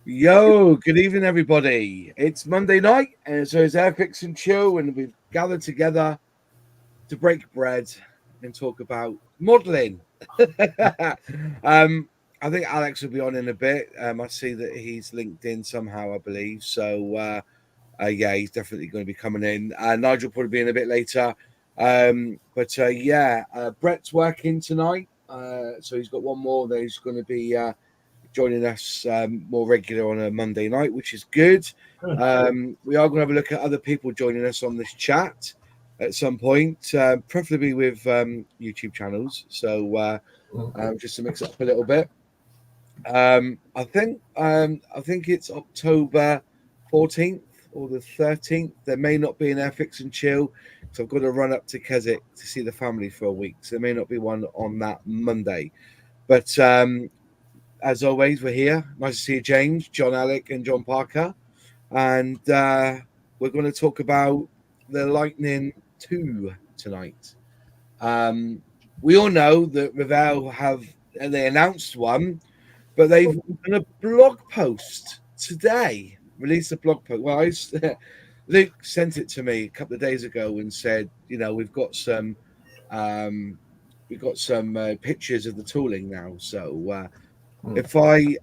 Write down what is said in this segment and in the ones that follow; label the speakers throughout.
Speaker 1: Yo, good evening, everybody. It's Monday night, and so it's Airfix Chill, and we've gathered together to break bread and talk about modelling. I think Alex will be on in a bit. I see that he's linked in somehow, I believe. So, yeah, he's definitely going to be coming in. Nigel will probably be in a bit later. Brett's working tonight, so he's got one more that he's going to be joining us more regular on a Monday night, which is good. We are going to have a look at other people joining us on this chat at some point, preferably with YouTube channels. So just to mix it up a little bit. I think it's October 14th or the 13th. There may not be an Airfix and Chill, so I've got to run up to Keswick to see the family for a week. So there may not be one on that Monday, but as always, we're here. Nice to see you, James, John Alec, and John Parker. And we're going to talk about the Lightning 2 tonight. We all know that Revell they announced one, but they've done a blog post today, released a blog post. Well, Luke sent it to me a couple of days ago and said, we've got some pictures of the tooling now. So if I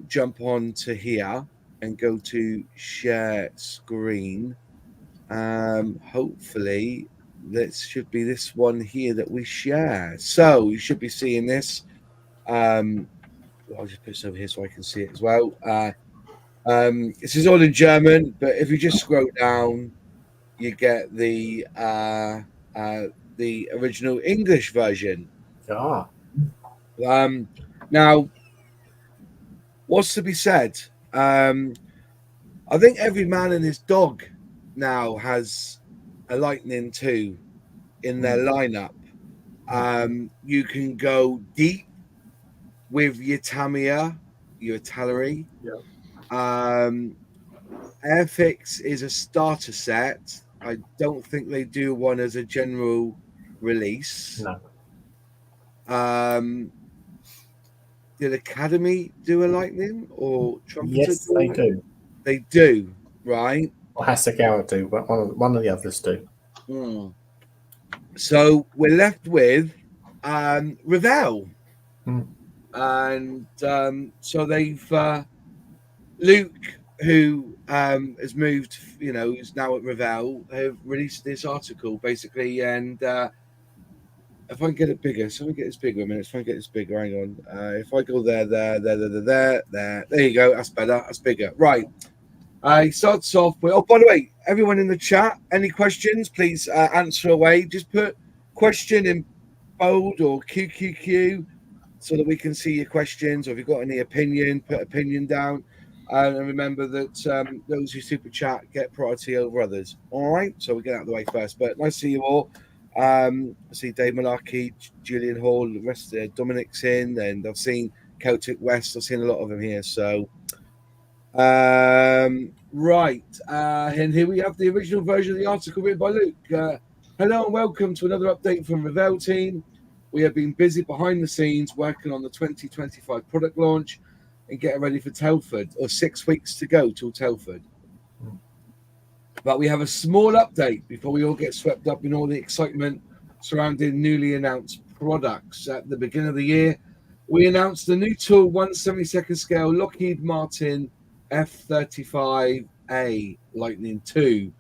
Speaker 1: jump on to here and go to share screen, hopefully this should be this one here that we share. So you should be seeing this. I'll just put this over here so I can see it as well. This is all in German, but if you just scroll down, you get the original English version. Now, what's to be said? I think every man and his dog now has a Lightning 2 in their lineup. You can go deep with your Tamiya, your Italeri. Airfix is a starter set. I don't think they do one as a general release.
Speaker 2: No.
Speaker 1: Did Academy do a Lightning or Trumpeter?
Speaker 2: Yes, they do.
Speaker 1: They do, right?
Speaker 2: Or Hasegawa do, but one of the others do.
Speaker 1: So we're left with Revell. And so they've Luke, who has moved, is now at Revell, have released this article basically. And if I can get it bigger, so let me get this bigger a minute. If I can get this bigger, hang on. If I go there, there you go. That's better. That's bigger. Right. He starts off with, oh, by the way, everyone in the chat, any questions, please answer away. Just put question in bold or QQQ so that we can see your questions, or if you've got any opinion, put opinion down. And remember that those who super chat get priority over others. All right, so we get out of the way first. But nice to see you all. I see Dave Malarkey, Julian Hall, the rest of Dominic's in, and I've seen Celtic West. I've seen a lot of them here. So, right. And here we have the original version of the article written by Luke. Hello and welcome to another update from Revell team. We have been busy behind the scenes working on the 2025 product launch and getting ready for Telford, or 6 weeks to go till Telford. But we have a small update before we all get swept up in all the excitement surrounding newly announced products. At the beginning of the year, we announced the new tool 1/72nd scale Lockheed Martin F-35 Lightning 2.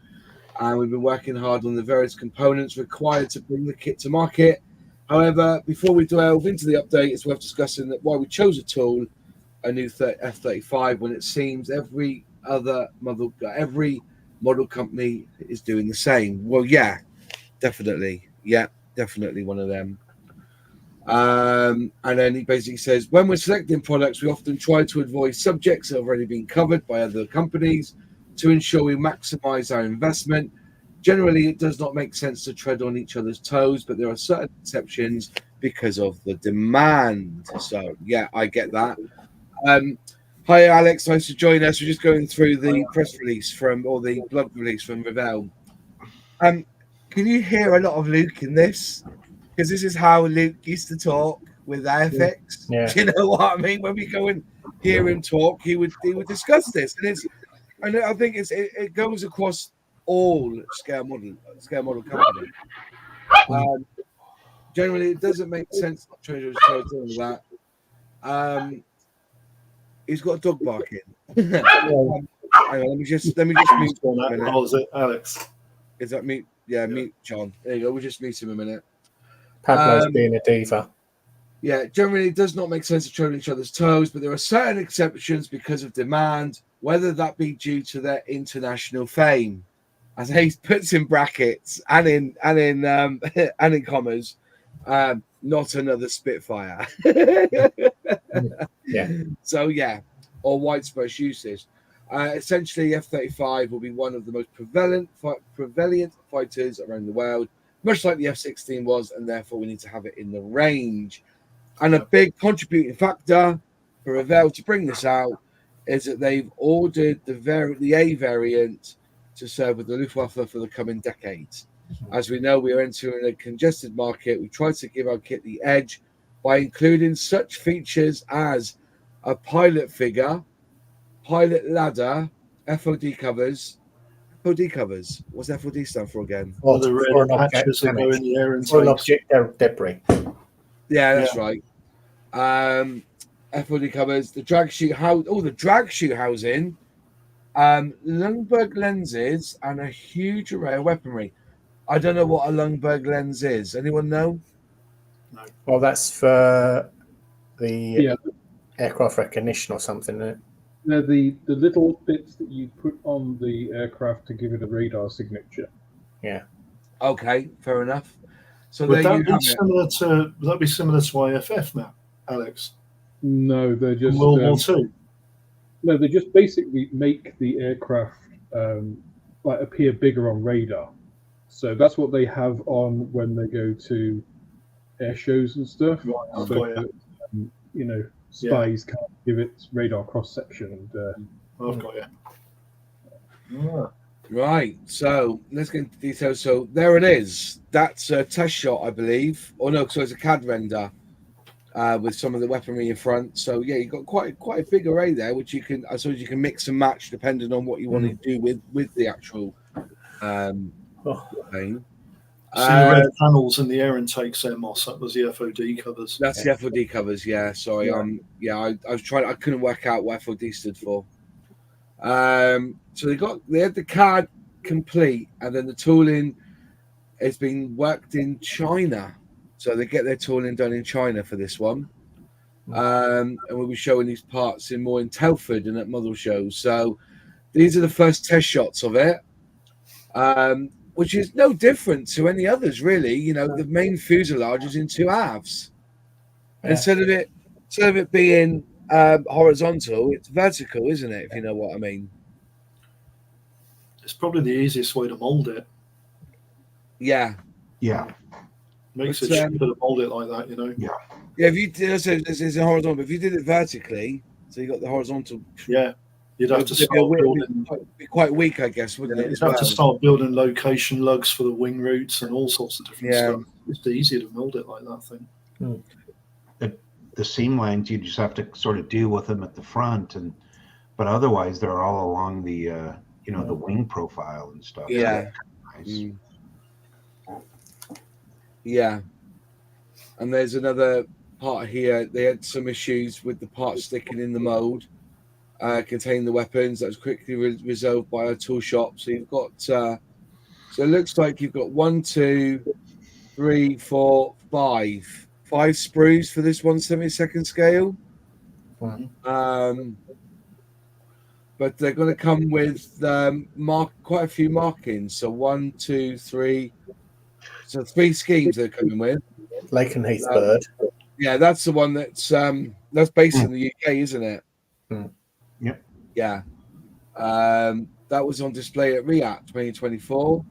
Speaker 1: And we've been working hard on the various components required to bring the kit to market. However, before we delve into the update, it's worth discussing that why we chose a tool, a new F-35, when it seems every model company is doing the same. Well, yeah, definitely. Yeah, definitely one of them. And then he basically says, when we're selecting products, we often try to avoid subjects that have already been covered by other companies to ensure we maximize our investment. Generally, it does not make sense to tread on each other's toes, but there are certain exceptions because of the demand. So, yeah, I get that. Hi, Alex. Nice to join us. We're just going through the press release or the blog release from Revell. Can you hear a lot of Luke in this? Because this is how Luke used to talk with Airfix.
Speaker 2: Yeah.
Speaker 1: Do you know what I mean? When we go in, hear him talk, he would discuss this, and I think it goes across all scale model companies. Generally, it doesn't make sense. That he's got a dog barking. Hang on, let me just mute.
Speaker 2: Oh, is it Alex?
Speaker 1: Is that mute? Yeah, mute John. There you go. We'll just mute him a minute.
Speaker 2: Pablo's being a diva.
Speaker 1: Yeah, generally it does not make sense to tread on each other's toes, but there are certain exceptions because of demand, whether that be due to their international fame, as he puts in brackets and in commas, not another Spitfire.
Speaker 2: Yeah.
Speaker 1: So yeah, or widespread uses. Essentially, F-35 will be one of the most prevalent fighters around the world, much like the F-16 was, and therefore we need to have it in the range. And a big contributing factor for Revell to bring this out is that they've ordered the A variant to serve with the Luftwaffe for the coming decades. As we know, we are entering a congested market. We try to give our kit the edge by including such features as a pilot figure, pilot ladder, FOD covers. FOD covers. What's FOD stand for again?
Speaker 2: Well,
Speaker 3: the red patches that go in the air and
Speaker 2: for an object debris.
Speaker 1: Yeah, that's right. FOD covers, the drag chute house. Oh, the drag chute housing. Lundberg lenses and a huge array of weaponry. I don't know what a Lundberg lens is. Anyone know?
Speaker 3: No.
Speaker 2: Well, that's for the aircraft recognition or something, isn't it?
Speaker 4: They're the little bits that you put on the aircraft to give it a radar signature.
Speaker 2: Yeah.
Speaker 1: Okay, fair enough. So
Speaker 3: Would
Speaker 1: there you
Speaker 3: that
Speaker 1: have
Speaker 3: be
Speaker 1: it.
Speaker 3: similar to IFF now, Alex?
Speaker 4: No, they're just
Speaker 3: World War II.
Speaker 4: No, they just basically make the aircraft like appear bigger on radar. So that's what they have on when they go to air shows and stuff.
Speaker 3: Right, I've
Speaker 4: So
Speaker 3: got you.
Speaker 4: that, spies can't give it radar cross section. And
Speaker 3: I've got you.
Speaker 1: Right, so let's get into details. So there it is. That's a test shot, I believe. Or no, so it's a CAD render with some of the weaponry in front. So yeah, you've got quite a big array there, which you can, I suppose, you can mix and match depending on what you want to do with the actual plane.
Speaker 3: See the red panels in the air intakes there, Moss. That was the FOD covers.
Speaker 1: That's the FOD covers. Yeah, sorry. I was trying. I couldn't work out what FOD stood for. So they had the CAD complete, and then the tooling has been worked in China. So they get their tooling done in China for this one. And we'll be showing these parts more in Telford and at model shows. So these are the first test shots of it, which is no different to any others, really. The main fuselage is in two halves. Yeah. Instead of it being horizontal, it's vertical, isn't it? If you know what I mean.
Speaker 3: It's probably the easiest way to mold it.
Speaker 1: Yeah.
Speaker 3: Makes it cheaper to mold it like that,
Speaker 1: Yeah. If you did, so it's horizontal, but if you did it vertically, so you got the horizontal.
Speaker 3: Yeah. You'd have to start building.
Speaker 1: Be quite weak, I guess, wouldn't it?
Speaker 3: You'd have to start building location lugs for the wing routes and all sorts of different stuff. It's easier to mold it like that thing.
Speaker 5: The seam lines you just have to sort of deal with them at the front, but otherwise they're all along the the wing profile and stuff.
Speaker 1: Yeah.
Speaker 5: Nice.
Speaker 1: Yeah. And there's another part here. They had some issues with the part sticking in the mold containing the weapons. That was quickly resolved by our tool shop. So you've got so it looks like you've got 1, 2, 3, 4, 5 sprues for this 1/72 scale. But they're going to come with quite a few markings. So 1, 2, 3. So 3 schemes they're coming with.
Speaker 2: Lake and Heath bird.
Speaker 1: Yeah, that's the one that's based in the UK, isn't it?
Speaker 5: Yep.
Speaker 1: Yeah. That was on display at RIAT 2024.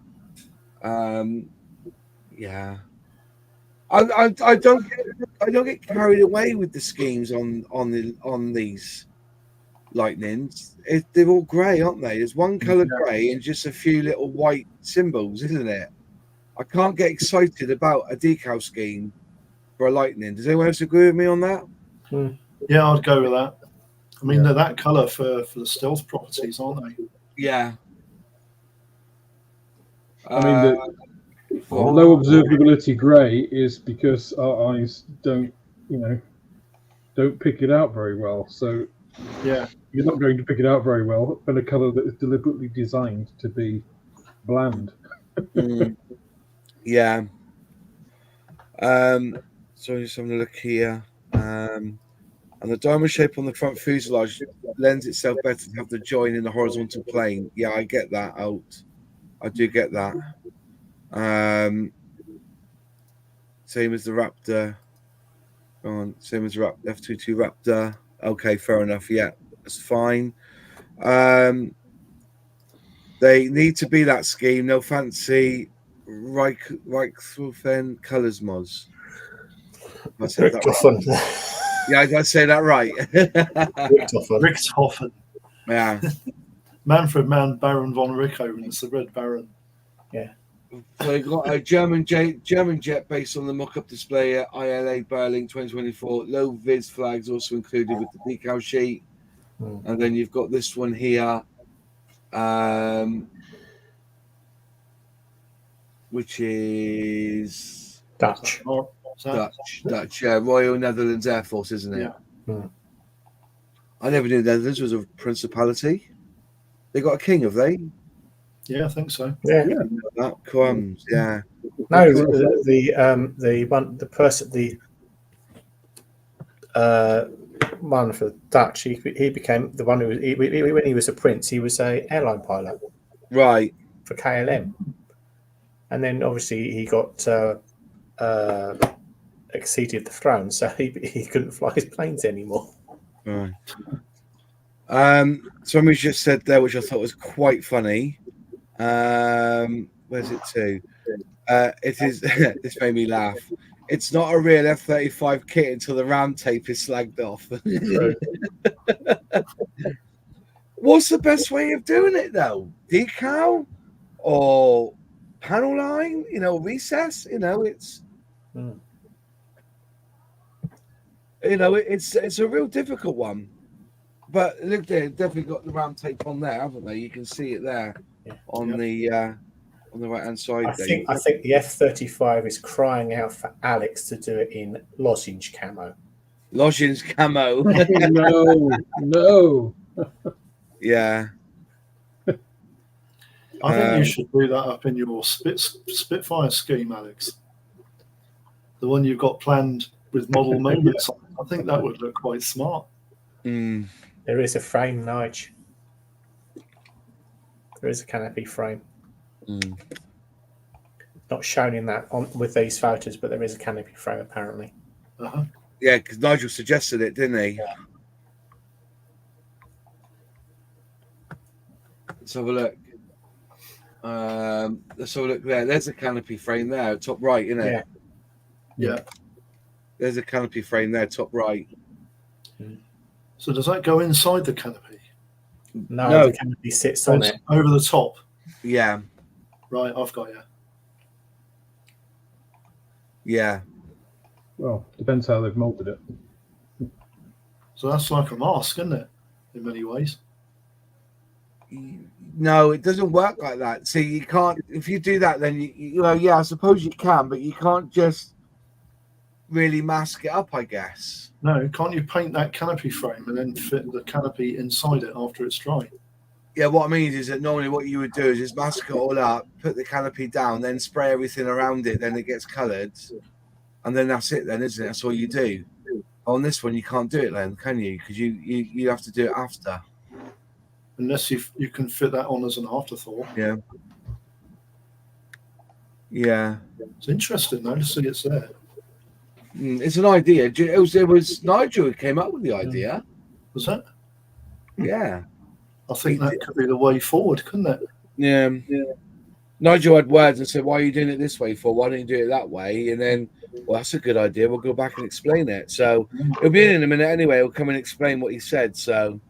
Speaker 1: Yeah. I don't get carried away with the schemes on these lightnings. They're all grey, aren't they? There's one colour grey and just a few little white symbols, isn't it? I can't get excited about a decal scheme for a lightning. Does anyone else agree with me on that?
Speaker 3: Yeah, I'd go with that. I mean, they're that colour for the stealth properties, aren't they?
Speaker 1: Yeah.
Speaker 4: I mean, the low observability grey is because our eyes don't pick it out very well. So
Speaker 3: Yeah.
Speaker 4: you're not going to pick it out very well in a colour that is deliberately designed to be bland.
Speaker 1: Yeah. So just having a look here. And the diamond shape on the front fuselage lends itself better to have the join in the horizontal plane. Yeah, I get that out. I do get that. Same as the Raptor. Same as the F-22 Raptor. Okay, fair enough. Yeah, that's fine. They need to be that scheme. No fancy Reichshofen colours mods. I said that right. Yeah, I got to say that right.
Speaker 3: Richthofen.
Speaker 1: Yeah.
Speaker 3: Manfred Baron von Richthofen. It's the Red Baron.
Speaker 2: Yeah.
Speaker 1: So you've got a German jet based on the mock-up display at ILA Berlin 2024. Low vis flags also included with the decal sheet. And then you've got this one here, which is
Speaker 2: Dutch.
Speaker 1: Royal Netherlands Air Force, isn't it?
Speaker 3: Yeah.
Speaker 1: I never knew the Netherlands was a principality. They got a king, have they?
Speaker 3: Yeah, I think so.
Speaker 2: Yeah.
Speaker 1: That crumbs. Yeah.
Speaker 2: No, the one for the Dutch. He became the one who was when he was a prince. He was a airline pilot,
Speaker 1: Right.
Speaker 2: for KLM, and then obviously he got exceeded the throne, so he couldn't fly his planes anymore.
Speaker 1: Right. Somebody just said there, which I thought was quite funny. Where's it to? It is. This made me laugh. It's not a real F-35 kit until the ram tape is slagged off. What's the best way of doing it though? Decal or panel line? Recess. It's. It's a real difficult one. But look, they've definitely got the round tape on there, haven't they? You can see it there on the right hand side.
Speaker 2: I think the F-35 is crying out for Alex to do it in lozenge camo.
Speaker 1: Lozenge camo.
Speaker 4: No.
Speaker 1: Yeah.
Speaker 3: I think you should do that up in your Spitfire scheme, Alex. The one you've got planned with model moments on. I think that would look quite smart.
Speaker 2: There is a frame, Nige. There is a canopy frame. Not shown in that with these photos, but there is a canopy frame apparently.
Speaker 1: Yeah, because Nigel suggested it, didn't he?
Speaker 2: Yeah.
Speaker 1: Let's have a look. Let's have a look there. There's a canopy frame there, top right, isn't it?
Speaker 3: Yeah.
Speaker 1: There's a canopy frame there, top right.
Speaker 3: So does that go inside the canopy?
Speaker 2: No, the canopy sits on it.
Speaker 3: Over the top?
Speaker 1: Yeah.
Speaker 3: Right, I've got you.
Speaker 1: Yeah.
Speaker 4: Well, depends how they've moulded it.
Speaker 3: So that's like a mask, isn't it? In many ways.
Speaker 1: No, it doesn't work like that. See, you can't. If you do that, then I suppose you can, but you can't just really mask it up, I guess.
Speaker 3: No, can't you paint that canopy frame and then fit the canopy inside it after it's dry?
Speaker 1: Yeah, what I mean is that normally what you would do is just mask it all up, put the canopy down, then spray everything around it, then it gets coloured, and then that's it then, isn't it? That's all you do. On this one, you can't do it then, can you? Because you have to do it after.
Speaker 3: Unless you can fit that on as an afterthought.
Speaker 1: Yeah. Yeah.
Speaker 3: It's interesting though to see it's there.
Speaker 1: It's an idea. It was Nigel who came up with the idea.
Speaker 3: Was that?
Speaker 1: Yeah.
Speaker 3: I think that could be the way forward, couldn't it?
Speaker 1: Yeah. Nigel had words and said, "Why are you doing it this way for? Why don't you do it that way?" And then, well, that's a good idea. We'll go back and explain it. So he'll be in a minute anyway. He'll come and explain what he said. So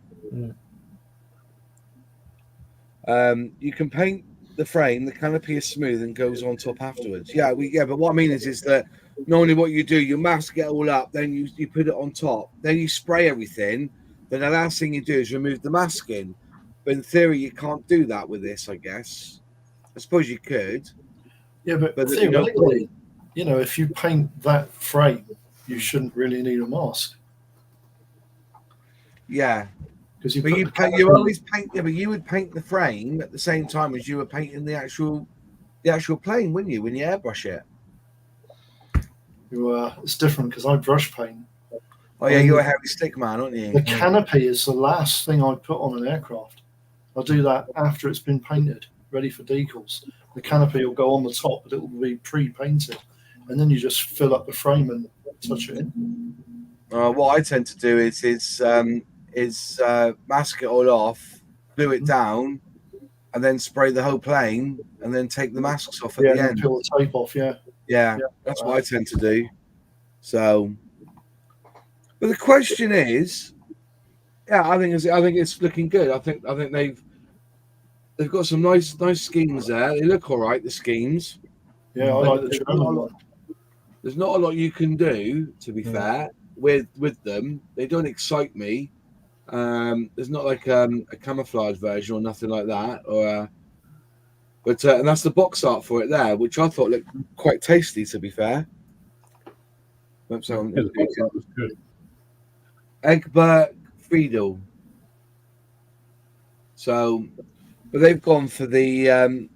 Speaker 1: you can paint the frame. The canopy is smooth and goes on top afterwards. Yeah, but what I mean is that normally what you do, you mask it all up, then you put it on top, then you spray everything, then the last thing you do is remove the masking. But in theory, you can't do that with this, I guess. I suppose you could.
Speaker 3: Yeah, but theoretically, if you paint that frame, you shouldn't really need a mask.
Speaker 1: Yeah.
Speaker 3: Because
Speaker 1: But you always paint. Yeah, but you would paint the frame at the same time as you were painting the actual plane, wouldn't you? When you airbrush it.
Speaker 3: It's different because I brush paint.
Speaker 1: Oh yeah, you're a heavy stick man, aren't you?
Speaker 3: The canopy is the last thing I put on an aircraft. I'll do that after it's been painted, ready for decals. The canopy will go on the top, but it will be pre-painted, and then you just fill up the frame and touch it in.
Speaker 1: What I tend to do is mask it all off, glue it down, and then spray the whole plane, and then take the masks off at the end.
Speaker 3: Peel the tape off.
Speaker 1: Yeah, that's what I tend to do. So, but the question is, I think it's looking good. I think they've got some nice schemes there. They look all right, the schemes.
Speaker 3: Yeah, I like the German one.
Speaker 1: There's not a lot you can do, to be fair, with them. They don't excite me. There's not like a camouflage version or nothing like that, but and that's the box art for it there, which I thought looked quite tasty, to be fair.
Speaker 4: The box art was good.
Speaker 1: Egbert Friedel. So, but they've gone for the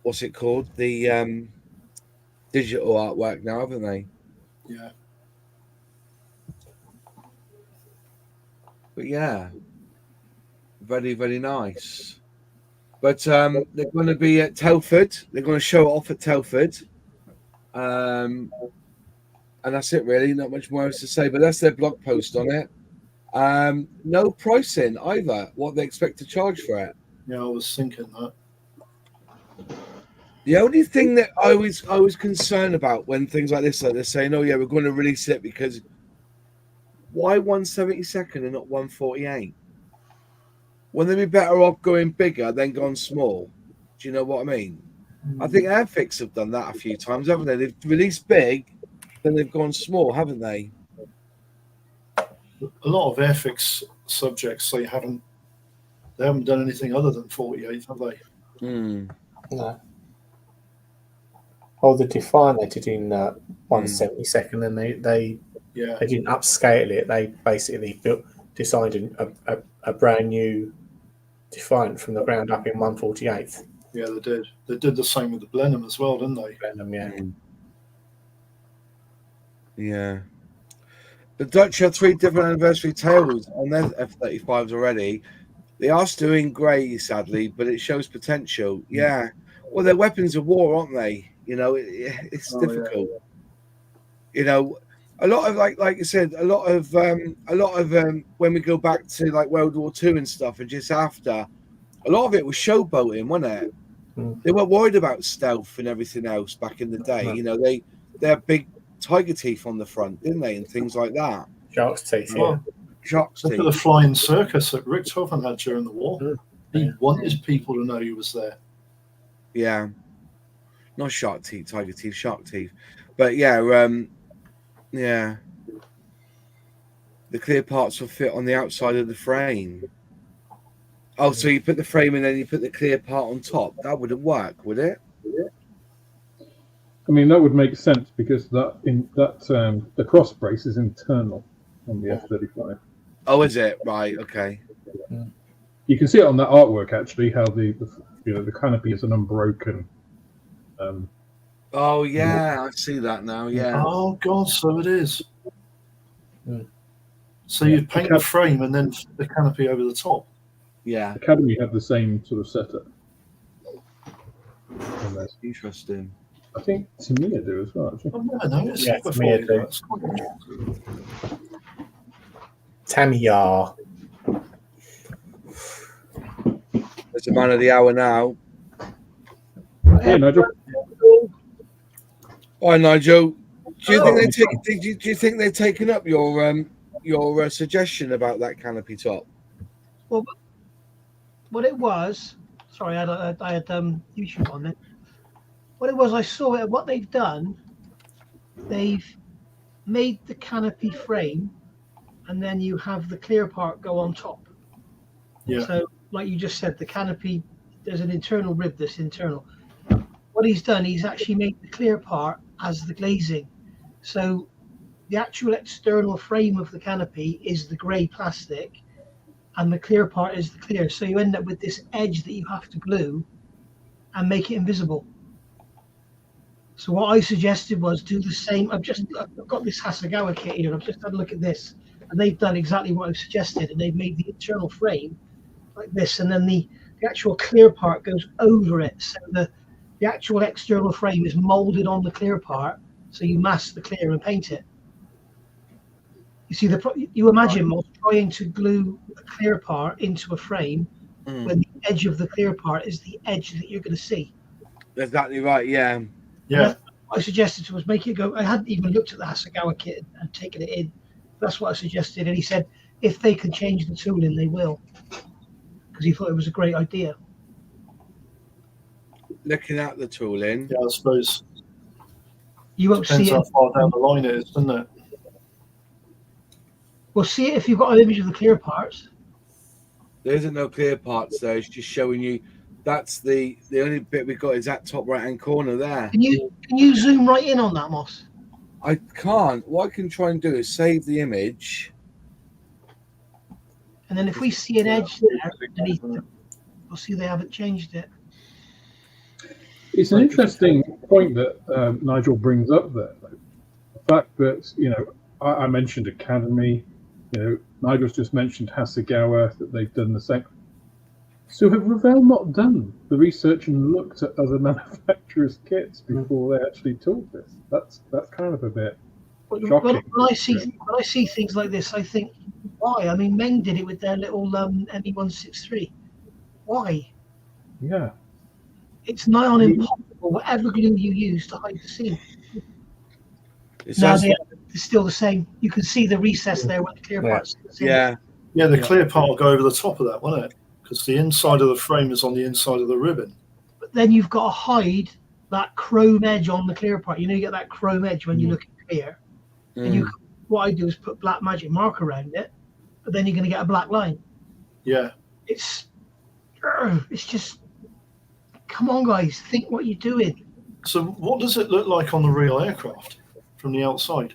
Speaker 1: what's it called? The digital artwork now, haven't they?
Speaker 3: Yeah.
Speaker 1: But yeah, very, very nice. But they're going to be at Telford. They're going to show it off at Telford. And that's it, really. Not much more else to say, but that's their blog post on it. No pricing either, what they expect to charge for it.
Speaker 3: Yeah, I was thinking that.
Speaker 1: The only thing that I was concerned about when things like this, like they're saying, oh yeah, we're going to release it because why 1/72 and not 1/48? Wouldn't they be better off going bigger than going small? Do you know what I mean? I think Airfix have done that a few times, haven't they? They've released big, then they've gone small, haven't they?
Speaker 3: A lot of Airfix subjects they haven't done anything other than 48, have they?
Speaker 2: No. Oh, the Define they did in 1/72, and they didn't upscale it. They basically designed a brand new Defiant from the ground up in 1/48.
Speaker 3: Yeah, they did. They did the same with the Blenheim as well, didn't they?
Speaker 2: Blenheim, yeah.
Speaker 1: Yeah. The Dutch have 3 different anniversary tails on their F-35s already. They are still in grey, sadly, but it shows potential. Yeah. Well, they're weapons of war, aren't they? It's difficult. Yeah. A lot of like I said, a lot of when we go back to like World War II and stuff, and just after, a lot of it was showboating, wasn't it? They weren't worried about stealth and everything else back in the day. They had big tiger teeth on the front, didn't they, and things like that.
Speaker 2: Shark's teeth, yeah.
Speaker 1: Shark's
Speaker 3: teeth. Look at the flying circus that Richthofen had during the war. He wanted people to know he was there.
Speaker 1: Yeah. Not shark teeth, tiger teeth, shark teeth. But yeah, yeah. The clear parts will fit on the outside of the frame. Oh, so you put the frame and then you put the clear part on top. That wouldn't work, would it?
Speaker 4: I mean, that would make sense because the cross brace is internal on the F-35.
Speaker 1: Oh, is it? Right. Okay.
Speaker 4: You can see it on that artwork actually, how the canopy is an unbroken.
Speaker 1: Oh yeah, I see that now. Yeah.
Speaker 3: Oh God, so it is. So you paint the frame and then the canopy over the top.
Speaker 1: Yeah.
Speaker 4: Academy have the same sort of setup.
Speaker 1: Interesting.
Speaker 4: I think Tamiya do as well. Actually.
Speaker 2: Tamiya do. Tamiya.
Speaker 1: There's a man of the hour now.
Speaker 4: Hey, Nigel.
Speaker 1: Hi, Nigel. Do you think they've taken up your suggestion about that canopy top?
Speaker 6: Well, what it was. Sorry, I had YouTube on it. What it was, I saw it. What they've done, they've made the canopy frame and then you have the clear part go on top.
Speaker 3: Yeah.
Speaker 6: So, like you just said, the canopy, there's an internal rib that's internal. What he's done, he's actually made the clear part as the glazing. So the actual external frame of the canopy is the grey plastic, and the clear part is the clear. So you end up with this edge that you have to glue and make it invisible. So what I suggested was do the same. I've got this Hasegawa kit here. I've just had a look at this, and they've done exactly what I've suggested, and they've made the internal frame like this, and then the actual clear part goes over it. So the actual external frame is molded on the clear part, so you mask the clear and paint it. You see, you imagine Moss trying to glue a clear part into a frame when the edge of the clear part is the edge that you're going to see.
Speaker 1: Exactly right. Yeah.
Speaker 3: Yeah.
Speaker 6: What I suggested was make it go. I hadn't even looked at the Hasegawa kit and taken it in. That's what I suggested, and he said if they can change the tooling, they will, because he thought it was a great idea.
Speaker 1: Looking at the tooling.
Speaker 3: Yeah, I suppose.
Speaker 6: You won't
Speaker 3: Depends
Speaker 6: see
Speaker 3: how
Speaker 6: it.
Speaker 3: far down the line it is, doesn't it?
Speaker 6: We'll see it if you've got an image of the clear parts.
Speaker 1: There isn't no clear parts though. It's just showing you. That's the only bit we've got is that top right hand corner there.
Speaker 6: Can you zoom right in on that, Moss?
Speaker 1: I can't. What I can try and do is save the image.
Speaker 6: And then if we see an edge there, we'll see they haven't changed it.
Speaker 4: It's an interesting point that Nigel brings up there. The fact that, I mentioned Academy, Nigel's just mentioned Hasegawa, that they've done the same. So have Revell not done the research and looked at other manufacturers' kits before they actually told this? That's kind of a bit shocking.
Speaker 6: When I see things like this, I think, why? I mean, Meng did it with their little ME163. Why?
Speaker 4: Yeah.
Speaker 6: It's nigh on impossible, whatever glue you use, to hide the seam. It's still the same. You can see the recess there where the clear part's.
Speaker 1: Yeah.
Speaker 3: Yeah, the clear part will go over the top of that, won't it? Because the inside of the frame is on the inside of the ribbon.
Speaker 6: But then you've got to hide that chrome edge on the clear part. You know, you get that chrome edge when you look at clear. And what I do is put black magic mark around it, but then you're going to get a black line.
Speaker 3: Yeah.
Speaker 6: It's just, come on, guys, think what you're doing.
Speaker 3: So what does it look like on the real aircraft from the outside?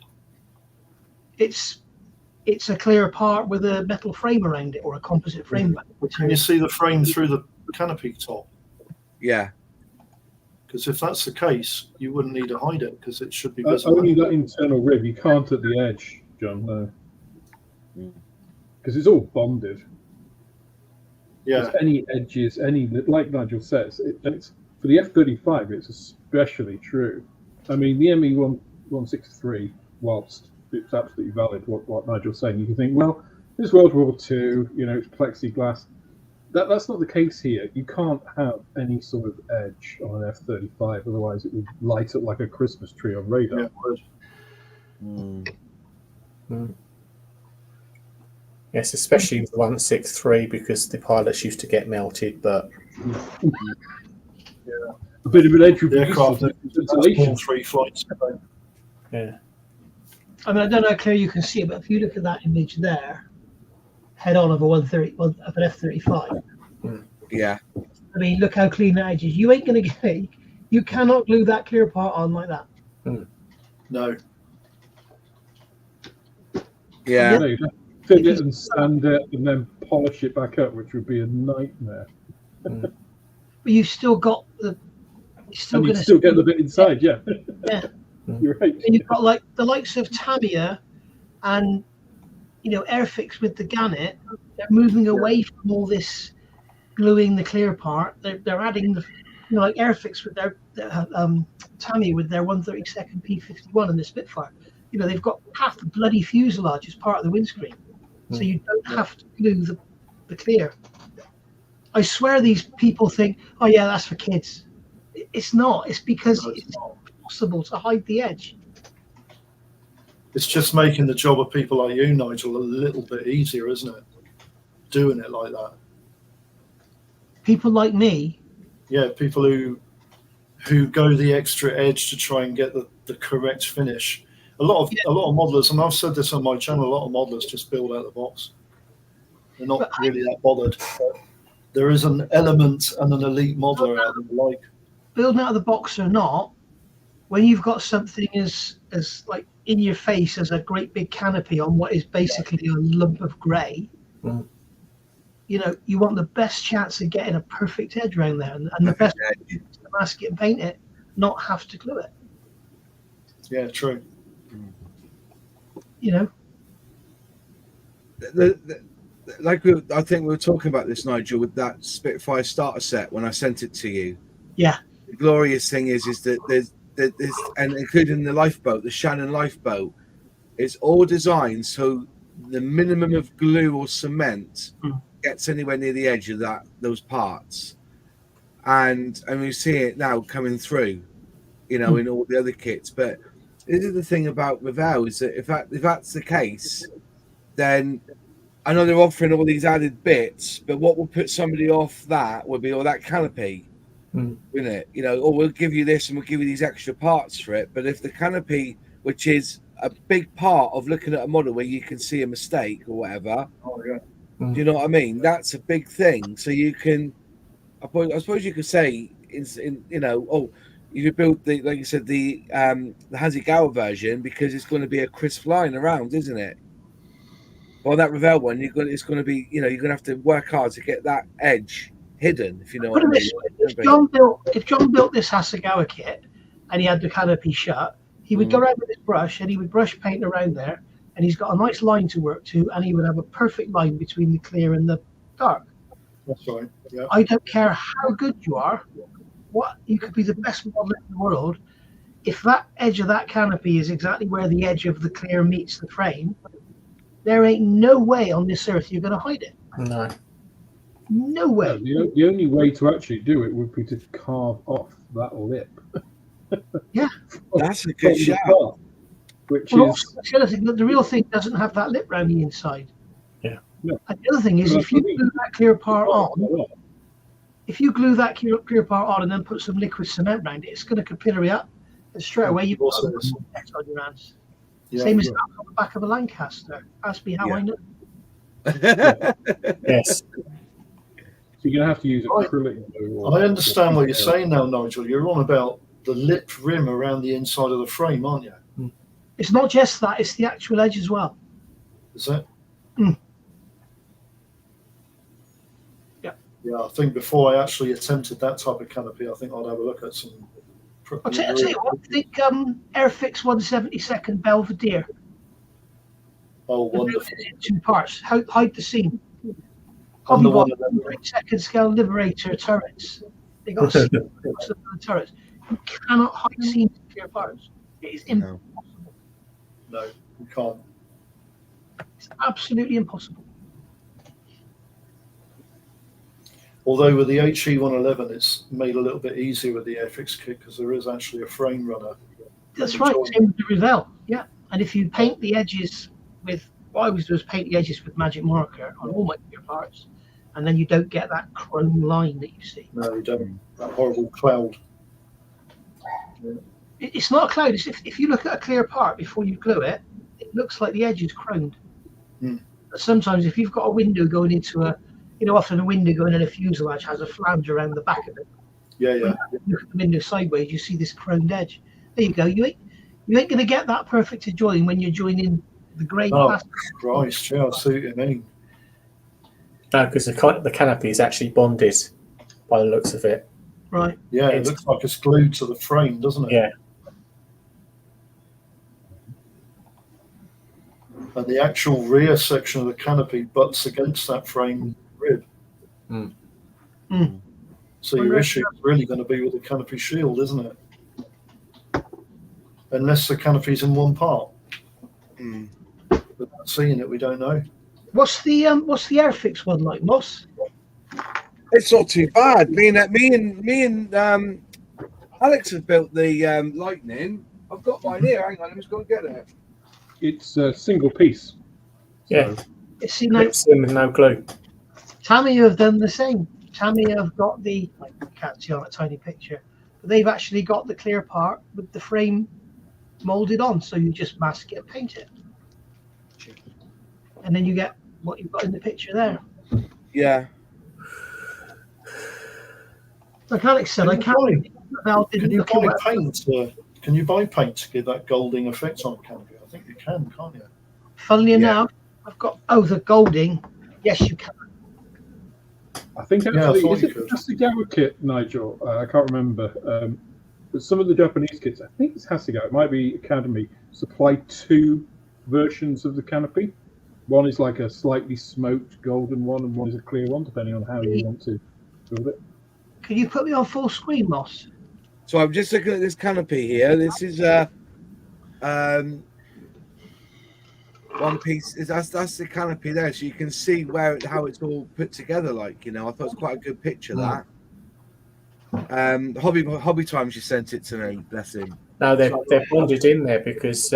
Speaker 6: It's a clear part with a metal frame around it, or a composite frame.
Speaker 3: Can you see the frame through the canopy top?
Speaker 1: Yeah.
Speaker 3: Because if that's the case, you wouldn't need to hide it because it should be visible.
Speaker 4: Only that internal rib. You can't at the edge, John. No. Because it's all bonded.
Speaker 3: Yeah.
Speaker 4: Any edges, like Nigel says, it's for the F-35. It's especially true. I mean, the ME163, whilst it's absolutely valid what Nigel's saying, you can think, well, it's World War II. It's plexiglass. That's not the case here. You can't have any sort of edge on an F-35, otherwise it would light up like a Christmas tree on radar.
Speaker 3: Yeah,
Speaker 2: Yes, especially the 163, because the pilots used to get melted, but
Speaker 4: a bit of an edge would
Speaker 3: the
Speaker 4: be
Speaker 3: aircraft
Speaker 4: useful.
Speaker 3: all 3 flights.
Speaker 2: yeah.
Speaker 6: I mean, I don't know how clear you can see it, but if you look at that image there, head on of an F-35.
Speaker 1: Yeah.
Speaker 6: I mean, look how clean that edge is. You ain't going to get. You cannot glue that clear part on like that.
Speaker 3: No.
Speaker 1: Yeah.
Speaker 4: You'd have to fit it and sand it and then polish it back up, which would be a nightmare.
Speaker 6: But you've still got the.
Speaker 4: And you'd still get the bit inside, yeah.
Speaker 6: Yeah.
Speaker 4: You're right.
Speaker 6: And you've got like the likes of Tamiya and Airfix with the Gannet. They're moving away from all this gluing the clear part. They're adding the like Airfix with their Tamiya with their 132nd P51 and the Spitfire. They've got half the bloody fuselage as part of the windscreen, so you don't have to glue the clear. I swear these people think, oh yeah, that's for kids. It's not. It's because it's possible to hide the edge.
Speaker 3: It's just making the job of people like you, Nigel, a little bit easier, isn't it? Doing it like that.
Speaker 6: People like me.
Speaker 3: Yeah, people who go the extra edge to try and get the correct finish. A lot of modelers, and I've said this on my channel, a lot of modelers just build out the box. They're not really that bothered. But there is an element and an elite modeler out there like
Speaker 6: building out of the box or not. When you've got something as like in your face as a great big canopy on what is basically a lump of grey, you know, you want the best chance of getting a perfect edge around there, and the best is to mask it and paint it, not have to glue it.
Speaker 3: Yeah, true.
Speaker 6: You know,
Speaker 1: I think we were talking about this, Nigel, with that Spitfire starter set when I sent it to you.
Speaker 6: Yeah.
Speaker 1: The glorious thing is that there's and including the lifeboat, the Shannon lifeboat, it's all designed so the minimum of glue or cement gets anywhere near the edge of those parts, and we see it now coming through, you know, in all the other kits. But this is the thing about Revell, is that if that's the case, then I know they're offering all these added bits, but what will put somebody off that would be all that canopy. Isn't it? You know, or we'll give you this and we'll give you these extra parts for it. But if the canopy, which is a big part of looking at a model where you can see a mistake or whatever, do you know what I mean? That's a big thing. So you can, I suppose you could say, in you know, oh, you could build the, like you said, the Hasegawa version, because it's going to be a crisp line around, isn't it? Well, that Revell one, it's going to be, you know, you're going to have to work hard to get that edge hidden, if you know what I mean.
Speaker 6: If John built this Hasegawa kit and he had the canopy shut, he would go around with his brush and he would brush paint around there, and he's got a nice line to work to, and he would have a perfect line between the clear and the dark.
Speaker 3: That's right. Yeah.
Speaker 6: I don't care how good you are, what you could be the best modeler in the world. If that edge of that canopy is exactly where the edge of the clear meets the frame, there ain't no way on this earth you're going to hide it.
Speaker 2: No.
Speaker 6: No way.
Speaker 4: No, the only way to actually do it would be to carve off that lip.
Speaker 6: Yeah.
Speaker 1: That's a good shout.
Speaker 4: Which
Speaker 6: well,
Speaker 4: is
Speaker 6: also, the other thing, the real thing doesn't have that lip round the inside.
Speaker 2: Yeah.
Speaker 6: And the other thing is, if you glue that clear part on, and then put some liquid cement around it, it's going to capillary up, and straight away you've got a X on your hands.
Speaker 3: Yeah,
Speaker 6: Same as that on the back of a Lancaster. Ask me how I know.
Speaker 2: Yes.
Speaker 4: So you're going to have to use acrylic glue.
Speaker 3: I understand what you're saying now, Nigel. You're on about the lip rim around the inside of the frame, aren't you?
Speaker 6: It's not just that, it's the actual edge as well.
Speaker 3: Is it?
Speaker 6: Yeah.
Speaker 3: Yeah, I think before I actually attempted that type of canopy, I think I'd have a look at some.
Speaker 6: I'll tell you what, I think Airfix 172nd Belvedere.
Speaker 3: Oh, wonderful.
Speaker 6: In 2 parts. Hide the seam.
Speaker 3: I'm the one
Speaker 6: 2nd scale Liberator turrets. They got seams across the turrets. You cannot hide seams in clear parts. It is impossible.
Speaker 3: No, you can't.
Speaker 6: It's absolutely impossible.
Speaker 3: Although with the HE111, it's made a little bit easier with the Airfix kit because there is actually a frame runner.
Speaker 6: That's right. Same with the Revell. Yeah. And if you paint the edges with, what I always do is paint the edges with magic marker on all my clear parts, and then you don't get that chrome line that you see.
Speaker 3: No, you don't. That horrible cloud. Yeah.
Speaker 6: It's not a cloud. It's if you look at a clear part before you glue it, it looks like the edge is chromed. But sometimes if you've got a window going into a, you know, often a window going in a fuselage has a flange around the back of it.
Speaker 3: Yeah, yeah.
Speaker 6: When you look at the window sideways, you see this chromed edge. There you go. You ain't going to get that perfect to join when you're joining the grey plastic.
Speaker 3: Christ, yeah, I see what you mean.
Speaker 2: No, because the canopy is actually bonded by the looks of it.
Speaker 6: Right.
Speaker 3: Yeah, it looks like it's glued to the frame, doesn't it?
Speaker 2: Yeah.
Speaker 3: And the actual rear section of the canopy butts against that frame rib. So your issue is really going to be with the canopy shield, isn't it? Unless the canopy's in one part. Without seeing it, we don't know.
Speaker 6: What's the Airfix one like, Moss?
Speaker 1: It's not too bad. Me and Alex have built the Lightning. I've got mine here. Hang on, let me just go and get it.
Speaker 4: It's a single piece.
Speaker 2: Yeah.
Speaker 6: It's like
Speaker 2: with no glue.
Speaker 6: Tamiya have done the same. Tamiya have got the, I can't see on a tiny picture, but they've actually got the clear part with the frame molded on. So you just mask it and paint it. And then you get what you've got in the picture there.
Speaker 1: Yeah.
Speaker 6: Like Alex said, I can't.
Speaker 3: Can you buy paint? Can you buy paint to give that golding effect on the canopy? I think you can, can't you?
Speaker 6: Funnily enough, I've got the golding. Yes, you can.
Speaker 4: I think actually, is it Hasegawa kit, Nigel? I can't remember. But some of the Japanese kits, I think it's Hasegawa, it might be Academy, supply 2 versions of the canopy. One is like a slightly smoked golden one, and one is a clear one, depending on how you want to build it.
Speaker 6: Can you put me on full screen, Moss?
Speaker 1: So I'm just looking at this canopy here. This is one piece. That's the canopy there, so you can see how it's all put together. Like, you know, I thought it was quite a good picture. That hobby time, she sent it to me. Bless him.
Speaker 2: No, they're bonded in there because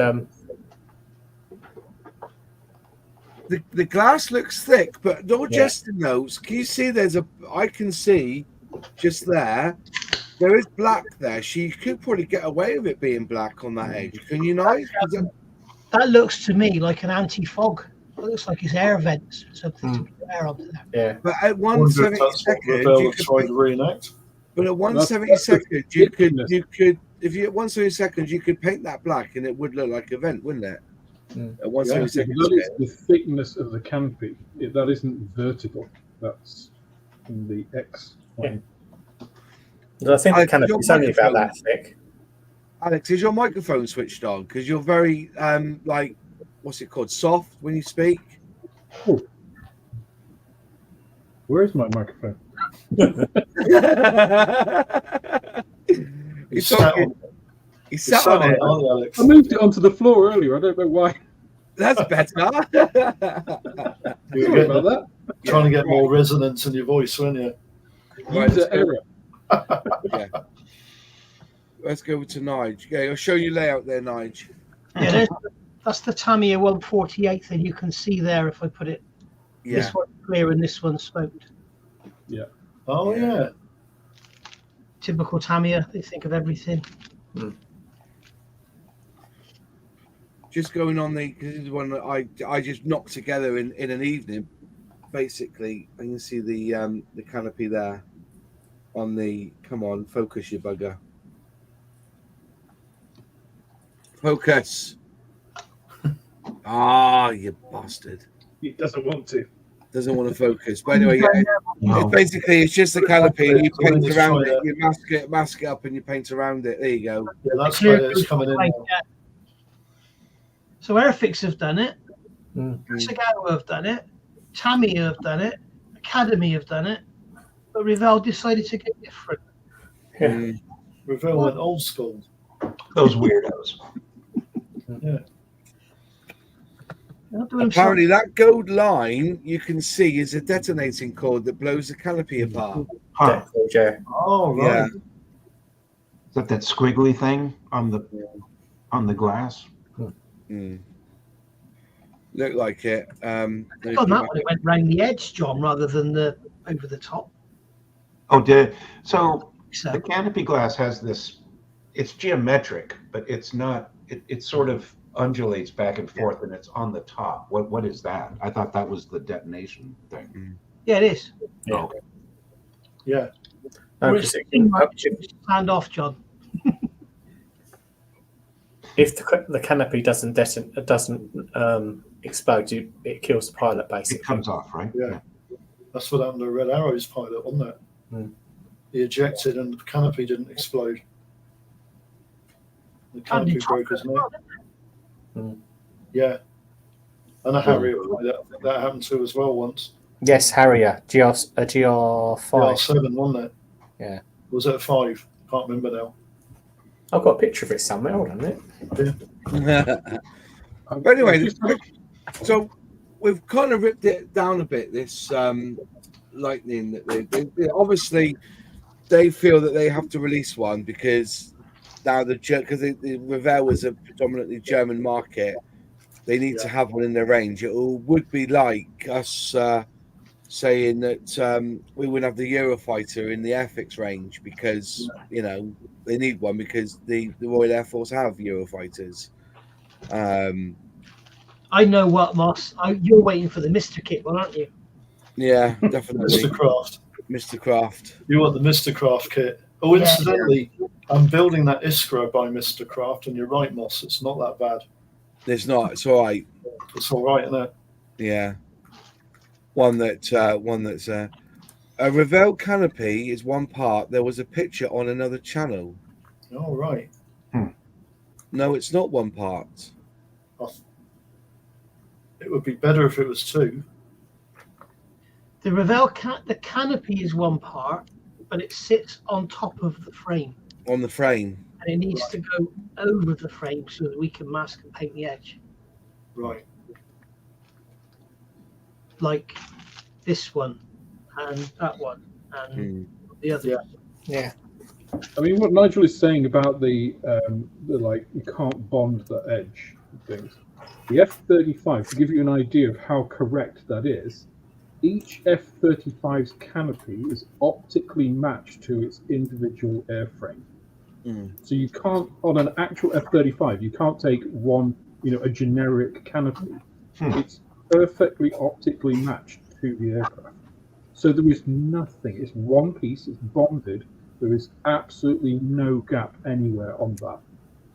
Speaker 1: the glass looks thick, but not just the notes. Can you see? I can see just there. There is black there. She could probably get away with it being black on that edge. Can you not?
Speaker 6: That looks to me like an anti-fog. It looks like it's air vents, something to put air onto there.
Speaker 2: Yeah.
Speaker 1: But at 1/72nd, you could
Speaker 3: reenact.
Speaker 1: But at 1/72nd, you could if you at 1/72nd, you could paint that black, and it would look like a vent, wouldn't it? At 1/72nd,
Speaker 4: that is the thickness of the canopy. That isn't vertical. That's in the X plane.
Speaker 2: I think the canopy's only about that thick.
Speaker 1: Alex, is your microphone switched on? Because you're very like, what's it called? Soft when you speak.
Speaker 4: Oh. Where is my microphone?
Speaker 1: He's sat on it.
Speaker 3: Alex.
Speaker 4: I moved it onto the floor earlier. I don't know why.
Speaker 1: That's better.
Speaker 3: Sorry about that. Trying to get more resonance in your voice, weren't you?
Speaker 4: User error.
Speaker 1: Yeah. Let's go to Nige. Yeah, I'll show you layout there, Nige.
Speaker 6: Yeah, that's the Tamiya 148 that you can see there if I put it.
Speaker 1: Yeah.
Speaker 6: This one's clear and this one's smoked.
Speaker 4: Yeah.
Speaker 3: Oh, yeah.
Speaker 6: Typical Tamiya, they think of everything.
Speaker 1: Just going on this is one that I just knocked together in an evening. Basically, I can see the canopy there on the. Come on, focus, you bugger. Focus. You bastard.
Speaker 4: He doesn't want to.
Speaker 1: Doesn't want to focus. But anyway, it's just a canopy, and you paint around it. You mask it up, and you paint around it. There you go.
Speaker 3: Yeah, that's where it's coming in.
Speaker 6: So Airfix have done it. Hasegawa have done it. Tamiya have done it. Academy have done it. But Revell decided to get different.
Speaker 3: Revell went old school.
Speaker 5: Those weirdos.
Speaker 3: Yeah.
Speaker 1: Apparently, that gold line you can see is a detonating cord that blows the canopy apart.
Speaker 5: Huh.
Speaker 3: Oh, right.
Speaker 1: Yeah.
Speaker 5: Is that squiggly thing on the glass?
Speaker 1: Looked like it.
Speaker 6: On that one, it went round the edge, John, rather than over the top.
Speaker 5: Oh, did so? The canopy glass has this. It's geometric, but it's not. It sort of undulates back and forth, and it's on the top. What is that? I thought that was the detonation thing.
Speaker 6: Yeah, it is.
Speaker 2: Yeah.
Speaker 5: Oh, okay.
Speaker 3: Yeah.
Speaker 6: Hand off, John.
Speaker 2: If the canopy doesn't explode, it kills the pilot basically.
Speaker 5: It comes off, right?
Speaker 3: Yeah. That's what happened to Red Arrow's pilot, wasn't it? He ejected and the canopy didn't explode. The canopy broke his neck. Yeah. And a Harrier that happened to as well once.
Speaker 2: Yes, Harrier, GR5.
Speaker 3: GR7, wasn't it?
Speaker 2: Yeah.
Speaker 3: Was it a 5? Can't remember now.
Speaker 2: I've got a picture of it somewhere. Hold on a minute.
Speaker 1: But anyway, so we've kind of ripped it down a bit. This lightning that they obviously they feel that they have to release one because now because the Revell was a predominantly German market, they need to have one in their range. It would be like us saying that we wouldn't have the Eurofighter in the Airfix range because they need one because the Royal Air Force have Eurofighters.
Speaker 6: I know what, Moss. You're waiting for the Mr. Kit one, aren't you?
Speaker 1: Yeah, definitely.
Speaker 3: Mr. Craft.
Speaker 1: Mr. Craft.
Speaker 3: You want the Mr. Craft kit? Oh, incidentally, I'm building that Iskra by Mr. Craft, and you're right, Moss. It's not that bad.
Speaker 1: It's not. It's all right.
Speaker 3: It's all right, isn't it?
Speaker 1: Yeah. One that's a Revell canopy is one part. There was a picture on another channel.
Speaker 3: All right.
Speaker 1: No, it's not one part.
Speaker 3: It would be better if it was two.
Speaker 6: The Revell the canopy is one part, but it sits on top of the frame.
Speaker 1: On the frame.
Speaker 6: And it needs to go over the frame so that we can mask and paint the edge.
Speaker 3: Right.
Speaker 6: Like this one and that one and the other.
Speaker 2: Yeah.
Speaker 4: I mean, what Nigel is saying about the like you can't bond the edge and things. The F-35, to give you an idea of how correct that is, each F-35's canopy is optically matched to its individual airframe. So you can't, on an actual F-35, you can't take one, a generic canopy. It's perfectly optically matched to the aircraft. So there is nothing. It's one piece. It's bonded. There is absolutely no gap anywhere on that.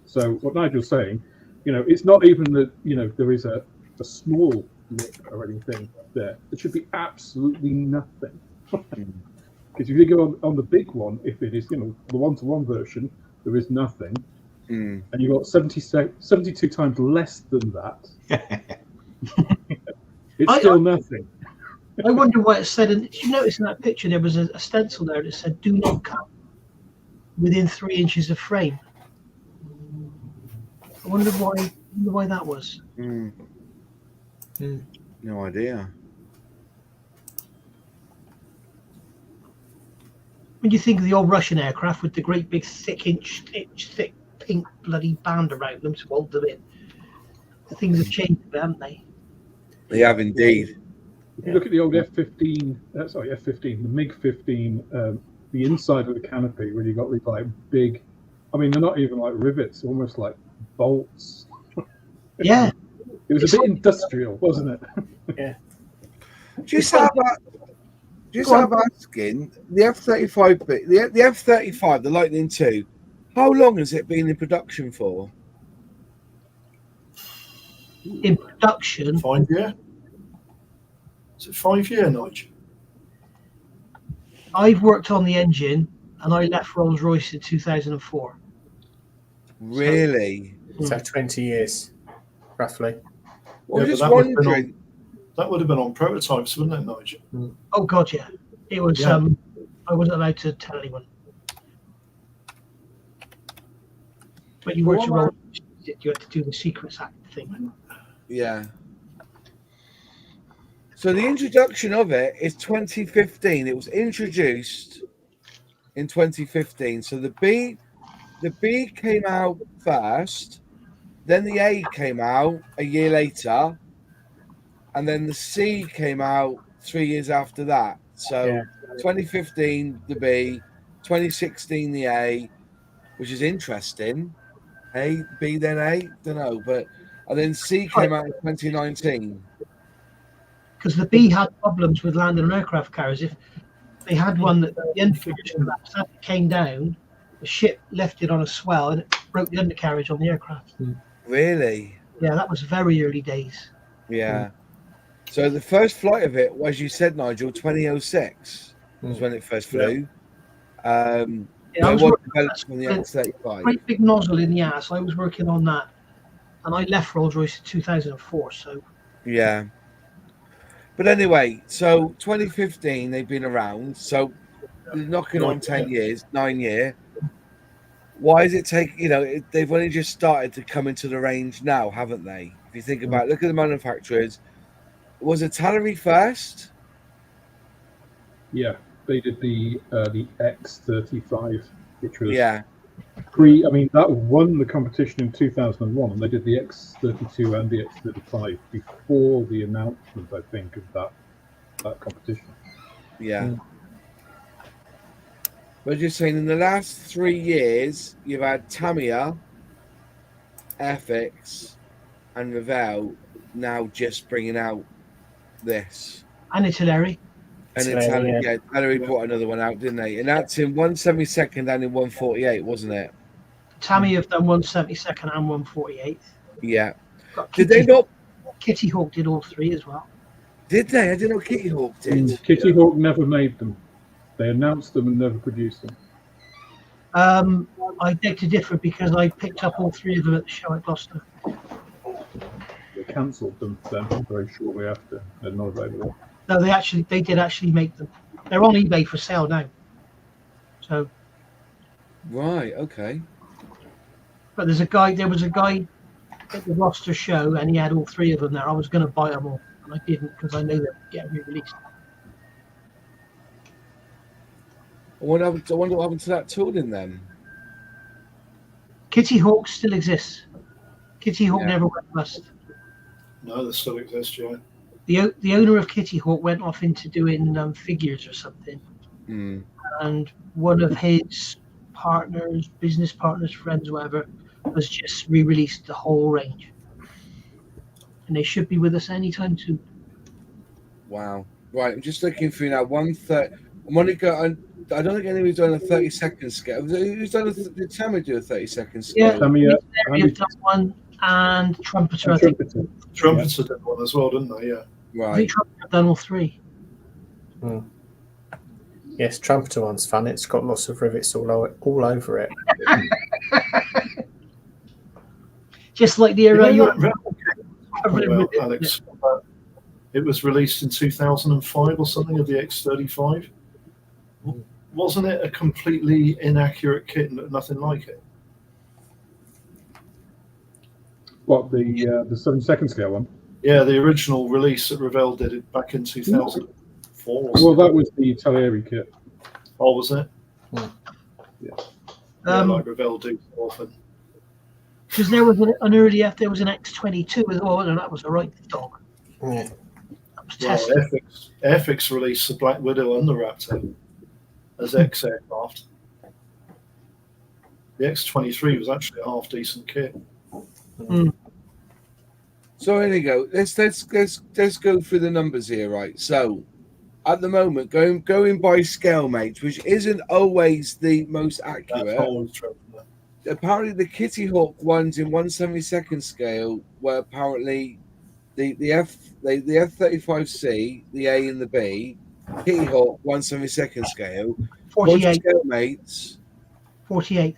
Speaker 4: So what Nigel's saying, it's not even that, there is a small lip or anything there. There should be absolutely nothing. Because if you go on the big one, if it is, the one-to-one version, there is nothing. And you've got 72 times less than that. It's still nothing.
Speaker 6: I wonder why it said, and did you notice in that picture there was a stencil there that said, do not cut within 3 inches of frame. I wonder why that was.
Speaker 1: No idea.
Speaker 6: When you think of the old Russian aircraft with the great big inch thick pink bloody band around them to hold them in, the things have changed a bit, haven't they?
Speaker 1: They have indeed.
Speaker 4: If you look at the old F-15, the MiG-15, the inside of the canopy, where you got these like big, they're not even like rivets, almost like bolts.
Speaker 6: Yeah.
Speaker 4: It was a bit industrial, wasn't it?
Speaker 2: Yeah.
Speaker 1: Just out of asking, the F-35 bit, the F-35, the Lightning II, how long has it been in production for?
Speaker 6: In production?
Speaker 3: 5 years. Is it 5 years, Nigel?
Speaker 6: I've worked on the engine and I left Rolls-Royce in 2004.
Speaker 1: Really?
Speaker 2: So 20 years, roughly.
Speaker 1: Well,
Speaker 3: Yeah,
Speaker 1: just wondering.
Speaker 3: That would have been on prototypes, wouldn't it, Nigel?
Speaker 6: Oh, God, yeah. It was, I wasn't allowed to tell anyone. But you worked at Rolls-Royce, you had to do the Secrets Act thing.
Speaker 1: Yeah. So the introduction of it is 2015. It was introduced in 2015. So the B came out first, then the A came out a year later, and then the C came out 3 years after that. So 2015 the B, 2016 the A, which is interesting. A, B, then A, don't know, and then C came out in 2019.
Speaker 6: Because the B had problems with landing on aircraft carriers. If they had one that the undercarriage collapsed, it came down, the ship left it on a swell, and it broke the undercarriage on the aircraft.
Speaker 1: Really?
Speaker 6: Yeah, that was very early days.
Speaker 1: Yeah. So the first flight of it, as you said, Nigel, 2006 was when it first flew. It was developed from the F-35.
Speaker 6: Great big nozzle in the ass. I was working on that, and I left Rolls-Royce in 2004. So
Speaker 1: yeah. But anyway, so 2015 they've been around. So they're knocking on 10 years, 9 year. Why is it take? They've only just started to come into the range now, haven't they? If you think about it, look at the manufacturers. Was Italeri first?
Speaker 4: Yeah, they did the X-35, which was that won the competition in 2001, and they did the X-32 and the X-35 before the announcement, I think, of that that competition.
Speaker 1: Yeah. But just saying, in the last 3 years, you've had Tamiya, Airfix, and Revell now just bringing out this.
Speaker 6: And Italeri.
Speaker 1: And
Speaker 2: Italeri,
Speaker 1: Italeri brought another one out, didn't they? And that's in 1/72 and in 1/48, wasn't it?
Speaker 6: Tamiya have done 1/72 and 1/48.
Speaker 1: Yeah.
Speaker 6: Got
Speaker 1: Did they not?
Speaker 6: Kitty Hawk did all three as well.
Speaker 1: Did they? I didn't know Kitty Hawk did.
Speaker 4: Kitty Hawk never made them. They announced them and never produced them.
Speaker 6: I beg to differ because I picked up all three of them at the show at Gloucester.
Speaker 4: They cancelled them then very shortly after. They're not available.
Speaker 6: No, they did actually make them. They're on eBay for sale now. So.
Speaker 1: Right. Okay.
Speaker 6: But there was a guy at the Gloucester show, and he had all three of them there. I was going to buy them all, and I didn't because I know they'd get re-released.
Speaker 1: I wonder what happened to that tooling then.
Speaker 6: Kitty Hawk still exists. Kitty Hawk never went bust.
Speaker 3: No, they still exist, yeah.
Speaker 6: The owner of Kitty Hawk went off into doing figures or something, and one of his partners, business partners, friends, whatever, has just re-released the whole range, and they should be with us anytime soon.
Speaker 1: Wow. Right. I'm just looking through now. 1/3. I'm only going. I don't think anybody's done a 30-second scale. Who's done did Tamiya do a 30-second scale?
Speaker 6: Yeah,
Speaker 4: Tamiya,
Speaker 6: have done one, and Trumpeter, I think.
Speaker 3: Trumpeter did one as well, didn't they? Yeah.
Speaker 6: I
Speaker 1: Right.
Speaker 6: think Trumpeter have done all three.
Speaker 2: Yes, Trumpeter one's fun. It's got lots of rivets all over it.
Speaker 6: Just like the
Speaker 3: You know
Speaker 6: Europe.
Speaker 3: that Revell, Alex, it was released in 2005 or something of the X-35. Wasn't it a completely inaccurate kit and nothing like it?
Speaker 4: What, the 7-second scale one?
Speaker 3: Yeah, the original release that Revell did it back in 2004.
Speaker 4: Well, that was the Italeri kit.
Speaker 3: Oh, was it?
Speaker 4: Yeah.
Speaker 3: Yeah, like Revell do often.
Speaker 6: Because there was an early there was an X-22 as well, and that was a right dog.
Speaker 2: Yeah.
Speaker 6: That was
Speaker 3: Well,
Speaker 6: tested.
Speaker 3: Airfix released the Black Widow and the Raptor as X aircraft. The X-23 was actually a half decent kit.
Speaker 1: So there you go. Let's go through the numbers here, right? So at the moment, going by scale mates, which isn't always the most accurate.
Speaker 3: That's always true.
Speaker 1: Apparently, the Kitty Hawk ones in 1/72 scale were apparently the F-35C, the A and the B. Kitty Hawk 1/72 scale.
Speaker 6: 48.
Speaker 1: Scale mates.
Speaker 6: 48.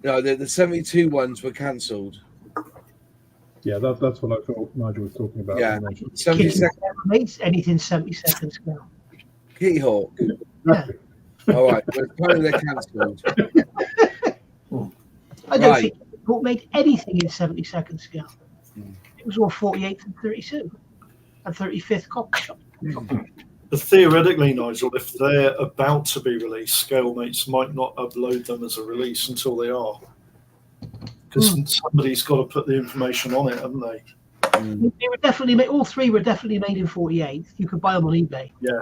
Speaker 1: No, the 72 ones were cancelled.
Speaker 4: Yeah, that's what I thought Nigel was talking about.
Speaker 1: Yeah.
Speaker 6: Kitty
Speaker 1: 72nd
Speaker 6: never makes anything 72nd scale.
Speaker 1: Kitty Hawk.
Speaker 6: Yeah.
Speaker 1: All right, but apparently they're cancelled.
Speaker 6: I don't
Speaker 1: Right.
Speaker 6: think Hawk made anything in 72nd scale. It was all 48th and 32 and 35th copy shop.
Speaker 3: But theoretically, Nigel, if they're about to be released, Scalemates might not upload them as a release until they are. Because somebody's got to put the information on it, haven't they?
Speaker 6: They were definitely made, all three were definitely made in 48. You could buy them on eBay.
Speaker 3: Yeah.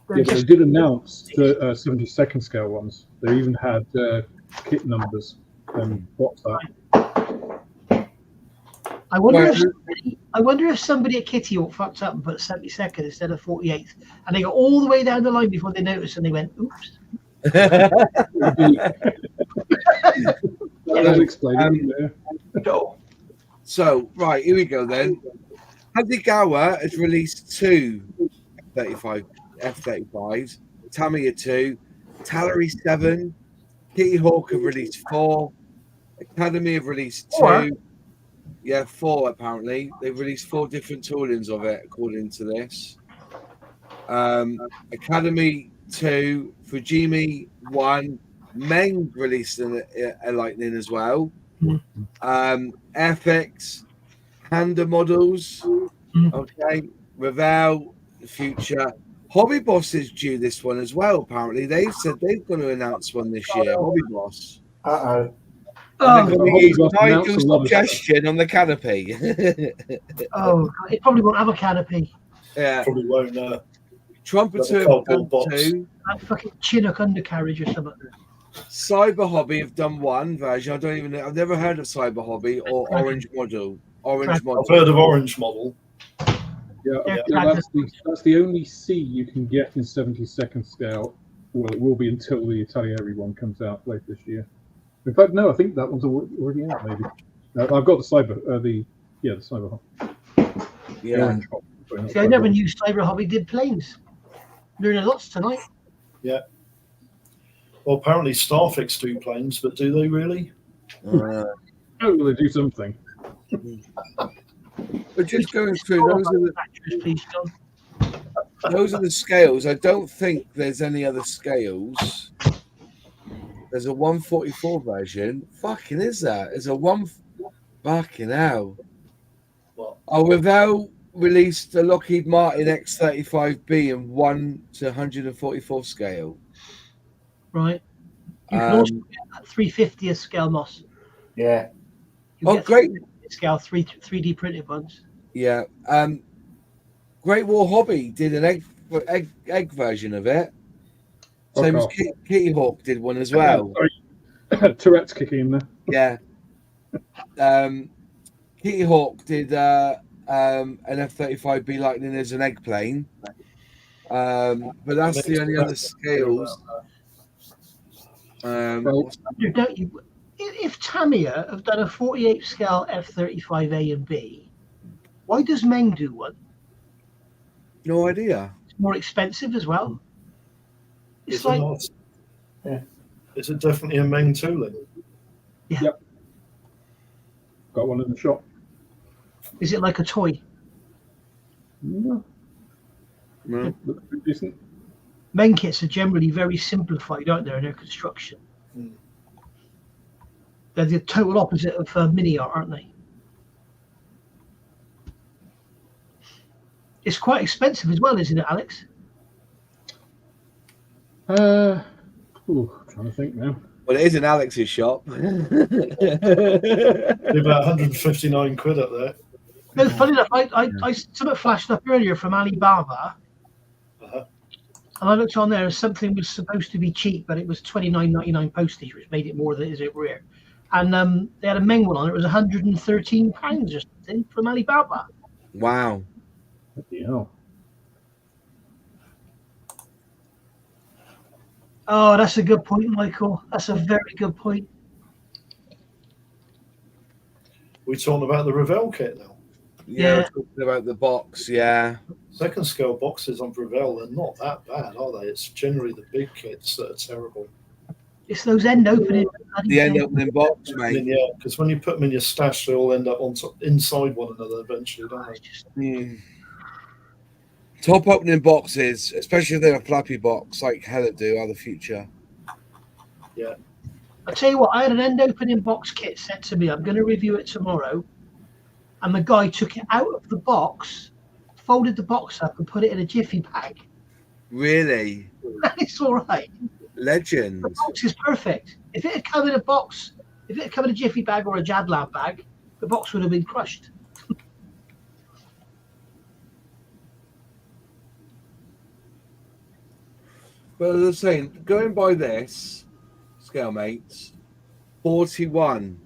Speaker 4: Yeah, but they did announce the 72nd scale ones. They even had kit numbers and what's that.
Speaker 6: I wonder if somebody at Kitty Hawk fucked up and put 72nd instead of 48th, and they got all the way down the line before they noticed, and they went, "Oops."
Speaker 4: That was explained.
Speaker 1: So, right, here we go then. Hasegawa has released 2 F-35s, Tamiya 2, Italeri 7, Kitty Hawk have released 4, Academy have released 2.
Speaker 6: 4?
Speaker 1: Yeah, 4 apparently. They've released 4 different toolings of it, according to this. Academy 2, Fujimi 1, Meng released a Lightning as well. Airfix, Panda models, okay, Revell, the future. Hobby Boss is due this one as well, apparently. They've said they're going to announce one this year, Hobby Boss.
Speaker 2: Uh-oh.
Speaker 1: And they're going to use
Speaker 4: announced a
Speaker 1: Nigel's
Speaker 4: lot of
Speaker 1: suggestion on the canopy.
Speaker 6: Oh, it probably won't have a canopy.
Speaker 1: Yeah.
Speaker 3: Probably won't.
Speaker 1: Trumpeter have
Speaker 3: cardboard
Speaker 1: done
Speaker 3: box.
Speaker 1: 2.
Speaker 6: That fucking Chinook undercarriage or something.
Speaker 1: Cyber Hobby have done 1 version. I don't even know. I've never heard of Cyber Hobby or Orange Model. Orange Model.
Speaker 3: I've heard of Orange Model.
Speaker 4: Yeah, that's the only C you can get in 72nd scale. Well, it will be until the Italeri one comes out later this year. In fact, no, I think that one's already out. Maybe I've got the Cyber, the Cyber.
Speaker 1: Yeah.
Speaker 6: See, I never knew Cyber Hobby did planes. Learning lots tonight.
Speaker 3: Yeah. Well, apparently Starfix do planes, but do they really?
Speaker 4: Oh, well, they do something.
Speaker 1: But just going through, those are the scales. I don't think there's any other scales. There's a 144 version. Fucking is that? There's a one. Fucking hell.
Speaker 3: What?
Speaker 1: Oh, Revell released a Lockheed Martin X-35B in 1 to 144 scale.
Speaker 6: Right. You can also get that 350th scale Moss.
Speaker 2: Yeah.
Speaker 6: You
Speaker 1: Great.
Speaker 6: Scale 3D printed ones.
Speaker 1: Yeah. Great War Hobby did an egg version of it. Same as Kitty Hawk did one as well.
Speaker 4: Tourette's kicking in there.
Speaker 1: Yeah. Kitty Hawk did an F-35B Lightning as an egg plane. But that's the only other scales.
Speaker 6: Don't you? If Tamiya have done a 48 scale F-35A and B, why does Meng do one?
Speaker 1: No idea.
Speaker 6: It's more expensive as well. It's
Speaker 3: Is
Speaker 6: like,
Speaker 3: it not? Yeah. Is it definitely a Meng tooling?
Speaker 6: yeah.
Speaker 4: Yep. Got one in the shop.
Speaker 6: Is it like a toy?
Speaker 4: No.
Speaker 1: No.
Speaker 4: Looks pretty decent.
Speaker 6: Meng kits are generally very simplified, aren't they, in their construction?
Speaker 3: Mm.
Speaker 6: They're the total opposite of mini art, aren't they? It's quite expensive as well, isn't it, Alex?
Speaker 4: I'm trying to think now.
Speaker 1: Well, it is in Alex's shop.
Speaker 3: About 159 quid up there.
Speaker 6: No, funny enough, I something flashed up earlier from Alibaba,
Speaker 3: Uh-huh.
Speaker 6: and I looked on there and something was supposed to be cheap, but it was $29.99 postage, which made it more than it is over here. And they had a Meng one on it. It was £113 or something from Alibaba.
Speaker 1: Wow.
Speaker 4: Bloody hell.
Speaker 6: Oh, that's a good point, Michael. That's a very good point.
Speaker 3: We're talking about the Revell kit now.
Speaker 1: Yeah, we're talking about the box, yeah.
Speaker 3: Second scale boxes on Revell, they're not that bad, are they? It's generally the big kits that are terrible.
Speaker 6: It's those end opening.
Speaker 1: The end opening box, mate.
Speaker 3: Yeah, because when you put them in your stash, they all end up on top, inside one another eventually, don't they?
Speaker 1: Top opening boxes, especially if they're a flappy box like Hell do, are the future.
Speaker 3: Yeah.
Speaker 6: I tell you what, I had an end opening box kit sent to me. I'm going to review it tomorrow. And the guy took it out of the box, folded the box up, and put it in a jiffy bag.
Speaker 1: Really?
Speaker 6: It's all right.
Speaker 1: Legend.
Speaker 6: The box is perfect. If it had come in a box, if it had come in a jiffy bag or a Jadlam bag, the box would have been crushed.
Speaker 1: But as I was saying, going by this, scale mates, 41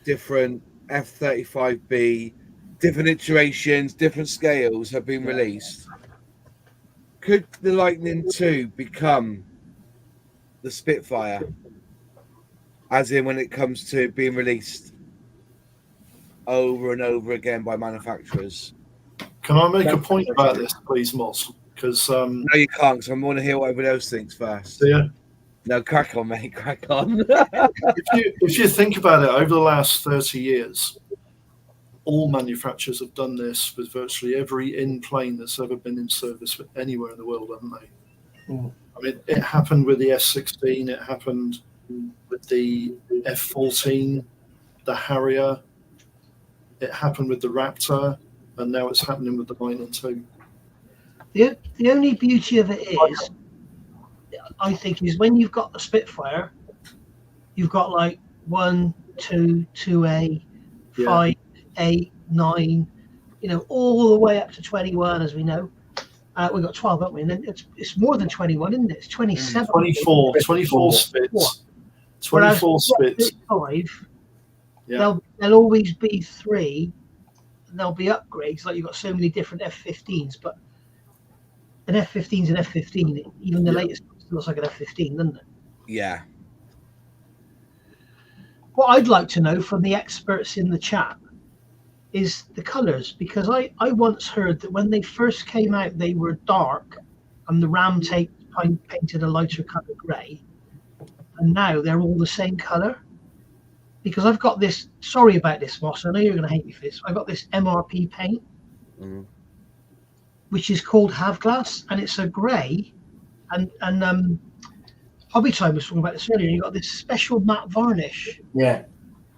Speaker 1: different F-35B, different iterations, different scales have been released. Could the Lightning II become the Spitfire? As in when it comes to being released over and over again by manufacturers.
Speaker 3: Can I make a point about this, please, Moss? Because
Speaker 1: no, you can't. Because I want to hear what everybody else thinks first.
Speaker 3: Yeah.
Speaker 1: No, crack on, mate. Crack on.
Speaker 3: if you think about it, over the last 30 years, all manufacturers have done this with virtually every in-plane that's ever been in service anywhere in the world, haven't they?
Speaker 2: Mm.
Speaker 3: I mean, it happened with the S-16. It happened with the F-14, the Harrier. It happened with the Raptor, and now it's happening with the Lightning II.
Speaker 6: The only beauty of it is, I think, is when you've got the Spitfire, you've got like 1, 2, 2A, 5, 8, 9, all the way up to 21, as we know. We've got 12, haven't we? And then it's more than 21, isn't it? It's 27.
Speaker 3: 24 spits. 24 spits.
Speaker 6: 35,
Speaker 3: Yeah.
Speaker 6: there'll always be 3. And there'll be upgrades. Like you've got so many different F-15s, but an F-15 is an F-15. Even the latest looks like an F-15, doesn't it?
Speaker 1: Yeah.
Speaker 6: What I'd like to know from the experts in the chat is the colours, because I once heard that when they first came out, they were dark and the ram tape painted a lighter colour grey, and now they're all the same colour. Because I've got this, sorry about this, Moss, I know you're going to hate me for this. I've got this MRP paint, which is called Have Glass, and it's a grey. And Hobby Time was talking about this earlier. You've got this special matte varnish.
Speaker 2: Yeah.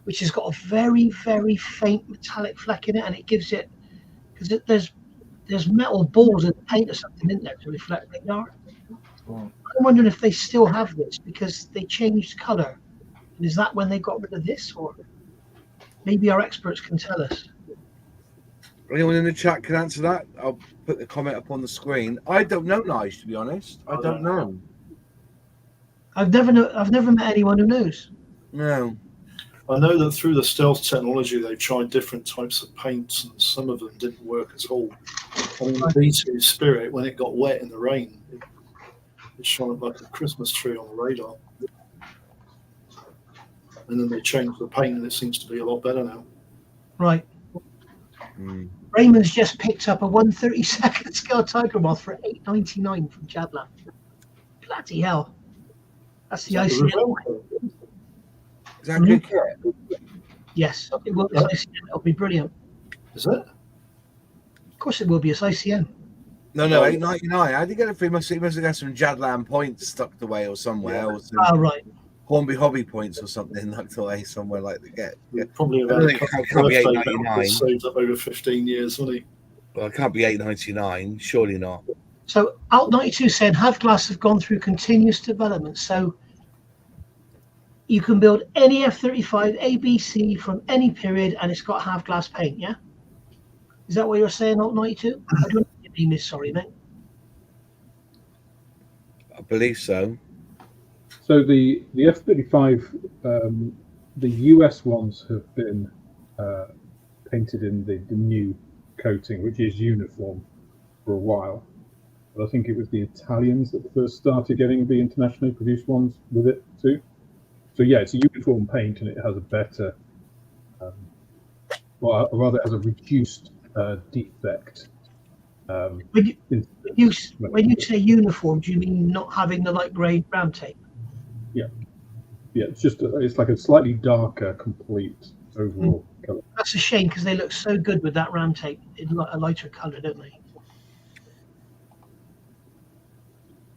Speaker 6: Which has got a very, very faint metallic fleck in it, and it gives it, because there's metal balls in the paint or something in there to reflect radar. I'm wondering if they still have this because they changed colour. And is that when they got rid of this, or maybe our experts can tell us?
Speaker 1: Anyone in the chat can answer that? I'll put the comment up on the screen. I don't know, Nige, to be honest. I don't know.
Speaker 6: I've never met anyone who knows.
Speaker 1: No.
Speaker 3: I know that through the stealth technology, they've tried different types of paints, and some of them didn't work at all. I mean, the B2 Spirit, when it got wet in the rain, it shone up like a Christmas tree on the radar. And then they changed the paint, and it seems to be a lot better now.
Speaker 6: Right. Raymond's just picked up a 1/32 scale tiger moth for $8.99 from Jadlam. Bloody hell! That's the ICM.
Speaker 1: Is that good kit?
Speaker 6: Yes, it will be ICM. It'll be brilliant.
Speaker 3: Is it?
Speaker 6: Of course, it will be. It's ICM.
Speaker 1: No, $8.99. How did you get it free? He must have got some Jadlam points tucked away or somewhere. Or some
Speaker 6: right.
Speaker 1: Hornby hobby points or something tucked away somewhere like the get. Yeah.
Speaker 3: Probably about a
Speaker 1: can't be $8.99.
Speaker 3: Saved up over 15 years, wasn't he?
Speaker 1: Well, it can't be $8.99. Surely not.
Speaker 6: So Alt92 said Have Glass have gone through continuous development. So you can build any F-35 ABC from any period, and it's got Have Glass paint. Yeah, is that what you're saying, Alt92? I don't know what your name is. Sorry, mate.
Speaker 1: I believe so.
Speaker 4: So the F-35, the US ones have been painted in the new coating, which is uniform for a while. But I think it was the Italians that first started getting the internationally produced ones with it too. So yeah, it's a uniform paint, and it has a better, or rather, it has a reduced defect.
Speaker 6: When you say uniform, do you mean not having the light grey ram tape?
Speaker 4: Yeah, it's like a slightly darker, complete overall colour.
Speaker 6: That's a shame because they look so good with that ram tape in a lighter colour, don't they?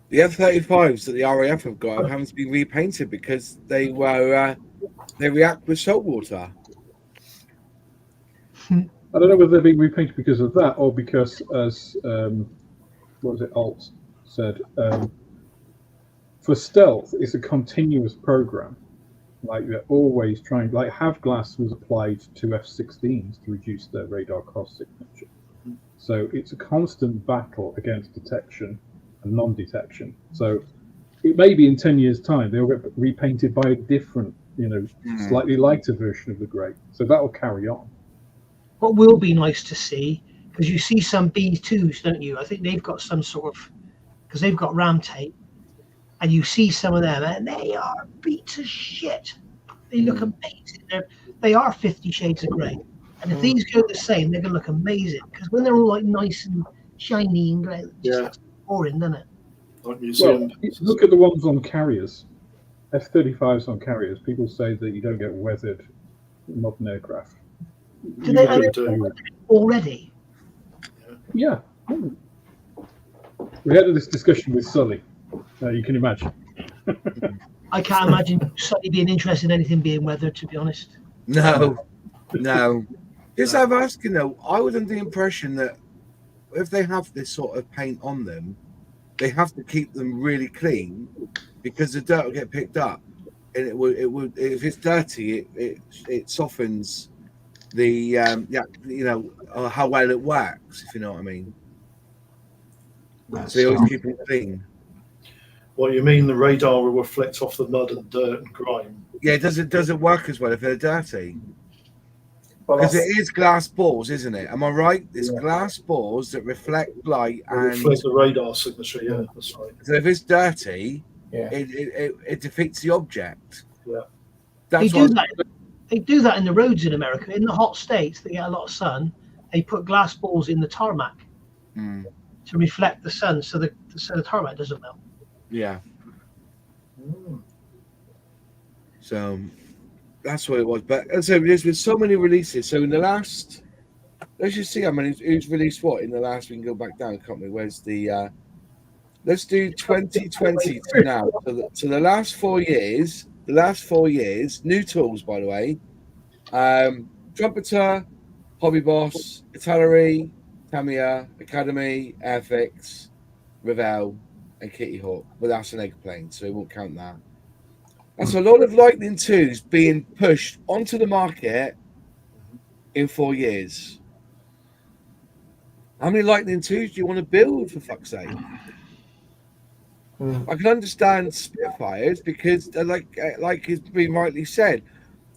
Speaker 1: The F-35s that the RAF have got are having to be repainted because they react with salt water.
Speaker 4: I don't know whether they're being repainted because of that or because, as what was it, Alt said, for stealth, it's a continuous program. Like they're always trying. Like Have Glass was applied to F-16s to reduce their radar cross signature. So it's a constant battle against detection and non-detection. So it may be in 10 years' time they'll get repainted by a different, slightly lighter version of the grey. So that will carry on.
Speaker 6: What will be nice to see, because you see some B2s, don't you? I think they've got some sort of, because they've got ram tape, and you see some of them, and they are beat to shit. They look amazing. They are 50 shades of grey. And if these go the same, they're going to look amazing. Because when they're all like nice and shiny and grey, it just looks boring, doesn't it?
Speaker 3: Like museum.
Speaker 4: Well, look at the ones on carriers. F-35s on carriers. People say that you don't get weathered in modern aircraft.
Speaker 6: Do they already?
Speaker 4: Yeah. We had this discussion with Sully. You can imagine.
Speaker 6: I can't imagine Sully being interested in anything being weathered, to be honest.
Speaker 1: No. Just I'm asking though, I was under the impression that if they have this sort of paint on them, they have to keep them really clean because the dirt will get picked up, and it would if it's dirty, it softens the how well it works, if you know what I mean. So you always keep it clean.
Speaker 3: What you mean? The radar will reflect off the mud and dirt and grime.
Speaker 1: Yeah, does it work as well if they're dirty?
Speaker 2: Well,
Speaker 1: Because
Speaker 2: that's-
Speaker 1: it is glass balls, isn't it? Am I right? It's
Speaker 3: Yeah.
Speaker 1: glass balls that reflect light,
Speaker 3: It
Speaker 1: and
Speaker 3: reflects the radar signature. Yeah, that's right.
Speaker 1: so if it's dirty,
Speaker 2: yeah.
Speaker 1: it defeats the object.
Speaker 3: Yeah.
Speaker 1: That's
Speaker 6: They
Speaker 1: what
Speaker 6: do that. They do that in the roads in America. In the hot states, they get a lot of sun. They put glass balls in the tarmac
Speaker 1: Mm,
Speaker 6: to reflect the sun, so the tarmac doesn't melt.
Speaker 1: yeah.
Speaker 3: Mm.
Speaker 1: So that's what it was. But so there's been so many releases. So in the last, let's just see how many who's released what in the last. We can go back down, can't we? Where's the? Let's do 2020 to now. So the last 4 years. The last 4 years, new tools, by the way. Trumpeter, Hobby Boss, Italeri, Tamiya, Academy, Airfix, Revell, and Kitty Hawk. But that's an egg plane, so we won't count that. That's a lot of Lightning 2s being pushed onto the market in 4 years. How many Lightning 2s do you want to build, for fuck's sake? I can understand Spitfires because they're like it's been rightly said,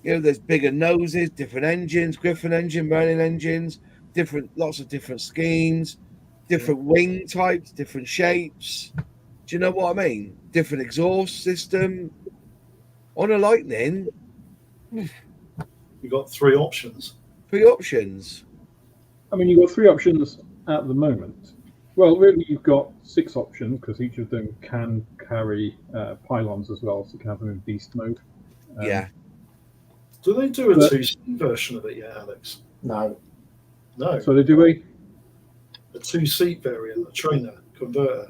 Speaker 1: you know, there's bigger noses, different engines, Griffin engine, Merlin engines, lots of different schemes, different wing types, different shapes. Do you know what I mean? Different exhaust system. On a Lightning,
Speaker 3: You got 3 options.
Speaker 1: 3 options.
Speaker 4: I mean, you've got 3 options at the moment. Well, really, you've got 6 options because each of them can carry pylons as well, so you can have them in beast mode.
Speaker 1: Yeah.
Speaker 3: Do they do a
Speaker 4: But-
Speaker 3: 2-seat version of it yet, Alex?
Speaker 2: No.
Speaker 3: No.
Speaker 4: So they do a
Speaker 3: 2-seat variant, a trainer converter.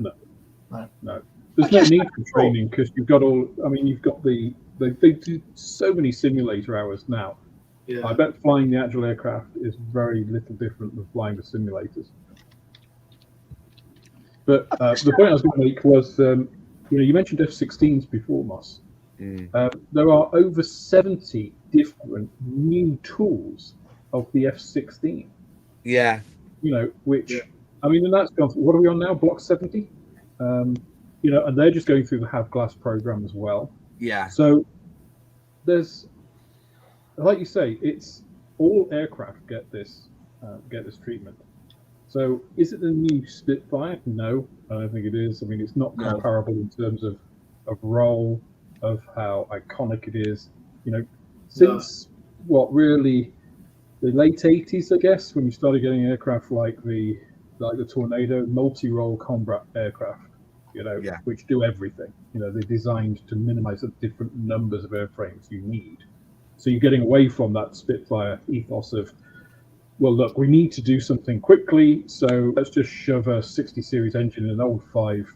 Speaker 4: no. There's no need for training because you've got all. I mean, you've got they do so many simulator hours now.
Speaker 3: Yeah.
Speaker 4: I bet flying the actual aircraft is very little different than flying the simulators. But the point I was going to make was, you mentioned F-16s before, Moss. There are over 70 different new tools of the F-16.
Speaker 1: Yeah.
Speaker 4: Which, I mean, and that's gone. What are we on now? Block 70. And they're just going through the Have Glass program as well.
Speaker 1: Yeah.
Speaker 4: So there's, like you say, it's all aircraft get this treatment. So is it the new Spitfire? No, I don't think it is. I mean, it's not comparable in terms of role, of how iconic it is. Since really the late 80s, I guess, when you started getting aircraft like the Tornado, multi-role combat aircraft, which do everything. They're designed to minimize the different numbers of airframes you need. So you're getting away from that Spitfire ethos of, well, look, we need to do something quickly, so let's just shove a 60 series engine in an old 5,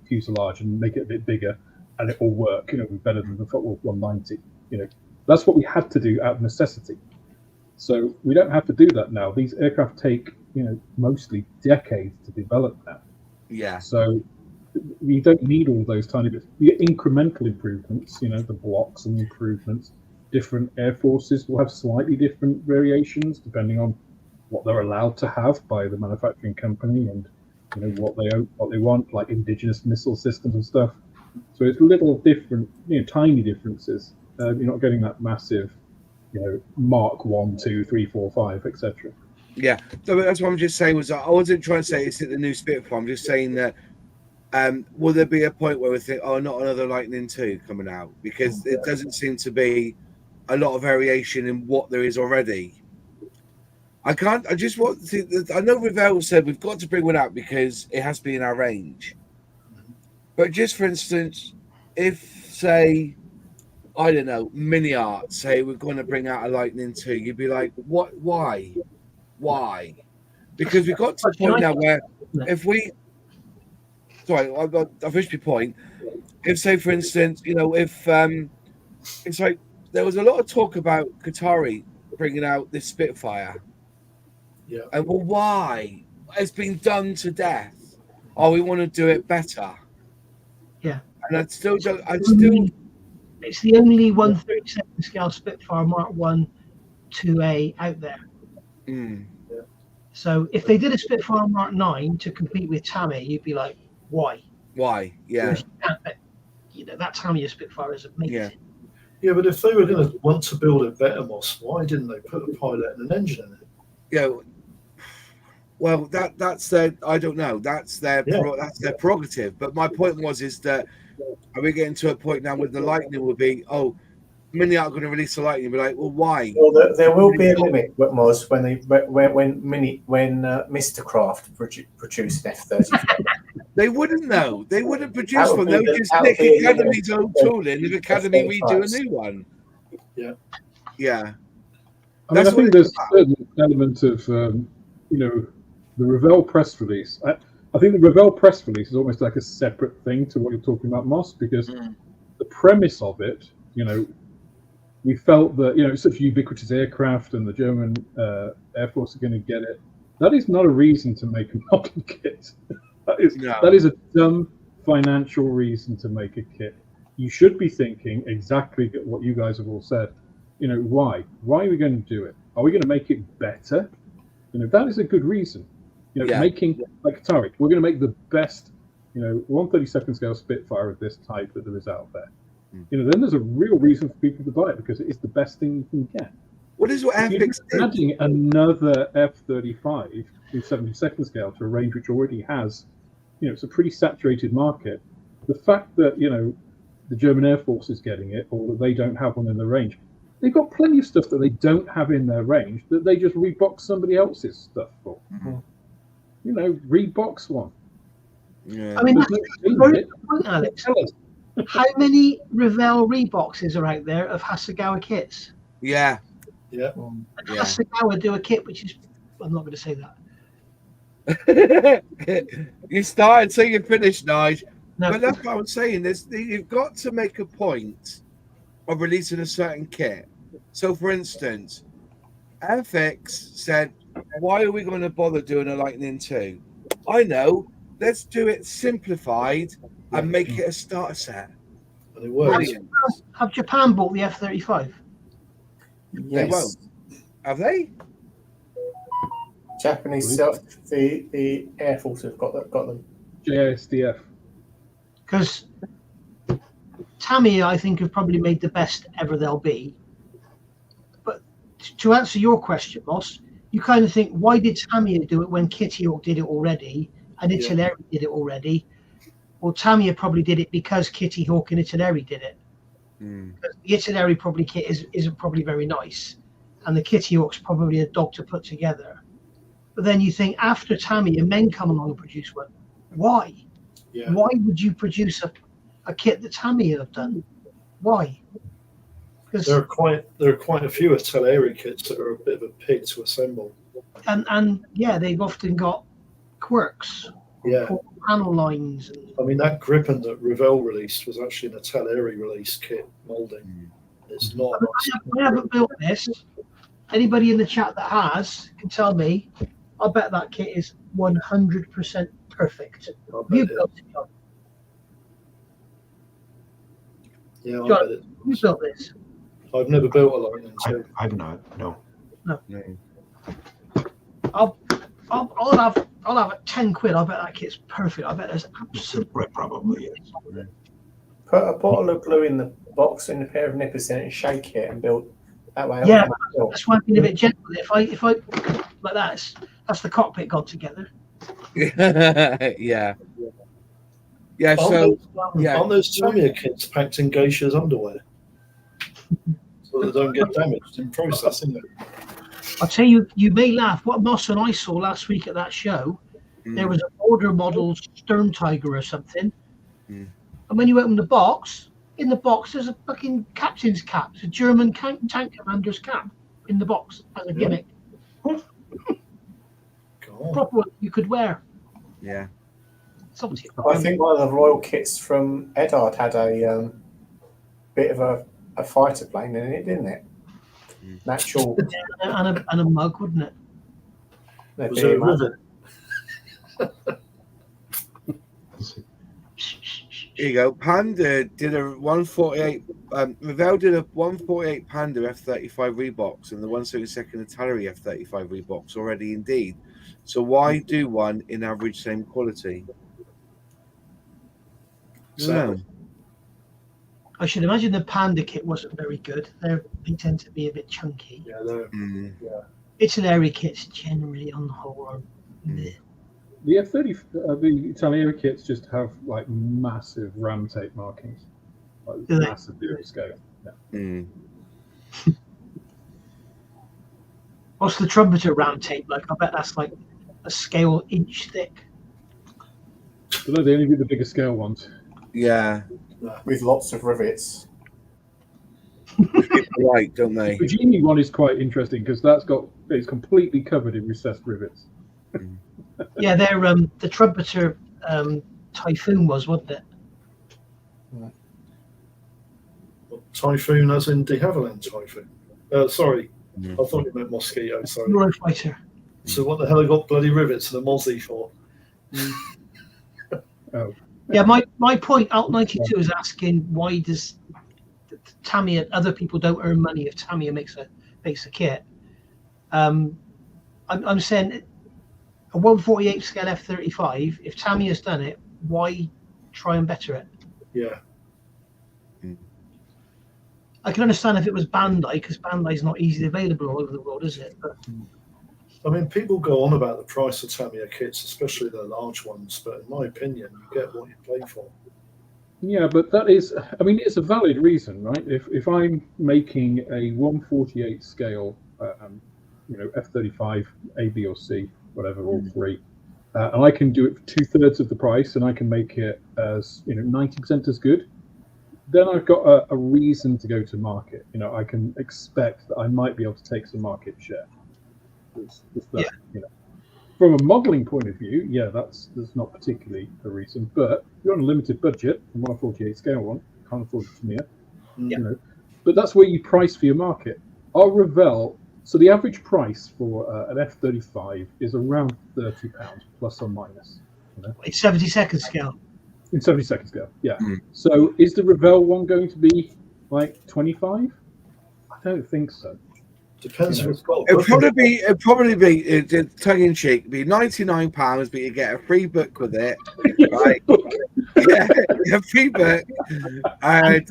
Speaker 4: fuselage and make it a bit bigger, and it will work. Be better than the Football 190. That's what we had to do out of necessity. So we don't have to do that now. These aircraft take, mostly decades to develop now.
Speaker 1: Yeah.
Speaker 4: So you don't need all those tiny bits. You get incremental improvements, the blocks and improvements. Different air forces will have slightly different variations depending on what they're allowed to have by the manufacturing company and what they want, like indigenous missile systems and stuff. So it's little different, tiny differences. You're not getting that massive, Mark 1, 2, 3, 4, 5, etc.
Speaker 1: Yeah, so that's what I'm just saying. I wasn't trying to say it's the new Spitfire. I'm just saying that will there be a point where we think, oh, not another Lightning 2 coming out? Because it doesn't seem to be a lot of variation in what there is already. I know Revell said we've got to bring one out because it has to be in our range. But just for instance, if, say, I don't know, Mini Art, say we're going to bring out a Lightning 2, you'd be like, what? Why? Because we've got to the point now where if we... Sorry, I've finished my point. If, say, for instance, if it's like there was a lot of talk about Qatari bringing out this Spitfire.
Speaker 3: Yeah.
Speaker 1: And well, why? It's been done to death. Oh, we want to do it better.
Speaker 6: Yeah.
Speaker 1: And It's the
Speaker 6: only 1/32 scale Spitfire Mark 1 2A out there.
Speaker 1: Mm.
Speaker 6: So if they did a Spitfire Mark 9 to compete with Tamiya, you'd be like, why?
Speaker 1: Why? Yeah.
Speaker 6: You know, that Tamiya Spitfire is amazing.
Speaker 1: Yeah.
Speaker 3: Yeah, but if they were going to want to build it better, Moss, why didn't they put a pilot and an engine in it?
Speaker 1: Yeah. Well, that's their. I don't know. That's their. That's their prerogative. But my point is that are we getting to a point now where the Lightning will be? Oh, Mini are going to release the Lightning. Be like, well, why?
Speaker 2: Well, there will be a limit, Moz, when Mr. Craft produced an F-35.
Speaker 1: They wouldn't though. They wouldn't produce one. They would just nick Academy's own tooling. If Academy redo a new one.
Speaker 3: Yeah.
Speaker 1: Yeah.
Speaker 4: I mean, I think there's a certain element of, the Revell press release. I think the Revell press release is almost like a separate thing to what you're talking about, Moss, because the premise of it, we felt that, it's such a ubiquitous aircraft and the German Air Force are going to get it. That is not a reason to make a model kit. That is a dumb financial reason to make a kit. You should be thinking exactly what you guys have all said. Why? Why are we going to do it? Are we going to make it better? That is a good reason. Making, like Tariq, we're going to make the best, 1/32 scale Spitfire of this type that there is out there. Then there's a real reason for people to buy it because it is the best thing you can get.
Speaker 1: What is what Airfix did?
Speaker 4: Adding another F-35 in 72nd scale to a range which already has, it's a pretty saturated market. The fact that, the German Air Force is getting it or that they don't have one in the range, they've got plenty of stuff that they don't have in their range that they just rebox somebody else's stuff for. Rebox one.
Speaker 6: Yeah. I mean, that's a very good point, Alex. How many Revell reboxes are out there of Hasegawa kits?
Speaker 3: Yeah.
Speaker 6: Hasegawa do a kit which is, I'm not going to say
Speaker 1: that. You started, so you finished, Nige.
Speaker 6: No.
Speaker 1: But that's what I'm saying. You've got to make a point of releasing a certain kit. So, for instance, Airfix said, why are we going to bother doing a Lightning 2? I know. Let's do it simplified and make it a starter set.
Speaker 3: And it works.
Speaker 6: Have Japan bought the F-35?
Speaker 2: Yes.
Speaker 1: They won't. Have they?
Speaker 2: Japanese self, the Air Force have got them.
Speaker 4: JSDF.
Speaker 6: Because Tamiya, I think, have probably made the best ever they'll be. But to answer your question, Moss, you kind of think, why did Tamiya do it when Kitty Hawk did it already and Italeri did it already? Well, Tamiya probably did it because Kitty Hawk and Italeri did it. Because the Italeri probably kit isn't probably very nice, and the Kitty Hawk's probably a dog to put together. But then you think, after Tamiya, men come along and produce one. Why? Yeah. Why would you produce a kit that Tamiya have done? Why? Because
Speaker 3: there are quite a few Italeri kits that are a bit of a pig to assemble.
Speaker 6: And they've often got quirks.
Speaker 3: Yeah.
Speaker 6: Panel lines.
Speaker 3: I mean, that Gripen that Revell released was actually an Italeri release kit molding. It's not.
Speaker 6: I haven't built this. Anybody in the chat that has can tell me. I bet that kit is 100% perfect. You built it, John.
Speaker 3: Yeah, I
Speaker 6: John,
Speaker 3: bet it.
Speaker 6: You built this.
Speaker 3: I've never built a Lightning 2.
Speaker 5: I've not. No.
Speaker 6: I'll have 10 quid. I bet that kit's perfect. I bet there's absolutely
Speaker 5: probably is.
Speaker 2: Put a bottle of glue in the box and a pair of nippers in it and shake it and build that way.
Speaker 6: Yeah, that's why I'm being a bit gentle. If I like that's the cockpit got together.
Speaker 1: Yeah. So
Speaker 3: aren't those Tamiya kits packed in Geisha's underwear so they don't get damaged in processing them?
Speaker 6: I'll tell you, you may laugh. What Moss and I saw last week at that show, there was an order model Stern Tiger or something. And when you open the box, in the box there's a fucking captain's cap. It's a German tank commander's cap in the box as a gimmick. Proper one you could wear.
Speaker 1: Yeah.
Speaker 2: I think one of the royal kits from Eddard had a bit of a fighter plane in it, didn't it? Natural.
Speaker 6: and a mug, wouldn't it?
Speaker 3: Was it a rivet?
Speaker 1: Here you go. Panda did a 148. Revell did a 148 Panda F-35 rebox and the 172nd Italeri F-35 rebox already. Indeed, So why do one in average same quality?
Speaker 3: So,
Speaker 6: I should imagine the Panda kit wasn't very good. They tend to be a bit chunky.
Speaker 3: yeah, they're,
Speaker 6: Italeri kits generally, on the whole, are bleh.
Speaker 4: The F-30, the Italeri kits just have like massive ram tape markings, like
Speaker 6: Do they?
Speaker 4: massive scale. Yeah.
Speaker 1: Mm.
Speaker 6: What's the trumpeter ram tape like? I bet that's like a scale inch thick.
Speaker 4: But no, they only do the bigger scale ones.
Speaker 1: Yeah,
Speaker 2: with lots of rivets.
Speaker 1: people like, don't they?
Speaker 4: The Genie one is quite interesting because it's completely covered in recessed rivets.
Speaker 6: Yeah, they're the trumpeter Typhoon wasn't it?
Speaker 3: Typhoon as in de Havilland Typhoon. Sorry, I thought you meant Mosquito. Sorry.
Speaker 6: Eurofighter.
Speaker 3: So what the hell have got bloody rivets in a Mozzie for?
Speaker 4: Oh.
Speaker 6: Yeah, my point, Alt 92 is asking why does Tamiya, other people don't earn money if Tamiya makes a kit. I'm saying a 148 scale F-35, if Tamiya's done it, why try and better it?
Speaker 3: Yeah.
Speaker 6: I can understand if it was Bandai, because Bandai's not easily available all over the world, is it? But
Speaker 3: I mean, people go on about the price of Tamiya kits, especially the large ones, but in my opinion, you get what you pay for.
Speaker 4: Yeah, but that is, I mean, it's a valid reason, right? If I'm making a 148 scale, F-35, A, B, or C, whatever, all three, and I can do it for 2/3 of the price, and I can make it as 90% as good, then I've got a reason to go to market. I can expect that I might be able to take some market share. From a modelling point of view, that's not particularly a reason. But if you're on a limited budget, from 148 scale one, can't afford it to me, but that's where you price for your market. Our Revell, so the average price for an F-35 is around £30 plus or minus.
Speaker 6: it's 72nd scale.
Speaker 4: In 72nd scale, yeah. So is the Revell one going to be like 25? I don't think so.
Speaker 3: Depends if it's got.
Speaker 1: It'd probably be tongue in cheek. Be £99, but you get a free book with it. Right? Yeah, a free book, and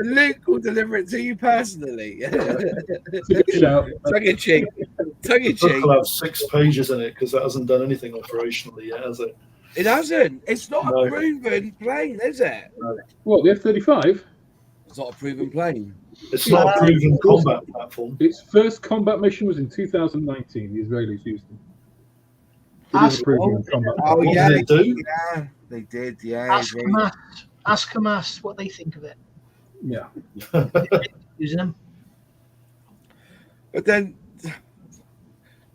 Speaker 1: Luke will deliver it to you personally. Tongue in cheek.
Speaker 3: The book will have 6 pages in it because that hasn't done anything operationally yet, has it?
Speaker 1: It hasn't. It's not a proven plane, is it?
Speaker 3: No.
Speaker 4: What, the F-35?
Speaker 1: It's not a proven plane.
Speaker 3: It's not a proven combat platform.
Speaker 4: Its first combat mission was in 2019. The Israelis used them. It is a proven combat platform.
Speaker 1: Yeah,
Speaker 3: they do.
Speaker 1: Yeah, they did. Yeah.
Speaker 6: Ask Hamas what they think of it.
Speaker 4: Yeah.
Speaker 6: Using them.
Speaker 1: But then,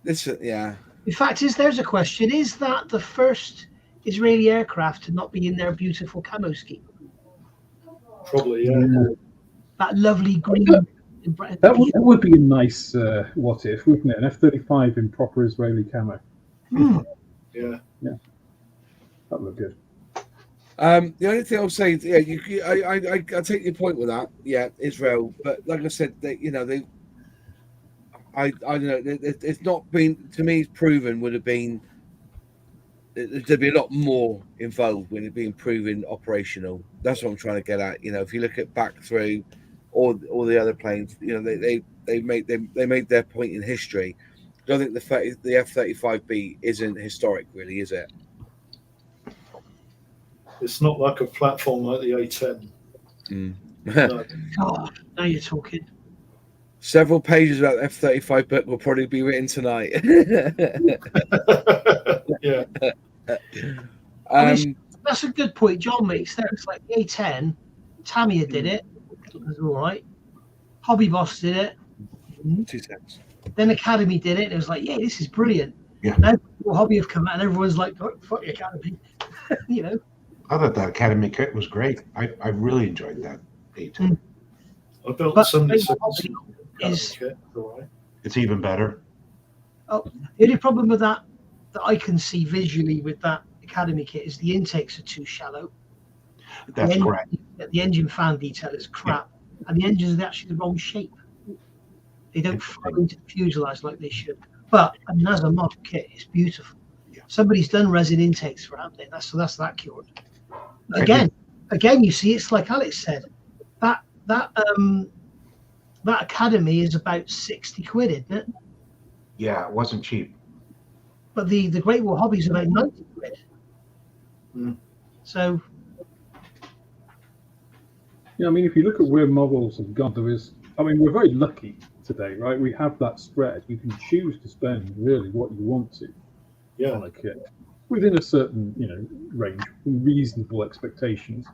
Speaker 1: listen,
Speaker 6: In fact, there's a question: is that the first Israeli aircraft to not be in their beautiful camo scheme?
Speaker 3: Probably, yeah.
Speaker 6: That lovely green.
Speaker 4: That would be a nice what if, wouldn't it? An F-35 in proper Israeli camo.
Speaker 3: Yeah.
Speaker 4: That would look good.
Speaker 1: The only thing I'll say, I take your point with that. Yeah, Israel, but like I said, I don't know. It's not been, to me. It's proven would have been. There'd be a lot more involved when it being proven operational. That's what I'm trying to get at. If you look at back through all the other planes, they made their point in history. I don't think the F-35B isn't historic, really, is it?
Speaker 3: It's not like a platform like the A-10.
Speaker 1: No.
Speaker 6: Oh, now you're talking.
Speaker 1: Several pages about the F-35 book will probably be written tonight.
Speaker 3: Yeah.
Speaker 6: That's a good point John makes there. It's like the A-10, Tamiya did it. It was all right. Hobby Boss did it.
Speaker 1: 2 seconds.
Speaker 6: Then Academy did it. And it was like, yeah, this is brilliant.
Speaker 5: Yeah.
Speaker 6: Now Hobby have come out and everyone's like, oh, fuck the Academy.
Speaker 5: I thought that Academy kit was great. I really enjoyed that A-10.
Speaker 3: I built the 76
Speaker 6: is
Speaker 3: kit. All right.
Speaker 5: It's even better.
Speaker 6: the only problem with that I can see visually with that Academy kit is the intakes are too shallow.
Speaker 5: That's correct.
Speaker 6: The engine fan detail is crap, and the engines are actually the wrong shape. They don't flow into the fuselage like they should. But I mean, as a model kit, it's beautiful. Somebody's done resin intakes for it, haven't they? That's that cured. Again, you see, it's like Alex said, that Academy is about 60 quid, isn't it?
Speaker 5: Yeah, it wasn't cheap.
Speaker 6: But the Great Wall Hobbies is about 90 quid. So
Speaker 4: Yeah, I mean, if you look at where models have gone, we're very lucky today, right? We have that spread. You can choose to spend really what you want to on a kit within a certain, range, reasonable expectations.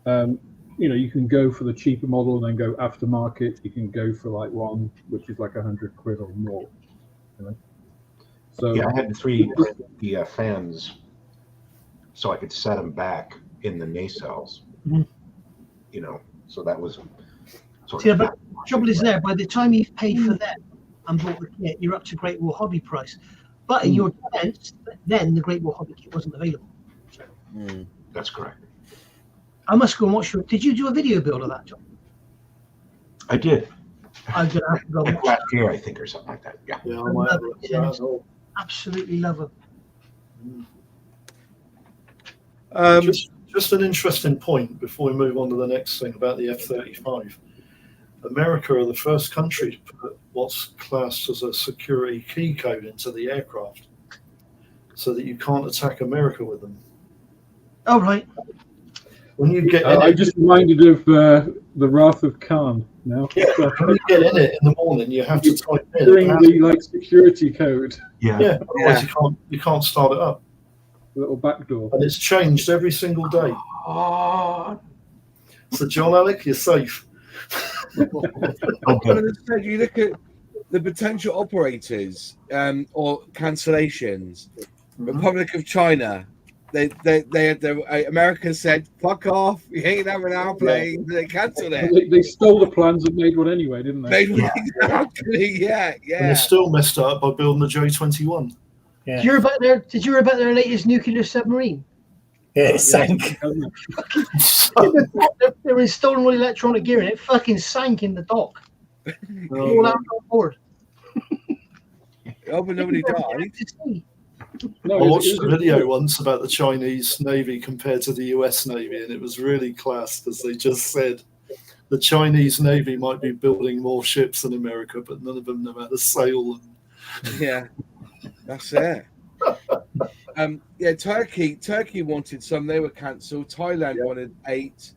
Speaker 4: You can go for the cheaper model and then go aftermarket. You can go for like one which is like 100 quid or more. So
Speaker 5: I had 3 the fans, so I could set them back in the nacelles. So that was.
Speaker 6: But the trouble is there, by the time you've paid for them and bought the kit, you're up to Great Wall Hobby price. But in your defense, then the Great Wall Hobby kit wasn't available. So.
Speaker 5: That's correct.
Speaker 6: I must go and watch did you do a video build of that, John?
Speaker 5: I did.
Speaker 6: I'm going to have to go
Speaker 5: Like
Speaker 6: watch
Speaker 5: last year, I think, or something like that. Yeah.
Speaker 3: Yeah, I might have looked at that as well.
Speaker 6: Absolutely love them.
Speaker 3: Just an interesting point before we move on to the next thing about the F-35. America are the first country to put what's classed as a security key code into the aircraft so that you can't attack America with them.
Speaker 6: Oh, right.
Speaker 3: When you get
Speaker 4: I just reminded of the Wrath of Khan now.
Speaker 3: when you get in it in the morning, you have to type in
Speaker 4: During the security code,
Speaker 3: Yeah, otherwise you can't start it up.
Speaker 4: little back door.
Speaker 3: And it's changed every single day.
Speaker 5: Oh,
Speaker 3: So John Alec, you're safe.
Speaker 1: You look at the potential operators or cancellations. Republic of China, the Americans said, "Fuck off! You ain't having our plane." They cancelled it.
Speaker 4: They stole the plans and made one anyway, didn't they?
Speaker 1: Exactly. Yeah.
Speaker 3: And they still messed up by building the J-21.
Speaker 2: Yeah.
Speaker 6: Did you hear about their latest nuclear submarine?
Speaker 2: Yeah, it sank.
Speaker 6: They were installing all the electronic gear and it fucking sank in the dock. All out on board.
Speaker 1: Oh, but nobody died.
Speaker 3: I watched a video once about the Chinese Navy compared to the US Navy, and it was really class because they just said the Chinese Navy might be building more ships than America, but none of them know how to sail them.
Speaker 1: Yeah, that's it. Turkey wanted some, they were cancelled. Thailand wanted 8,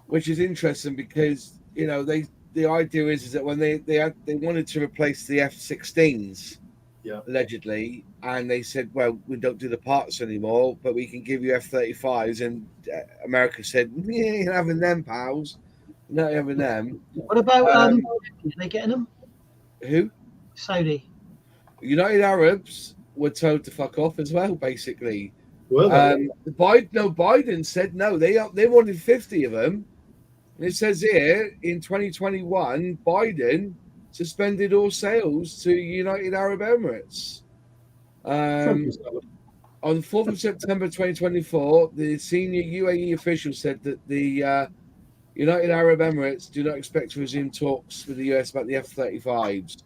Speaker 1: which is interesting because the idea is that when they wanted to replace the F-16s, allegedly, and they said, well, we don't do the parts anymore, but we can give you F-35s, and America said, we ain't having them, pals. We're not having them.
Speaker 6: What about are they getting them?
Speaker 1: Who?
Speaker 6: Saudi.
Speaker 1: United Arabs were told to fuck off as well, basically.
Speaker 3: Well,
Speaker 1: Biden said no, they wanted 50 of them. And it says here in 2021, Biden suspended all sales to United Arab Emirates. On the 4th of September 2024, the senior UAE official said that the United Arab Emirates do not expect to resume talks with the US about the F-35s.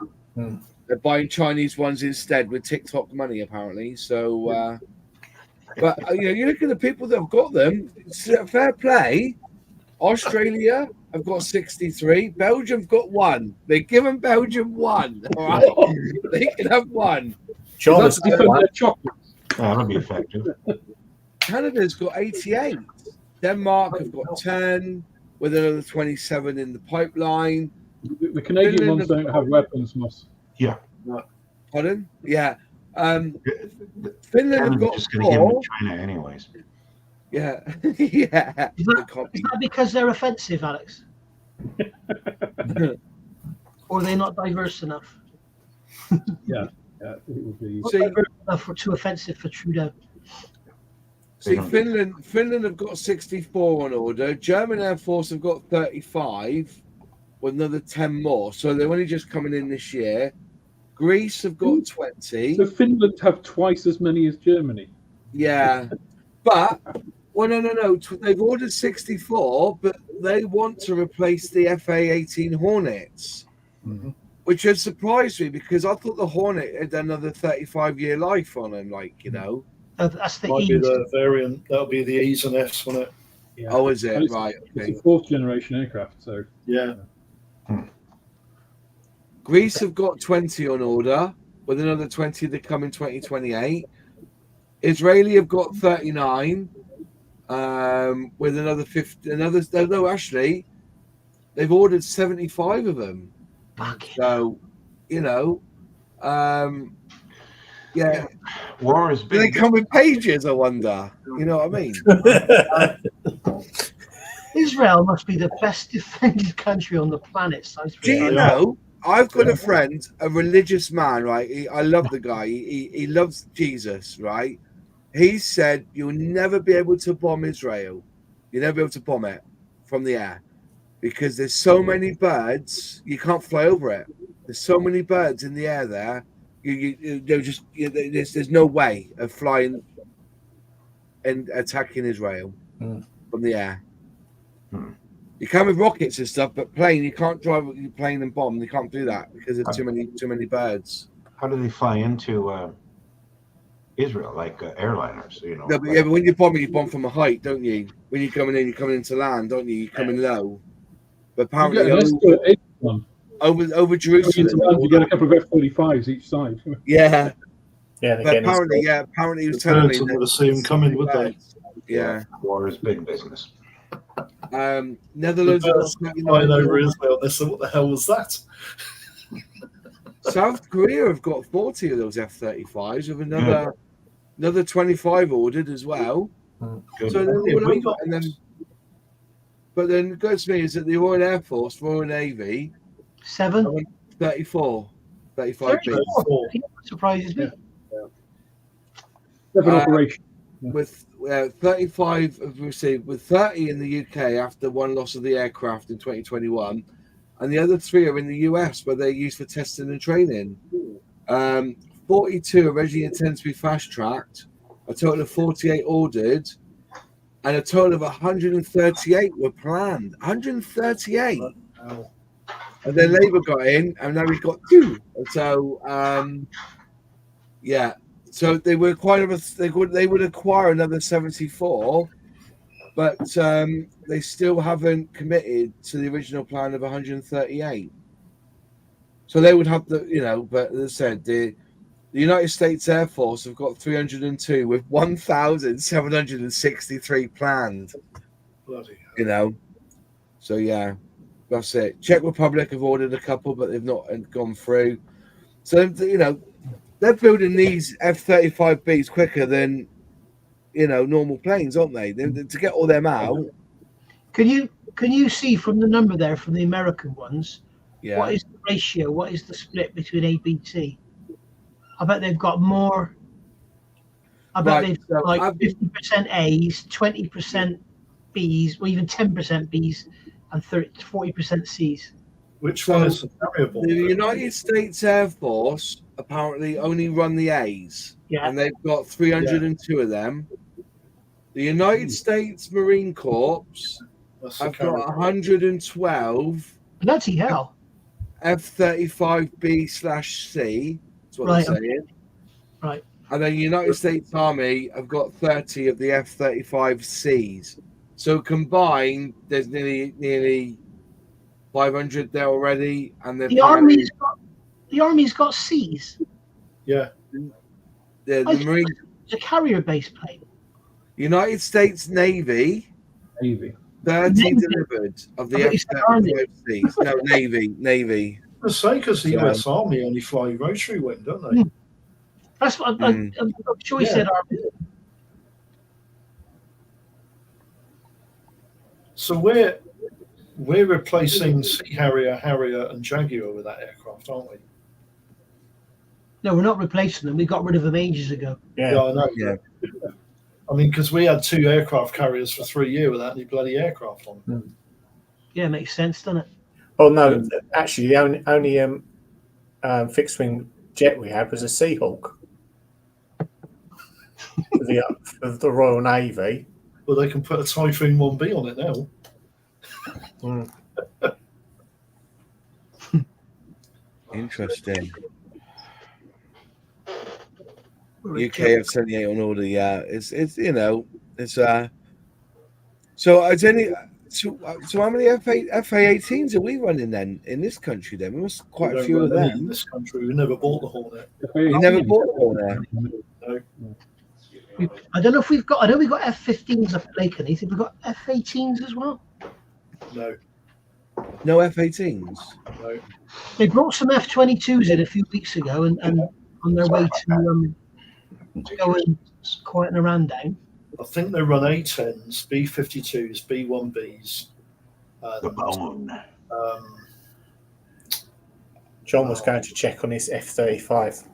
Speaker 1: They're buying Chinese ones instead with TikTok money, apparently. So, but you look at the people that have got them. Fair play. Australia have got 63. Belgium have got 1. They give them Belgium 1. All right, they can have 1.
Speaker 2: China's
Speaker 4: chocolates.
Speaker 5: That'll be effective.
Speaker 1: Canada's got 88. Denmark have got 10, with another 27 in the pipeline.
Speaker 4: The Canadian ones don't have weapons, Moss.
Speaker 5: Yeah.
Speaker 1: Pardon? Yeah. Finland have got
Speaker 5: just going to give them
Speaker 1: 4.
Speaker 5: to China anyways.
Speaker 1: Yeah. Yeah.
Speaker 6: Is that because they're offensive, Alex? Or are they not diverse enough?
Speaker 4: Yeah, it would be.
Speaker 6: Not diverse enough or too offensive for Trudeau.
Speaker 1: See, Finland have got 64 on order. German Air Force have got 35, with another 10 more. So they're only just coming in this year. Greece have got 20.
Speaker 4: So Finland have twice as many as Germany.
Speaker 1: Yeah, but no. They've ordered 64, but they want to replace the FA-18 Hornets, which has surprised me because I thought the Hornet had another 35-year life on him, like, you know.
Speaker 6: That's the
Speaker 3: Might
Speaker 6: E.
Speaker 3: be the variant. That'll be the E's and F's, won't it?
Speaker 4: Yeah.
Speaker 1: Oh, is
Speaker 4: And
Speaker 1: it?
Speaker 4: it's,
Speaker 1: Right.
Speaker 4: it's
Speaker 1: Okay.
Speaker 4: a fourth generation aircraft, so
Speaker 3: Yeah.
Speaker 1: Greece have got 20 on order, with another 20 that come in 2028. Israeli have got 39, with another 50. No, actually, they've ordered 75 of them. So, you know, yeah.
Speaker 5: War is
Speaker 1: Do they
Speaker 5: big.
Speaker 1: come in pages? I wonder. You know what I mean?
Speaker 6: Israel must be the best defended country on the planet.
Speaker 1: Do you know? I've got a friend, a religious man, right? I love the guy. He loves Jesus, right? He said you'll never be able to bomb Israel. You'll never be able to bomb it from the air because there's so many birds. You can't fly over it. There's so many birds in the air there. There's no way of flying and attacking Israel from the air. You can with rockets and stuff, but plane you can't drive your plane and bomb. You can't do that because there's too many birds.
Speaker 5: How do they fly into Israel, like airliners? You know.
Speaker 1: No, but, yeah, but when you bomb from a height, don't you? When you're coming into land, don't you? You're coming low. But apparently, over Jerusalem,
Speaker 4: you get a couple of F-35s each side.
Speaker 1: Yeah.
Speaker 2: Yeah,
Speaker 1: But apparently, he was telling me
Speaker 3: would have seen them coming, would they?
Speaker 1: Yeah.
Speaker 5: War is big business.
Speaker 1: Netherlands.
Speaker 3: Flying over Israel. They said, "What the hell was that?"
Speaker 1: South Korea have got 40 of those F-35s with another 25 ordered as well.
Speaker 5: Good.
Speaker 1: So but then it goes to me is that the Royal Air Force, Royal Navy, 35
Speaker 6: surprises me.
Speaker 4: Operation.
Speaker 1: with 35 have received, with 30 in the UK after one loss of the aircraft in 2021, and the other 3 are in the US where they're used for testing and training. 42 originally intended to be fast tracked, a total of 48 ordered, and a total of 138 were planned. 138.
Speaker 3: Wow.
Speaker 1: And then Labour got in, and now we've got 2. So, yeah. So they would acquire another 74, but they still haven't committed to the original plan of 138. So they would have but as I said, the United States Air Force have got 302 with 1,763 planned.
Speaker 3: Bloody hell.
Speaker 1: You know, so yeah, that's it. Czech Republic have ordered a couple, but they've not gone through. So they're building these F-35Bs quicker than normal planes, aren't they? To get all them out.
Speaker 6: Can you see from the number there from the American ones?
Speaker 1: Yeah.
Speaker 6: What is the ratio? What is the split between A, B, T? I bet they've got more. I bet they've got like 50% A's, 20% B's, or even 10% B's, and 40% C's.
Speaker 3: Which one is the variable?
Speaker 1: The United States Air Force apparently only run the A's, and they've got 302 of them. The United States Marine Corps have got 112.
Speaker 6: Bloody hell!
Speaker 1: F-35B/C. That's what they're saying.
Speaker 6: Right.
Speaker 1: And then the United States Army have got 30 of the F-35Cs. So combined, there's nearly 500 there already, and
Speaker 6: the Army's got C's.
Speaker 3: Yeah.
Speaker 1: The Marine.
Speaker 6: It's a carrier-based plane.
Speaker 1: United States Navy. 30 delivered of the F-35Cs. No, Navy.
Speaker 3: I say because the US Army only fly rotary wing, don't they?
Speaker 6: That's what I'm sure he said. Army.
Speaker 3: So we're replacing Sea Harrier, Harrier, and Jaguar with that aircraft, aren't we?
Speaker 6: No, we're not replacing them. We got rid of them ages ago.
Speaker 3: Yeah, I know. Yeah. I mean, because we had 2 aircraft carriers for 3 years without any bloody aircraft on them.
Speaker 6: Yeah, it makes sense, doesn't it?
Speaker 2: Oh no, actually, the only fixed wing jet we had was a Seahawk. of the Royal Navy.
Speaker 3: Well, they can put a Typhoon 1B on it now.
Speaker 1: Interesting. UK F-78 on all the it's so is any so how many FA-18s are we running then in this country? Then we must quite a few of them
Speaker 3: in this country. We never bought the Hornet.
Speaker 1: You never bought the Hornet.
Speaker 3: No.
Speaker 6: I don't know if we've got. I know we've got F-15s up at Lakenheath. Have we got F-18s as well?
Speaker 3: No.
Speaker 1: No F-18s.
Speaker 3: No.
Speaker 6: They brought some F-22s in a few weeks ago, and on their way to go and quieten Iran down.
Speaker 3: I think they run A-10s, B-52s, B-1Bs.
Speaker 5: The bone.
Speaker 2: John was going to check on his F-35.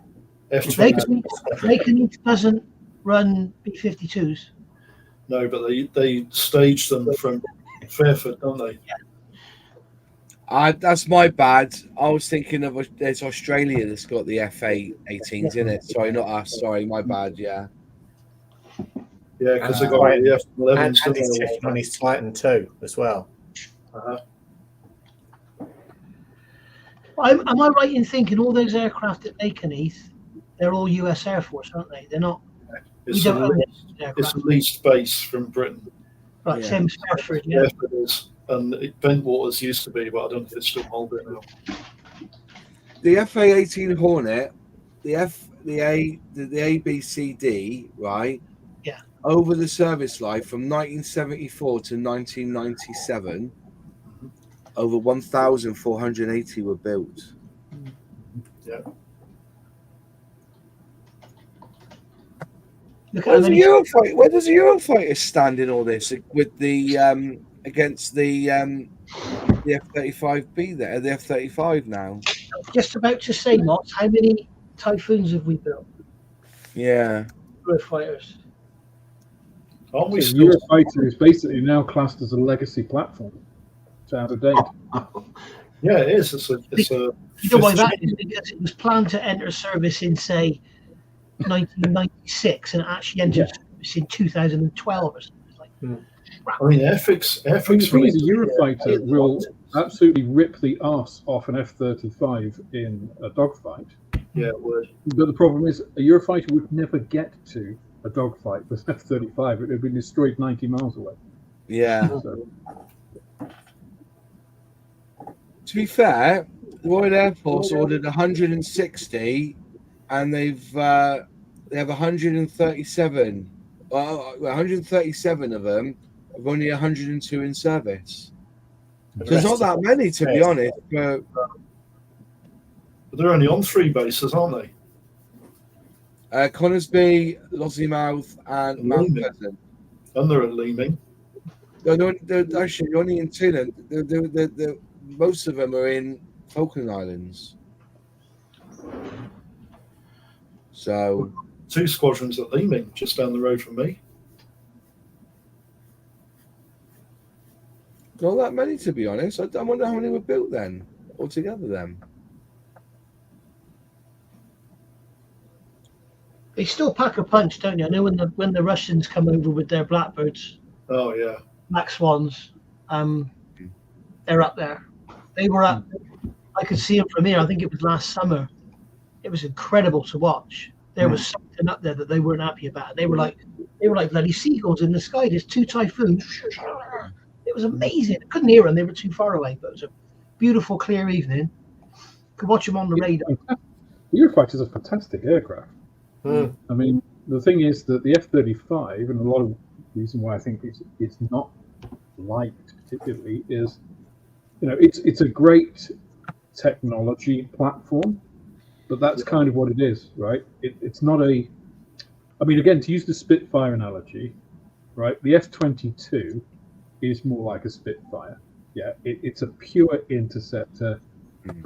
Speaker 6: Lakenheath doesn't run B-52s.
Speaker 3: No, but they stage them from Fairford, don't they?
Speaker 6: Yeah.
Speaker 1: That's my bad. I was thinking of there's Australia that's got the FA-18s in it. Sorry, not us. Sorry, my bad. Yeah.
Speaker 3: Yeah, because they got the F-11s.
Speaker 2: And he's checking on his Titan too, as well.
Speaker 6: Am I right in thinking all those aircraft at Lakenheath, they're all US Air Force, aren't they? They're not.
Speaker 3: It's a leased base from Britain.
Speaker 6: Right, same as Fairford, yeah.
Speaker 3: Fairford is, and Bentwaters used to be, but I don't know if it's still holding now.
Speaker 1: The FA-18 Hornet, the ABCD, right?
Speaker 6: Yeah.
Speaker 1: Over the service life from 1974 to 1997, over 1,480 were built.
Speaker 3: Yeah.
Speaker 1: Where does the Eurofighter stand in all this with the against the F-35B there, the F-35 now?
Speaker 6: Just about to say, Mott, how many Typhoons have we built?
Speaker 1: Yeah.
Speaker 6: Eurofighters.
Speaker 3: Aren't we
Speaker 4: The Eurofighter is basically now classed as a legacy platform. It's out of date.
Speaker 3: Yeah, it is. It's a
Speaker 6: You know why that is? Because it was planned to enter service in, say, 1996, and it actually entered service in 2012 or something. Like,
Speaker 3: I mean, Airfix
Speaker 4: The thing is, a Eurofighter will absolutely rip the arse off an F-35 in a dogfight.
Speaker 3: Yeah, it would.
Speaker 4: But the problem is, a Eurofighter would never get to a dogfight with an F-35. It would have been destroyed 90 miles away.
Speaker 1: Yeah.
Speaker 4: So,
Speaker 1: to be fair, the Royal Air Force ordered 160, and they have 137. Well, 137 of them have only 102 in service. There's not that many, to be honest. But
Speaker 3: they're only on 3 bases, aren't they?
Speaker 1: Conisbee, Lossiemouth, and Mount Pleasant.
Speaker 3: And they're at Leeming.
Speaker 1: They're actually only in 2. Most of them are in Falkland Islands. So
Speaker 3: 2 squadrons at Leeming, just down the road from me.
Speaker 1: Not that many, to be honest. I wonder how many were built then, altogether then.
Speaker 6: they still pack a punch, don't you? I know when the Russians come over with their Blackbirds,
Speaker 3: Oh, yeah.
Speaker 6: Black Swans, they're up there. They were up. I could see them from here. I think it was last summer. It was incredible to watch. There was something up there that they weren't happy about. They were like bloody seagulls in the sky. There's 2 typhoons. It was amazing. I couldn't hear them. They were too far away. But it was a beautiful, clear evening. Could watch them on the radar.
Speaker 4: the Eurofighter is a fantastic aircraft. I mean, the thing is that the F-35, and a lot of reason why I think it's not liked particularly is, it's a great technology platform, but that's kind of what it is, right? It's not a. I mean, again, to use the Spitfire analogy, right? The F-22 is more like a Spitfire. Yeah, it's a pure interceptor.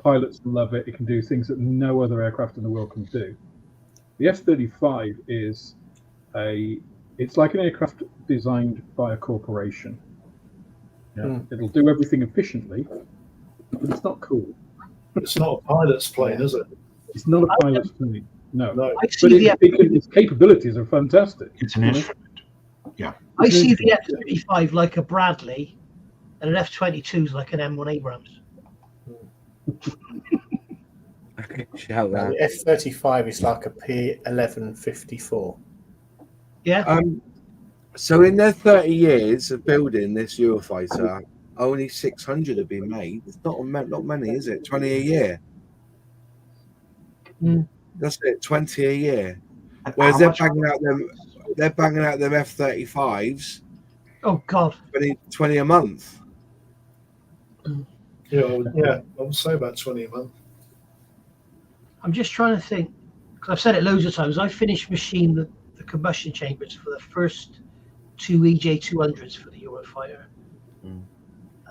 Speaker 4: Pilots love it. It can do things that no other aircraft in the world can do. The F-35 is it's like an aircraft designed by a corporation. Yeah, it'll do everything efficiently, but it's not cool.
Speaker 3: It's not a pilot's plane, is it?
Speaker 4: It's not a pilot's plane. No.
Speaker 3: No.
Speaker 6: I see
Speaker 4: Its capabilities are fantastic.
Speaker 5: It's an instrument. Yeah.
Speaker 6: I see the F-35 like a Bradley, and an F-22 is like an M1 Abrams.
Speaker 1: Shout
Speaker 2: No,
Speaker 1: that.
Speaker 2: the F-35 is like a P-1154.
Speaker 6: Yeah.
Speaker 1: So in their 30 years of building this Eurofighter, only 600 have been made. It's not many, is it? 20 a year. That's it, 20 a year. Whereas they're banging out them F-35s.
Speaker 6: Oh God.
Speaker 1: 20 a month.
Speaker 3: Yeah, I would say about 20 a month.
Speaker 6: I'm just trying to think, because I've said it loads of times. I finished machining the combustion chambers for the first 2 EJ200s for the Eurofighter, and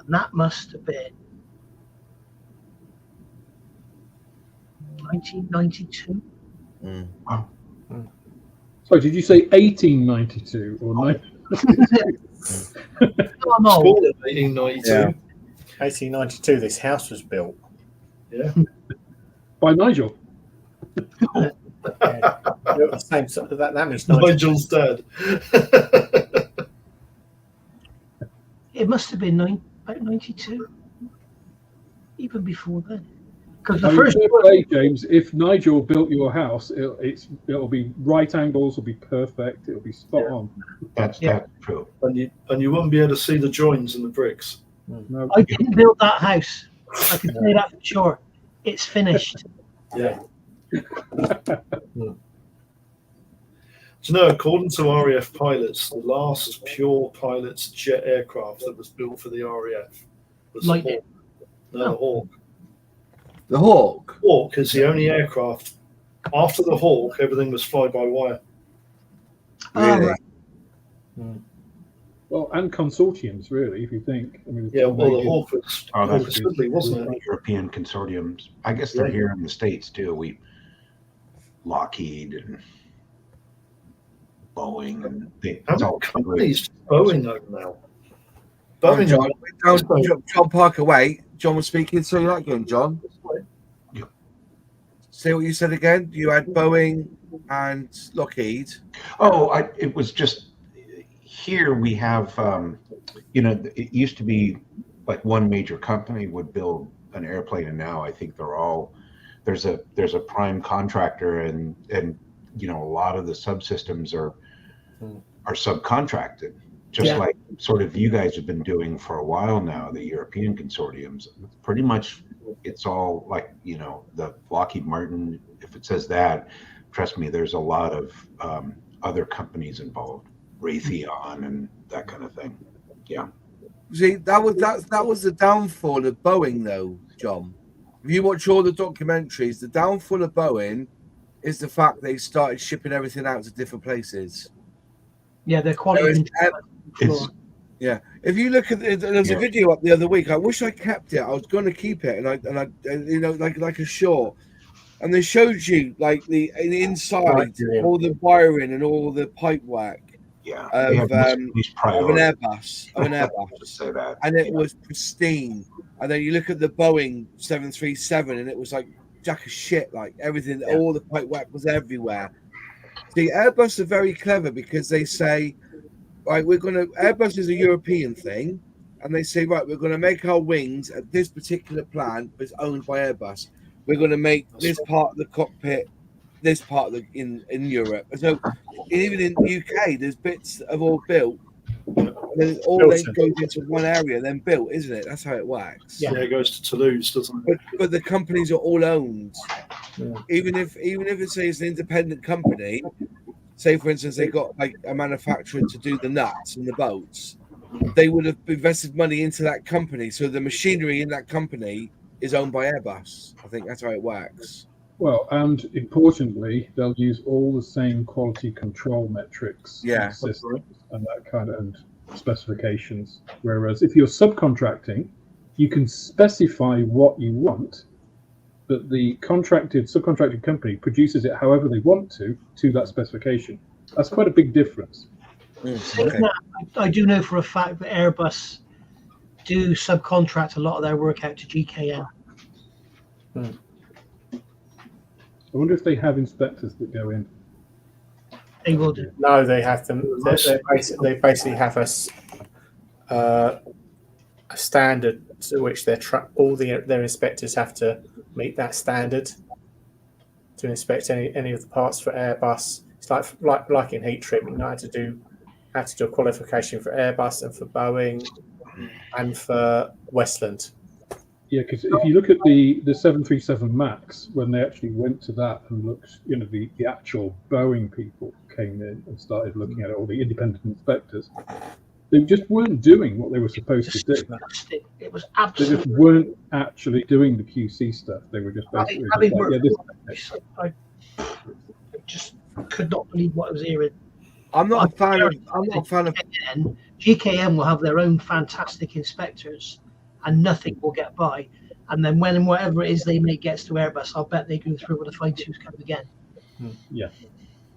Speaker 6: that must have been 1992.
Speaker 5: Wow.
Speaker 4: Sorry, did you say 1892 or 1992?
Speaker 6: I'm old.
Speaker 3: 1892.
Speaker 2: Yeah. 1892, this house was built.
Speaker 3: Yeah.
Speaker 4: By Nigel.
Speaker 2: Yeah. Built the same sort of that means 90.
Speaker 3: Nigel's dead.
Speaker 6: It must have been about 92, even before then. Because the
Speaker 4: I
Speaker 6: first
Speaker 4: was gonna say, James, if Nigel built your house, it'll be right angles, it'll be perfect, it'll be spot on.
Speaker 5: That's true.
Speaker 3: And you wouldn't be able to see the joins and the bricks.
Speaker 4: No,
Speaker 6: I didn't build that house. I can say that for sure. It's finished.
Speaker 3: Yeah. Do you know, according to RAF pilots, the last pure pilot's jet aircraft that was built for the RAF was the
Speaker 6: Lightning.
Speaker 3: Hawk. No, the Hawk.
Speaker 1: The Hawk.
Speaker 3: Hawk is the only aircraft. After the Hawk, everything was fly-by-wire.
Speaker 6: Oh,
Speaker 1: Really?
Speaker 6: right.
Speaker 4: well, and consortiums, really, if you think. I mean,
Speaker 3: Yeah, well, the Hawk was
Speaker 5: that's
Speaker 3: Sidley, wasn't it?
Speaker 5: European consortiums. I guess they're here in the States too. Lockheed and Boeing and
Speaker 3: How
Speaker 5: it's
Speaker 3: many
Speaker 5: all
Speaker 3: companies Boeing over now?
Speaker 1: Oh,
Speaker 3: Boeing,
Speaker 1: John Parker, wait. John was speaking, so you like him, John?
Speaker 5: Yeah.
Speaker 1: Say what you said again. You had Boeing and Lockheed.
Speaker 5: Oh, it was just here we have, it used to be like one major company would build an airplane, and now I think there's a prime contractor, and a lot of the subsystems are subcontracted, just like sort of you guys have been doing for a while now. The European consortiums, pretty much, it's all like the Lockheed Martin. If it says that, trust me, there's a lot of other companies involved, Raytheon and that kind of thing. Yeah.
Speaker 1: See, that was the downfall of Boeing, though, John. If you watch all the documentaries, the downfall of Boeing is the fact they started shipping everything out to different places.
Speaker 6: Yeah, their quality control.
Speaker 1: Yeah, if you look at there's a video up the other week. I wish I kept it. I was going to keep it, and I like a short, and they showed you like the inside, all the wiring and all the pipe work.
Speaker 5: Yeah,
Speaker 1: of an Airbus,
Speaker 5: say that.
Speaker 1: And it was pristine. And then you look at the Boeing 737, and it was like jack of shit, like everything, all the pipe work was everywhere. The Airbus are very clever because they say, right, Airbus is a European thing, and they say, right, we're going to make our wings at this particular plant that's owned by Airbus. We're going to make this part of the cockpit, this part of in Europe. So even in the UK, there's bits that have all built, and then all goes into one area, then built, isn't it? That's how it works.
Speaker 3: Yeah, it goes to Toulouse, doesn't it?
Speaker 1: But the companies are all owned. Yeah. Even if it says an independent company, say for instance they got like a manufacturer to do the nuts and the bolts, they would have invested money into that company, so the machinery in that company is owned by Airbus. I think that's how it works.
Speaker 4: Well, and importantly, they'll use all the same quality control metrics, and systems, and that kind of specifications. Whereas if you're subcontracting, you can specify what you want, but the subcontracted company produces it however they want to that specification. That's quite a big difference.
Speaker 1: Okay.
Speaker 6: I do know for a fact that Airbus do subcontract a lot of their work out to GKN.
Speaker 4: I wonder if they have inspectors that go in.
Speaker 6: They will do.
Speaker 2: No, they have them. They basically have a standard to which their inspectors have to meet that standard. to inspect any of the parts for Airbus. It's like in heat treatment. I had to do a qualification for Airbus and for Boeing and for Westland.
Speaker 4: Yeah, because if you look at the 737 MAX, when they actually went to that and looked, the actual Boeing people came in and started looking at it, all the independent inspectors, they just weren't doing what they were supposed to do.
Speaker 6: It was
Speaker 4: They
Speaker 6: absolutely.
Speaker 4: just weren't actually doing the QC stuff. They were just basically
Speaker 6: I just could not believe what I was hearing.
Speaker 1: I'm not a fan of.
Speaker 6: GKN will have their own fantastic inspectors, and nothing will get by. And then when whatever it is they make gets to Airbus, I'll bet they go through with a fine-tooth comb again.
Speaker 4: Yeah.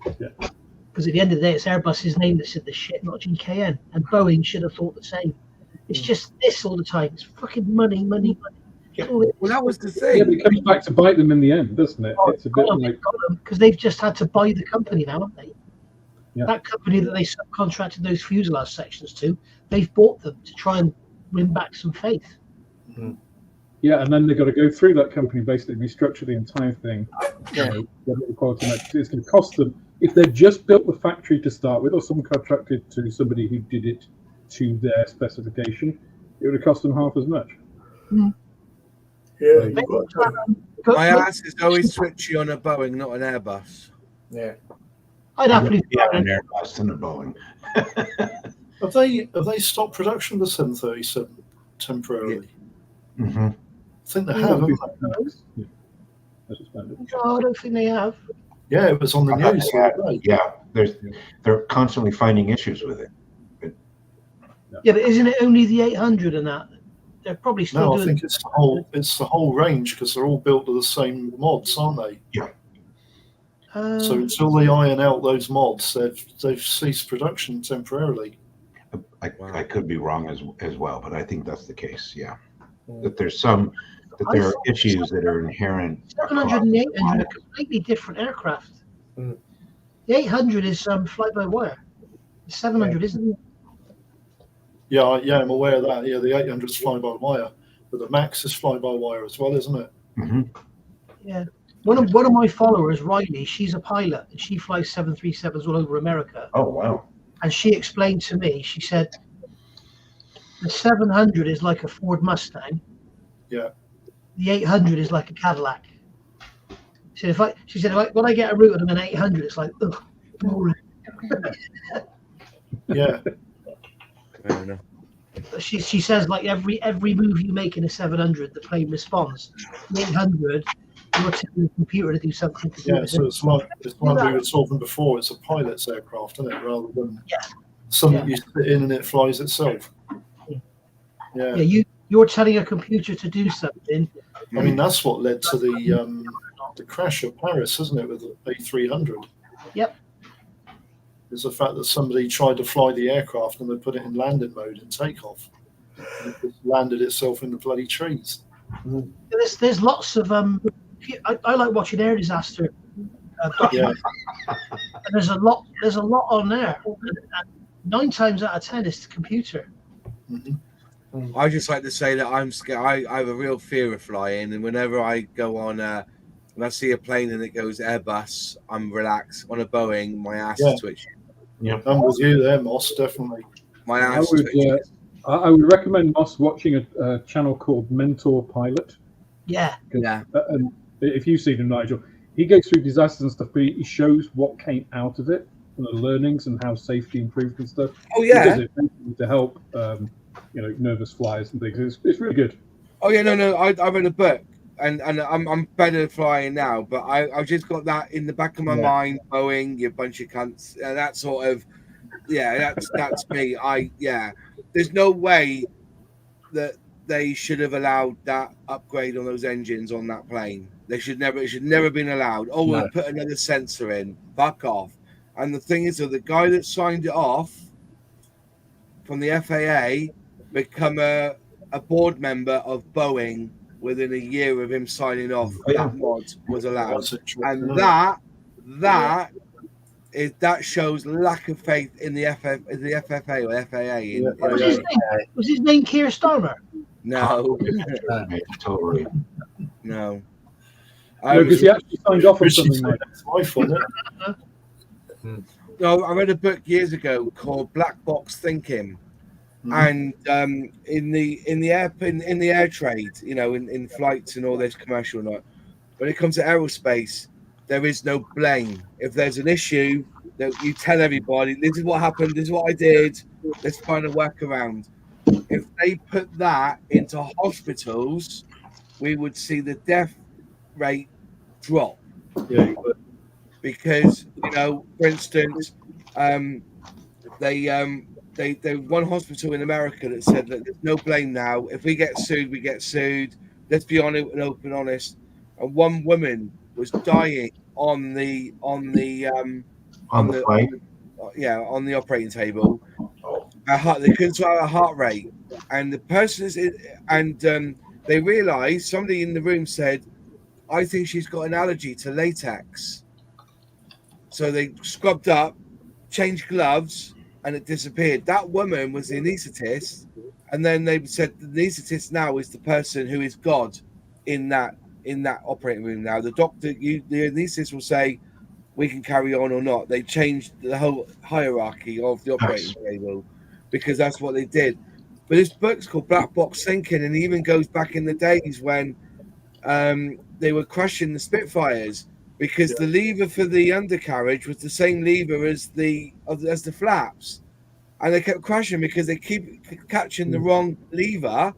Speaker 6: Because at the end of the day, it's Airbus's name that's in the shit, not GKN. And Boeing should have thought the same. It's just this all the time. It's fucking money.
Speaker 1: Well, that was the thing.
Speaker 4: Yeah, but it comes back to bite them in the end, doesn't it? It's a bit like
Speaker 6: because they've just had to buy the company now, haven't they?
Speaker 4: Yeah.
Speaker 6: That company that they subcontracted those fuselage sections to, they've bought them to try and win back some faith.
Speaker 4: Yeah, and then they've got to go through that company, basically restructure the entire thing. Get the quality metrics. It's going to cost them, if they'd just built the factory to start with, or subcontracted to somebody who did it to their specification, it would have cost them half as much.
Speaker 2: Yeah,
Speaker 1: My ass is always switchy on a Boeing, not an Airbus.
Speaker 2: yeah.
Speaker 6: I'd happily
Speaker 5: an Airbus and a Boeing.
Speaker 3: Have they stopped production of the 737 temporarily?
Speaker 5: Mm-hmm.
Speaker 3: I think they have. haven't they?
Speaker 6: No, I don't think they have.
Speaker 3: Yeah, it was on the news. the other day.
Speaker 5: Yeah, they're constantly finding issues with it.
Speaker 6: Yeah, but isn't it only the 800 and that? They're probably still
Speaker 3: No, I
Speaker 6: doing.
Speaker 3: think it's the whole range because they're all built to the same mods, aren't they?
Speaker 5: Yeah.
Speaker 3: So until they iron out those mods, they've ceased production temporarily.
Speaker 5: I could be wrong as well, but I think that's the case. Yeah, that there are issues that are inherent.
Speaker 6: 700 and the 800 are completely different aircraft. The 800 is fly-by-wire. The 700 isn't.
Speaker 3: Yeah, I'm aware of that. Yeah, the 800 is fly-by-wire, but the Max is fly-by-wire as well, isn't it?
Speaker 5: Mm-hmm.
Speaker 6: Yeah. One of my followers, Riley, she's a pilot and she flies 737s all over America.
Speaker 5: Oh wow!
Speaker 6: And she explained to me, she said, the 700 is like a Ford Mustang.
Speaker 3: Yeah.
Speaker 6: The 800 is like a Cadillac. She said, when I get a route of an 800, it's like, ugh, boring.
Speaker 3: Yeah.
Speaker 1: Fair enough.
Speaker 6: She says, like, every move you make in a 700, the plane responds. The 800, you're telling the computer to do something.
Speaker 3: Yeah, so it's like we were talking before. It's a pilot's aircraft, isn't it, rather than something you sit in and it flies itself. Yeah.
Speaker 6: You're telling a computer to do something.
Speaker 3: I mean, that's what led to the crash at Paris, isn't it, with the A300?
Speaker 6: Yep.
Speaker 3: Is the fact that somebody tried to fly the aircraft and they put it in landing mode and takeoff. And it just landed itself in the bloody trees.
Speaker 6: There's lots of I like watching air disaster. And there's a lot on there. And 9 times out of 10, it's the computer.
Speaker 3: Mm-hmm.
Speaker 1: I just like to say that I'm scared. I have a real fear of flying, and whenever I go on, when I see a plane and it goes Airbus, I'm relaxed. On a Boeing, my ass is twitching.
Speaker 5: Yeah,
Speaker 3: I'm with you there, Moss. Definitely.
Speaker 1: My ass is twitching.
Speaker 4: I would recommend Moss watching a channel called Mentor Pilot.
Speaker 6: Yeah.
Speaker 4: And if you've seen him, Nigel, he goes through disasters and stuff, but he shows what came out of it, and the learnings and how safety improved and stuff.
Speaker 1: Oh yeah.
Speaker 4: He does it to help, nervous flyers and things. It's really good.
Speaker 1: Oh yeah, no. I read a book, and I'm better flying now, but I've just got that in the back of my mind. Boeing, you bunch of cunts. That sort of, that's me. There's no way that they should have allowed that upgrade on those engines on that plane. It should never been allowed. Oh, we'll put another sensor in. Fuck off. And the thing is, the guy that signed it off from the FAA become a board member of Boeing within a year of him signing off. That mod was allowed, and that shows lack of faith in the FFA or FAA.
Speaker 6: Was his name Keir Starmer?
Speaker 1: No.
Speaker 5: Totally.
Speaker 1: No.
Speaker 4: Because he actually signed off on something like
Speaker 3: wife on it.
Speaker 1: No, I read a book years ago called Black Box Thinking, and in the air trade, you know, in flights and all this commercial and all, when it comes to aerospace, there is no blame. If there's an issue, that you tell everybody, this is what happened, this is what I did, let's find a workaround. If they put that into hospitals, we would see the death rate drop.
Speaker 3: Yeah.
Speaker 1: Because, you know, for instance, they one hospital in America that said that there's no blame now. If we get sued, we get sued. Let's be honest and open, honest. And one woman was dying on the operating table. They couldn't swallow her heart rate, and the person is they realised, somebody in the room said, "I think she's got an allergy to latex." So they scrubbed up, changed gloves, and it disappeared. That woman was the anaesthetist, and then they said the anaesthetist now is the person who is God in that operating room. Now the anaesthetist will say we can carry on or not. They changed the whole hierarchy of the operating table because that's what they did. But this book's called Black Box Thinking, and it even goes back in the days when they were crushing the Spitfires, because the lever for the undercarriage was the same lever as the flaps, and they kept crashing because they keep catching the wrong lever.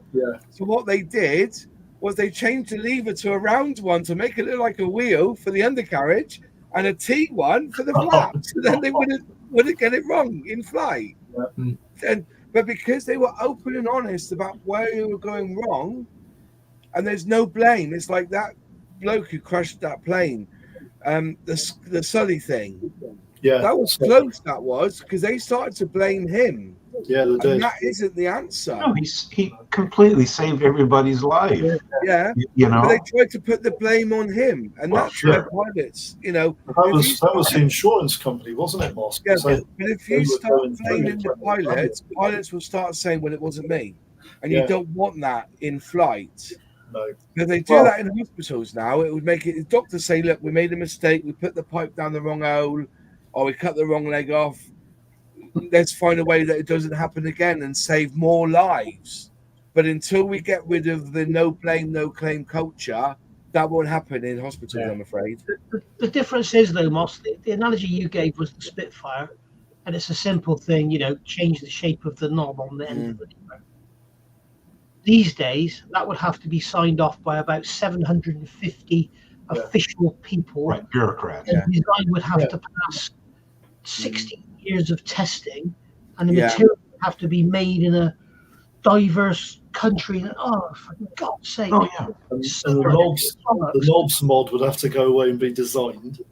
Speaker 1: So what they did was they changed the lever to a round one to make it look like a wheel for the undercarriage and a T one for the flaps. So then they wouldn't get it wrong in flight. But because they were open and honest about where they were going wrong, and there's no blame. It's like that bloke who crashed that plane. The Sully thing, that was close. That was because they started to blame him. And that isn't the answer.
Speaker 5: No, he completely saved everybody's life. You know,
Speaker 1: but they tried to put the blame on him, and that's where pilots. You know,
Speaker 3: that was the insurance company, wasn't it, Moss?
Speaker 1: Yeah, but if you start blaming the pilots will start saying, "Well, it wasn't me," and you don't want that in flight.
Speaker 3: No.
Speaker 1: If they do that in hospitals now, it would make it. The doctors say, "Look, we made a mistake. We put the pipe down the wrong hole, or we cut the wrong leg off. Let's find a way that it doesn't happen again and save more lives." But until we get rid of the no blame, no claim culture, that won't happen in hospitals, I'm afraid.
Speaker 6: The difference is, though, Moss, the analogy you gave was the Spitfire, and it's a simple thing, you know, change the shape of the knob on the end of the lever. These days, that would have to be signed off by about 750 official people.
Speaker 5: Right, bureaucrats.
Speaker 6: And the design would have to pass 60 years of testing, and the material would have to be made in a diverse country. And for God's sake!
Speaker 3: And the knobs mod would have to go away and be designed.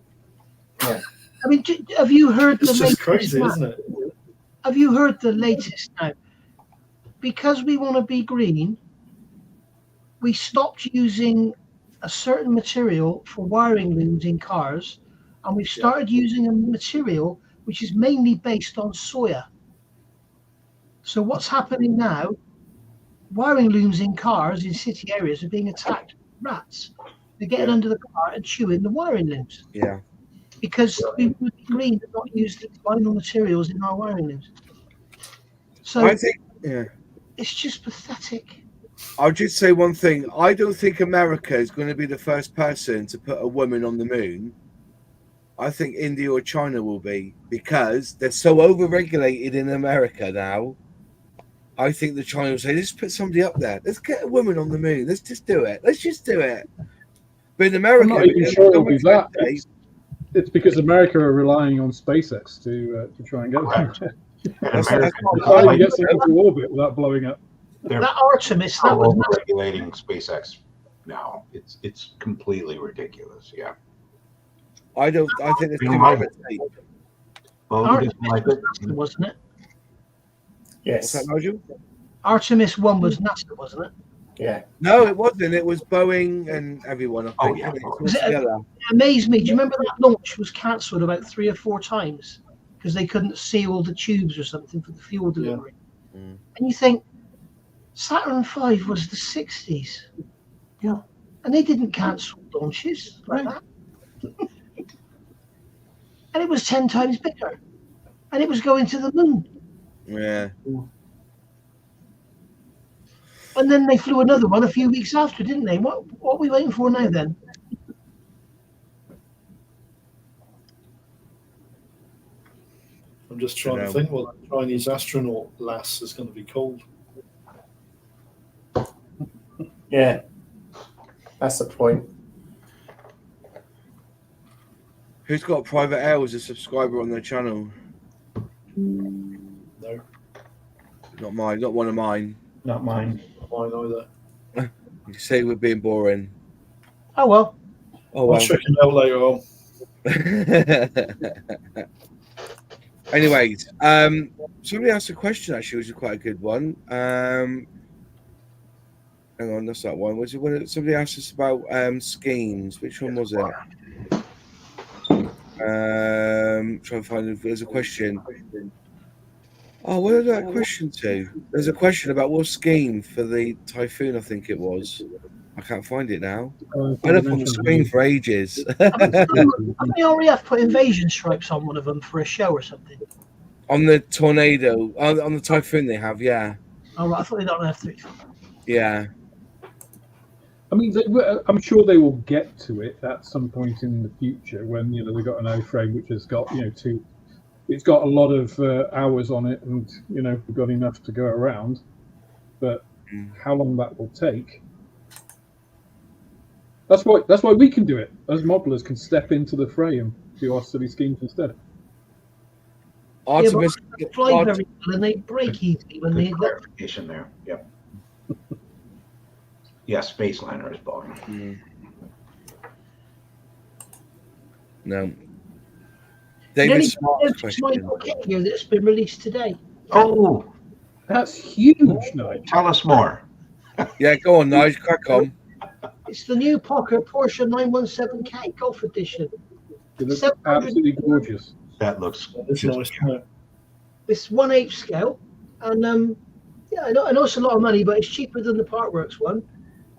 Speaker 6: I mean, have you heard
Speaker 3: the latest? It's just crazy, isn't it?
Speaker 6: Have you heard the latest now? Because we want to be green, we stopped using a certain material for wiring looms in cars, and we've started using a material which is mainly based on soya. So what's happening now, wiring looms in cars in city areas are being attacked by rats. They're getting under the car and chewing the wiring looms. Because we would be green and not use the vinyl materials in our wiring looms. So
Speaker 1: I think,
Speaker 6: it's just pathetic.
Speaker 1: I'll just say one thing. I don't think America is going to be the first person to put a woman on the moon. I think India or China will be, because they're so over-regulated in America now. I think the China will say, let's put somebody up there. Let's get a woman on the moon. Let's just do it. Let's just do it. But in America,
Speaker 4: I'm not even sure it'll be that. It's because America are relying on SpaceX to try and get them. Trying to get something into orbit without blowing up.
Speaker 6: That Artemis, that was
Speaker 5: regulating SpaceX now. It's completely ridiculous.
Speaker 1: I think it's too
Speaker 5: much.
Speaker 6: Artemis wasn't it?
Speaker 2: Yes.
Speaker 1: What's that, Nigel?
Speaker 6: Artemis 1 was NASA, wasn't it?
Speaker 2: Yeah.
Speaker 1: No, it wasn't. It was Boeing and everyone. I think.
Speaker 6: It amazed me. Do you remember that launch was cancelled about 3 or 4 times because they couldn't seal the tubes or something for the fuel delivery? And you think Saturn V was the 60s. and they didn't cancel launches like that. And it was 10 times bigger, and it was going to the moon.
Speaker 1: Yeah.
Speaker 6: And then they flew another one a few weeks after, didn't they? What are we waiting for now then?
Speaker 3: I'm just trying to think what the Chinese astronaut lass is going to be called.
Speaker 2: Yeah, that's the point.
Speaker 1: Who's got Private Air as a subscriber on their channel?
Speaker 3: No,
Speaker 1: Not mine. Not one of mine.
Speaker 2: Not mine.
Speaker 3: not mine either.
Speaker 1: You say we're being boring.
Speaker 6: Oh well.
Speaker 1: Oh
Speaker 3: I'll check it out later on.
Speaker 1: Anyways, somebody asked a question actually, which is quite a good one. Hang on, that's that one. Was it when somebody asked us about schemes? Which one was it? Trying to find if there's a question. Oh, what did that question to? There's a question about what scheme for the Typhoon, I think it was. I can't find it now. I had it on the screen for ages.
Speaker 6: Haven't the RAF put invasion stripes on one of them for a show or something?
Speaker 1: On the Tornado, on the Typhoon they have, yeah.
Speaker 6: Oh, right, I thought they don't have F-35.
Speaker 1: Yeah.
Speaker 4: I mean, I'm sure they will get to it at some point in the future when they've got an A-frame which has got it's got a lot of hours on it, and we've got enough to go around. But how long that will take? That's why we can do it. As modelers can step into the fray and do our silly schemes instead.
Speaker 1: Artemis,
Speaker 6: they fly very well and they break easily when they
Speaker 5: clarification there. Yep. Yeah, Spaceliner is bottom.
Speaker 1: No. David Smart's
Speaker 6: question. Here that's been released today.
Speaker 5: Oh,
Speaker 4: that's huge, Nigel.
Speaker 5: Tell us more.
Speaker 1: Yeah, go on, Nigel. Crack on.
Speaker 6: It's the new Porsche 917K Golf Edition.
Speaker 4: It looks absolutely gorgeous.
Speaker 5: That looks
Speaker 3: It's nice.
Speaker 6: It's 1/8 scale, and yeah, I know it's a lot of money, but it's cheaper than the Partworks one,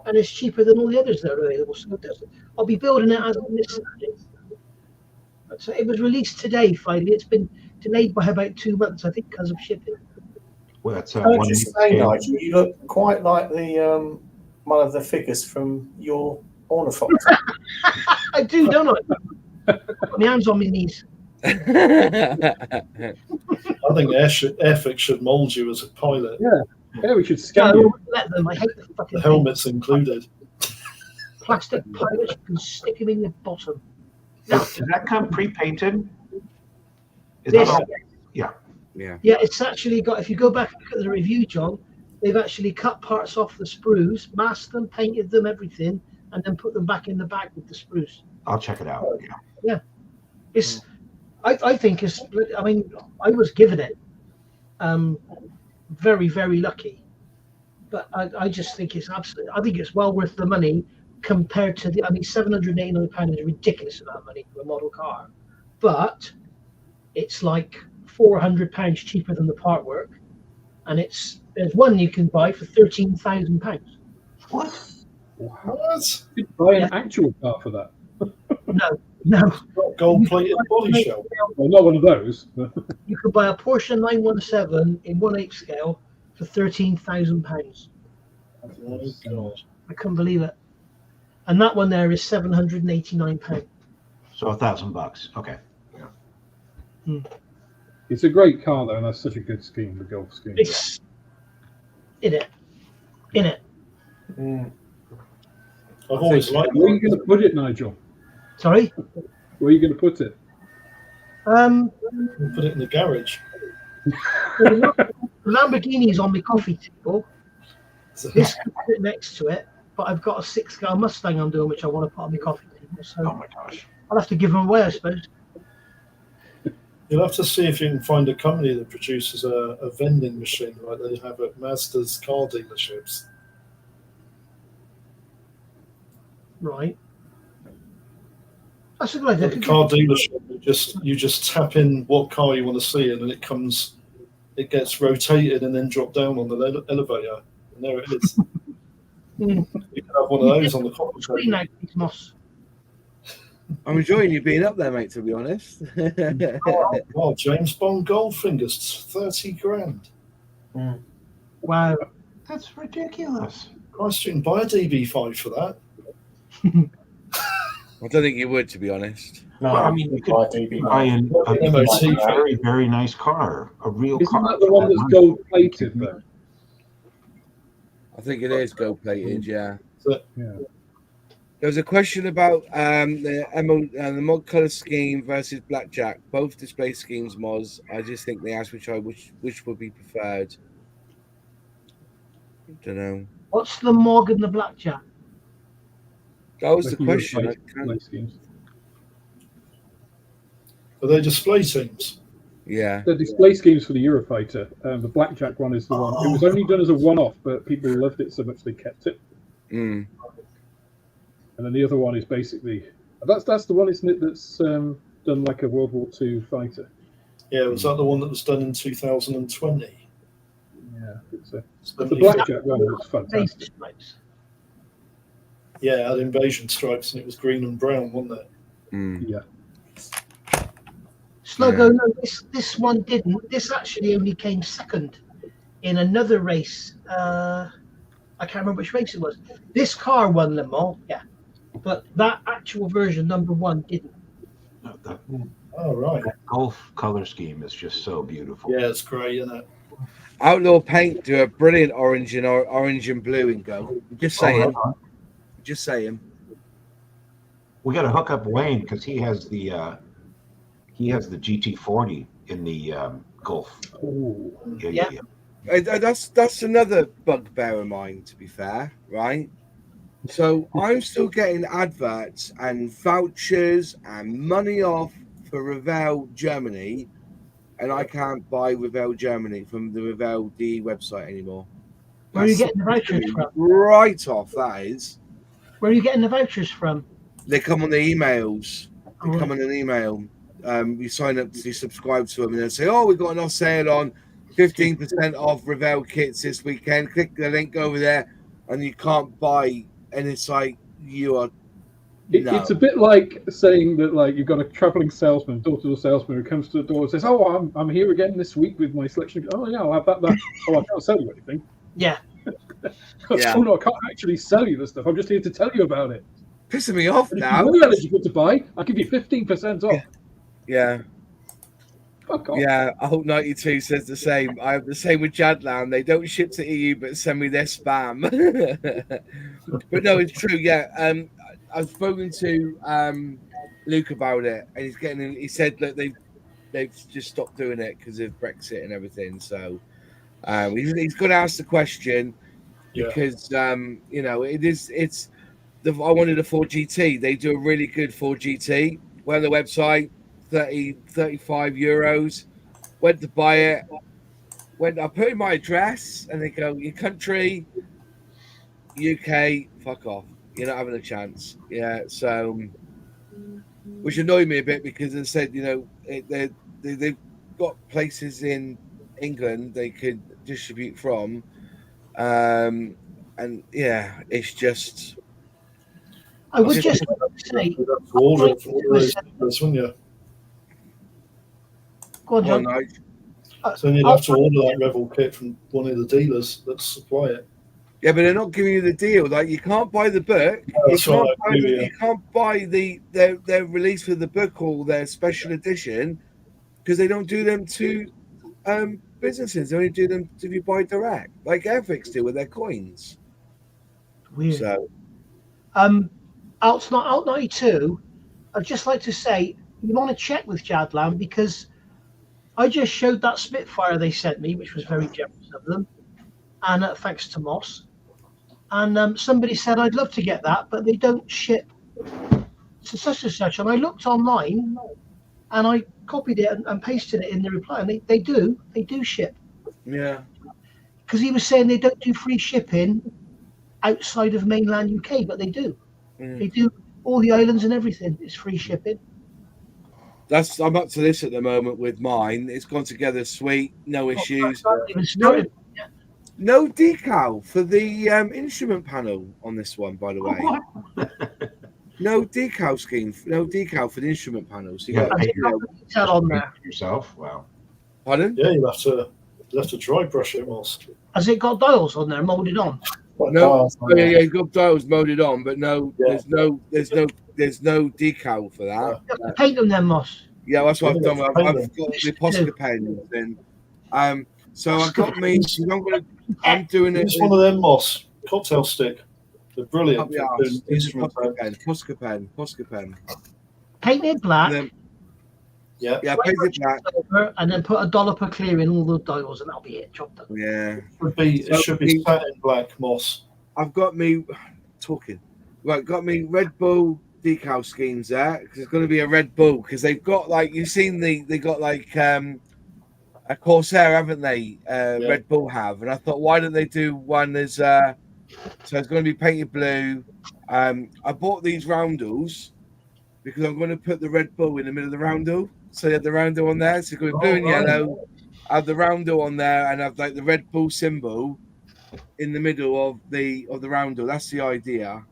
Speaker 6: and it's cheaper than all the others that are available. So I'll be building it as on this Saturday. So it was released today. Finally, it's been delayed by about 2 months, I think, because of shipping.
Speaker 5: Well, that's
Speaker 2: Can I just say, Nigel, you look quite like the one of the figures from your ornithopter.
Speaker 6: I do, don't I? I've got my hands on my knees.
Speaker 3: I think Airfix should mould you as a pilot.
Speaker 4: Yeah, we should
Speaker 6: No, I
Speaker 4: scan you.
Speaker 6: won't let them. I hate the fucking
Speaker 3: The helmet's included.
Speaker 6: plastic pilots. You can stick them in the bottom.
Speaker 5: Does that come pre-painted?
Speaker 6: This-
Speaker 5: Yeah.
Speaker 1: Yeah.
Speaker 6: Yeah, it's actually got, if you go back and look at the review, John, they've actually cut parts off the sprues, masked them, painted them, everything, and then put them back in the bag with the sprues.
Speaker 5: I'll check it out.
Speaker 6: Yeah. It's, I think it's, I mean, I was given it. Very, very lucky. But I just think it's absolutely, I think it's well worth the money compared to the, I mean, £789 is a ridiculous amount of money for a model car. But it's like £400 cheaper than the part work, and there's one you can buy for £13,000.
Speaker 5: What?
Speaker 3: What?
Speaker 4: You could buy an actual car for that.
Speaker 6: No.
Speaker 3: Not gold-plated body shell.
Speaker 4: Well, not one of those.
Speaker 6: You could buy a Porsche 917 in 1/8 scale for £13,000.
Speaker 3: Oh, God.
Speaker 6: I couldn't believe it. And that one there is £789.
Speaker 5: So $1,000. Okay.
Speaker 4: It's a great car though, and that's such a good scheme, the Golf scheme.
Speaker 6: It's in it.
Speaker 3: I've always liked
Speaker 4: Where are you going to put it, Nigel?
Speaker 6: Sorry.
Speaker 4: Where are you going to put it?
Speaker 3: Put it in the garage.
Speaker 6: The Lamborghini's on my coffee table. This can sit next to it, but I've got a 6-car Mustang I'm doing, which I want to put on my coffee table. So
Speaker 5: Oh my gosh.
Speaker 6: I'll have to give them away, I suppose.
Speaker 3: You'll have to see if you can find a company that produces a vending machine like they have at Mazda's car dealerships.
Speaker 6: Right. That's a good idea.
Speaker 3: At the car dealership, you just tap in what car you want to see, and then it gets rotated and then dropped down on the elevator, and there it is. You can have one of those on the coffee
Speaker 6: Screen
Speaker 3: table.
Speaker 6: out, please, Moss.
Speaker 1: I'm enjoying you being up there, mate. To be honest.
Speaker 3: Well, James Bond Goldfinger's 30 grand.
Speaker 6: Wow.
Speaker 5: That's ridiculous.
Speaker 3: Christ, you can buy a DB5 for that.
Speaker 1: I don't think you would, to be honest.
Speaker 2: No,
Speaker 5: Well, I mean, you could
Speaker 2: buy DB.
Speaker 5: buy a
Speaker 3: MOT.
Speaker 5: very, very nice car, a real
Speaker 4: Isn't
Speaker 5: car.
Speaker 4: that the one that's gold plated though?
Speaker 1: I think it is gold plated. Yeah.
Speaker 4: Yeah.
Speaker 1: There was a question about the mod color scheme versus blackjack. Both display schemes, Moz. I just think they asked which would be preferred. Don't know.
Speaker 6: What's the Mog and the Blackjack?
Speaker 1: That was
Speaker 4: Like
Speaker 1: the question. I can't-
Speaker 4: display schemes.
Speaker 3: Are they display teams?
Speaker 1: Yeah.
Speaker 4: The display schemes for the Eurofighter. The blackjack one is the one. It was only done as a one-off, but people loved it so much they kept it.
Speaker 1: Mm.
Speaker 4: And then the other one is basically that's the one, isn't it? That's done like a World War II fighter.
Speaker 3: Yeah, was that the one that was done in 2020?
Speaker 4: Yeah, I think so. The blackjack one was fantastic.
Speaker 6: Stripes.
Speaker 3: Yeah, it had invasion stripes and it was green and brown, wasn't it?
Speaker 1: Mm.
Speaker 4: Yeah.
Speaker 6: Sluggo, no, this one didn't. This actually only came second in another race. I can't remember which race it was. This car won them all, yeah. But that actual version, number one, didn't.
Speaker 5: The
Speaker 3: Oh, right.
Speaker 5: Gulf color scheme is just so beautiful.
Speaker 3: Yeah, it's great, isn't it?
Speaker 1: Outlaw Paint do a brilliant orange and blue in go. Just saying. Just saying.
Speaker 5: We got to hook up Wayne because he has the GT40 in the Gulf.
Speaker 4: Ooh.
Speaker 5: Yeah.
Speaker 1: That's another bugbear of mine, to be fair, right? So I'm still getting adverts and vouchers and money off for Revell Germany, and I can't buy Revell Germany from the Revell DE website anymore.
Speaker 6: Where are you getting the vouchers from?
Speaker 1: Right off, that is.
Speaker 6: Where are you getting the vouchers from?
Speaker 1: They come on the emails. They
Speaker 6: Oh,
Speaker 1: come on an email. You sign up to subscribe to them, and they'll say, "Oh, we've got an off sale on 15% off Revell kits this weekend. Click the link over there," and you can't buy. And it's like you are. No.
Speaker 4: It's a bit like saying that, like, you've got a traveling salesman, door-to-door salesman, who comes to the door and says, "Oh, I'm here again this week with my selection." Oh yeah, I'll have that. Oh, I can't sell you anything.
Speaker 6: yeah.
Speaker 1: Yeah.
Speaker 4: Oh no, I can't actually sell you the stuff. I'm just here to tell you about it.
Speaker 1: Pissing me off
Speaker 4: And if
Speaker 1: now.
Speaker 4: you're eligible to buy, I'll give you 15% off.
Speaker 1: Yeah.
Speaker 4: Fuck off.
Speaker 1: Yeah, I hope 92 says the same. I have the same with Jadlam. They don't ship to EU, but send me their spam. But no, it's true. Yeah, I've spoken to Luke about it, and he's getting. He said that they've just stopped doing it because of Brexit and everything. So he's got to ask the question because it's. I wanted a 4GT. They do a really good 4GT. Went on the website. 35 euros. Went to buy it. I put in my address, and they go, "Your country, UK, fuck off. You're not having a chance." Yeah, so which annoyed me a bit because they said, they've got places in England they could distribute from, and yeah, it's just.
Speaker 6: I would just say,
Speaker 3: You'd have to order it from all those dealers, wouldn't you?
Speaker 6: go on, John.
Speaker 3: So then you'd have to order that Revell kit from one of the dealers that supply it.
Speaker 1: Yeah, but they're not giving you the deal. Like, you can't buy the book. You can't buy their release for the book or their special edition because they don't do them to businesses. They only do them if you buy direct, like Airfix do with their coins.
Speaker 6: Weird.
Speaker 1: So,
Speaker 6: Out 92, I'd just like to say, you want to check with Jadlam because I just showed that Spitfire they sent me, which was very generous of them, and thanks to Moss. And somebody said, "I'd love to get that, but they don't ship to such and such." And I looked online, and I copied it and pasted it in the reply, and they do ship.
Speaker 1: yeah.
Speaker 6: Because he was saying they don't do free shipping outside of mainland UK, but they do. They do all the islands and everything. It's free shipping.
Speaker 1: I'm up to this at the moment with mine. It's gone together sweet, no issues.
Speaker 6: Not even started.
Speaker 1: No decal for the instrument panel on this one, by the way. No decal scheme. No decal for the instrument panel. So you got
Speaker 6: detail on there.
Speaker 5: Yourself? Wow.
Speaker 1: Pardon?
Speaker 3: Yeah, you'll have to dry brush it, Moss.
Speaker 6: Has it got dials on there molded on?
Speaker 1: No, yeah, you've got dials molded on, but no,
Speaker 3: Yeah.
Speaker 1: there's no decal for that.
Speaker 6: You have to paint them then, Moss.
Speaker 1: Yeah, that's what I've done. I've got
Speaker 3: Paint
Speaker 1: the Posca pens in. So I've got me. I'm doing it.
Speaker 3: It's one of them, Moss. Cocktail stick. They're brilliant.
Speaker 1: Up the arse. It's a Posca pen.
Speaker 6: Painted black.
Speaker 1: And then,
Speaker 3: Yeah.
Speaker 1: yeah, painted black.
Speaker 6: And then put $1 per clear in all the dials, and that'll be it. Job done.
Speaker 1: Yeah.
Speaker 3: It should be satin black, Moss.
Speaker 1: I've got me talking. Right, got me Red Bull decal schemes there because it's going to be a Red Bull because they've got like you've seen they got like a Corsair, haven't they? Red Bull have, and I thought why don't they do one as so it's going to be painted blue. I bought these roundels because I'm going to put the Red Bull in the middle of the roundel, so you have the roundel on there. So it's going to be blue and yellow. I have the roundel on there and have like the Red Bull symbol in the middle of the roundel. That's the idea.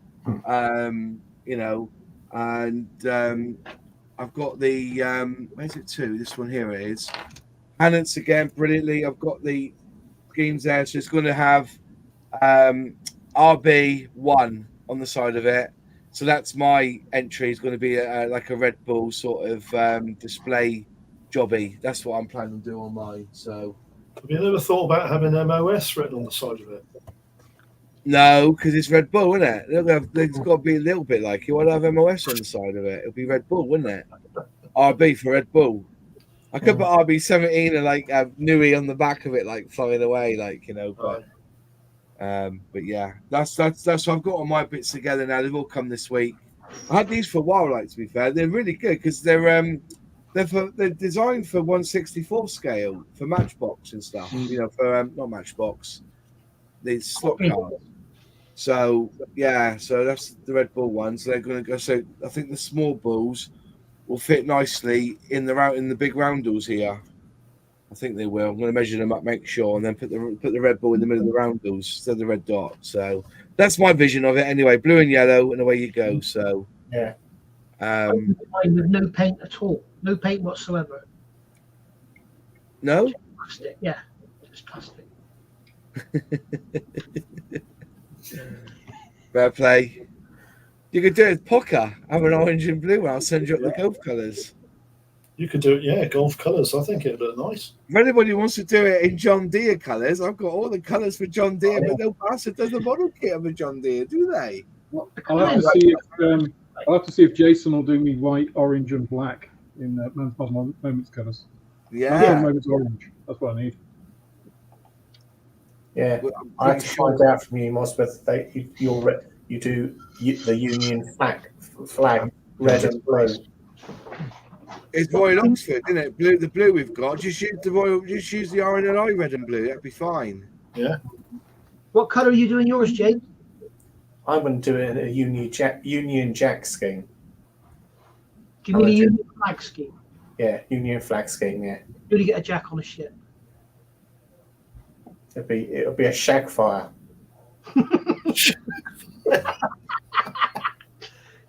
Speaker 1: You know, and I've got the where's it to? This one here it is. Pennants again, brilliantly. I've got the schemes there, so it's going to have RB1 on the side of it. So that's my entry. It's going to be like a Red Bull sort of display jobby. That's what I'm planning on doing on mine. So,
Speaker 3: have you ever thought about having MOS written on the side of it?
Speaker 1: No, because it's Red Bull, isn't it? It's got to be a little bit like you want to have MOS on the side of it. It'll be Red Bull, wouldn't it? RB for Red Bull. I could put RB17 and like Nui on the back of it, like flying away, like you know. But yeah, that's what I've got all my bits together now. They've all come this week. I had these for a while, like to be fair. They're really good because they're designed for 1/64 scale for Matchbox and stuff. You know, for not Matchbox, these slot cars. So yeah, so that's the Red Bull ones. They're going to go. So I think the small bulls will fit nicely in the big roundels here. I think they will. I'm going to measure them up, make sure, and then put the Red Bull in the middle of the roundels instead of the red dot. So that's my vision of it. Anyway, blue and yellow, and away you go. So
Speaker 2: yeah,
Speaker 6: with no paint at all, no paint whatsoever.
Speaker 1: No.
Speaker 6: Just plastic. Yeah, just plastic.
Speaker 1: Fair play. You could do it with Pocker. Have an orange and blue. I'll send you up the golf colours.
Speaker 3: You could do it, yeah, golf colours. I think it'd look nice.
Speaker 1: If anybody wants to do it in John Deere colours, I've got all the colours for John Deere, but no bastard does the model kit of a John Deere, do they?
Speaker 4: I'll have to see if Jason will do me white, orange, and black in Man's Puzzle Moments colours.
Speaker 1: Yeah.
Speaker 4: Moments orange. That's what I need.
Speaker 2: Yeah, I have to find out from you, Moss, whether you do the Union flag red and blue.
Speaker 1: It's Royal Oxford, isn't it? The blue we've got. Just use the RNLI red and blue. That'd be fine.
Speaker 3: Yeah.
Speaker 6: What colour are you doing yours, Jake?
Speaker 2: I'm going to do it in a Union Jack scheme.
Speaker 6: Do you mean a Union flag scheme?
Speaker 2: Yeah, Union flag scheme. Yeah.
Speaker 6: You only get a Jack on a ship.
Speaker 2: It'll be a shag fire.
Speaker 6: You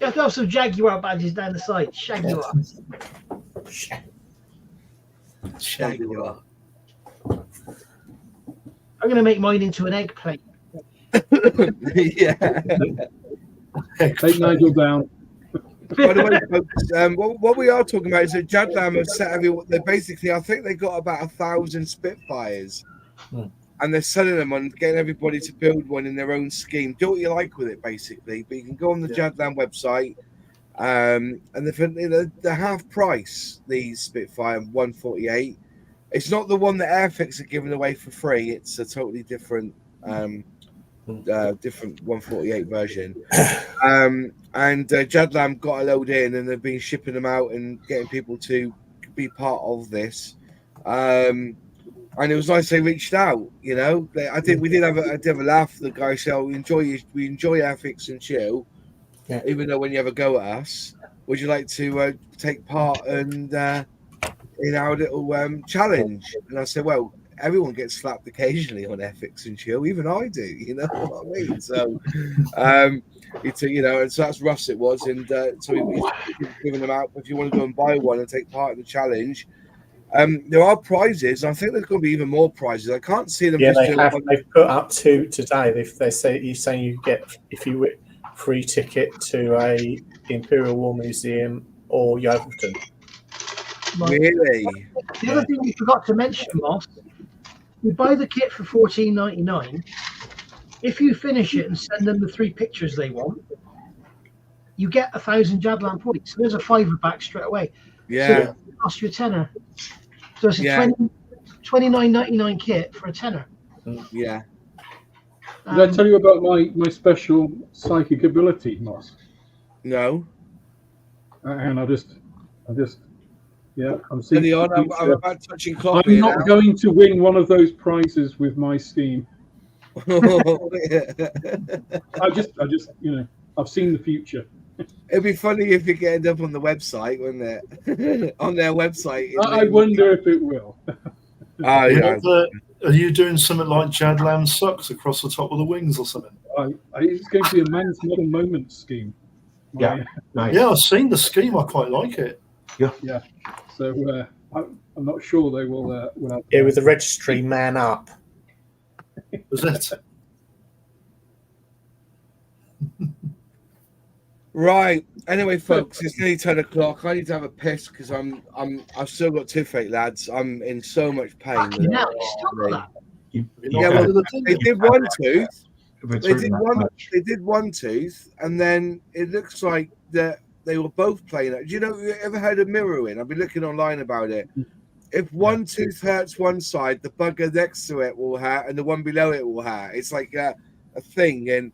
Speaker 6: have to have some Jaguar badges down the side. Jaguar.
Speaker 1: Jaguar.
Speaker 6: I'm going to make mine into an egg plate.
Speaker 1: Yeah.
Speaker 4: Take Nigel down.
Speaker 1: By the way, folks, what we are talking about is that Jadlam have set they basically, I think they got about 1,000 Spitfires. And they're selling them on getting everybody to build one in their own scheme. Do what you like with it, basically. But you can go on the Jadlam website, and they're half price. These Spitfire 148. It's not the one that Airfix are giving away for free. It's a totally different, different 148 version. And Jadlam got a load in, and they've been shipping them out and getting people to be part of this. And it was nice they reached out, you know. I did have a laugh. The guy said, "We enjoy Airfix and Chill, even though when you have a go at us, would you like to take part in our little challenge?" And I said, "Well, everyone gets slapped occasionally on Airfix and Chill. Even I do. You know what I mean? So, it's and so that's Russ. It was, and so he's giving them out. If you want to go and buy one and take part in the challenge, there are prizes. I think there's going to be even more prizes. I can't see them.
Speaker 2: Yeah, they've put up 2 today. They say you get, if you win, free ticket to a Imperial War Museum or Yeovilton.
Speaker 1: Really?
Speaker 6: The other thing we forgot to mention, Moss, you buy the kit for $14.99. If you finish it and send them the 3 pictures they want, you get 1,000 Jadlam points. So there's a $5 back straight away.
Speaker 1: Yeah.
Speaker 6: So it costs you a tenner. So it's a $29.99 kit for a tenner.
Speaker 1: Yeah.
Speaker 4: Did I tell you about my special psychic ability, Moss?
Speaker 1: No.
Speaker 4: And I'm seeing.
Speaker 1: I'm about touching clock.
Speaker 4: I'm not going to win one of those prizes with my scheme. I just, I've seen the future.
Speaker 1: It'd be funny if it ended up on the website, wouldn't it? On their website.
Speaker 4: I wonder if it will.
Speaker 1: Oh, yeah.
Speaker 3: Are you doing something like Jadlam sucks across the top of the wings or something?
Speaker 4: It's going to be a man's model moment scheme.
Speaker 5: Yeah, nice.
Speaker 3: Yeah, I've seen the scheme. I quite like it.
Speaker 4: Yeah. So I'm not sure they will have.
Speaker 2: Yeah, with the registry man up.
Speaker 3: Was it?
Speaker 1: Right. Anyway, folks, it's nearly 10 o'clock. I need to have a piss because I've still got toothache, lads. I'm in so much pain.
Speaker 6: Now, you still got that.
Speaker 1: Yeah, well, they did one tooth. They did one tooth, and then it looks like that they were both playing it. Do you know? You ever heard of mirroring? I've been looking online about it. If one tooth hurts one side, the bugger next to it will hurt, and the one below it will hurt. It's like a thing, and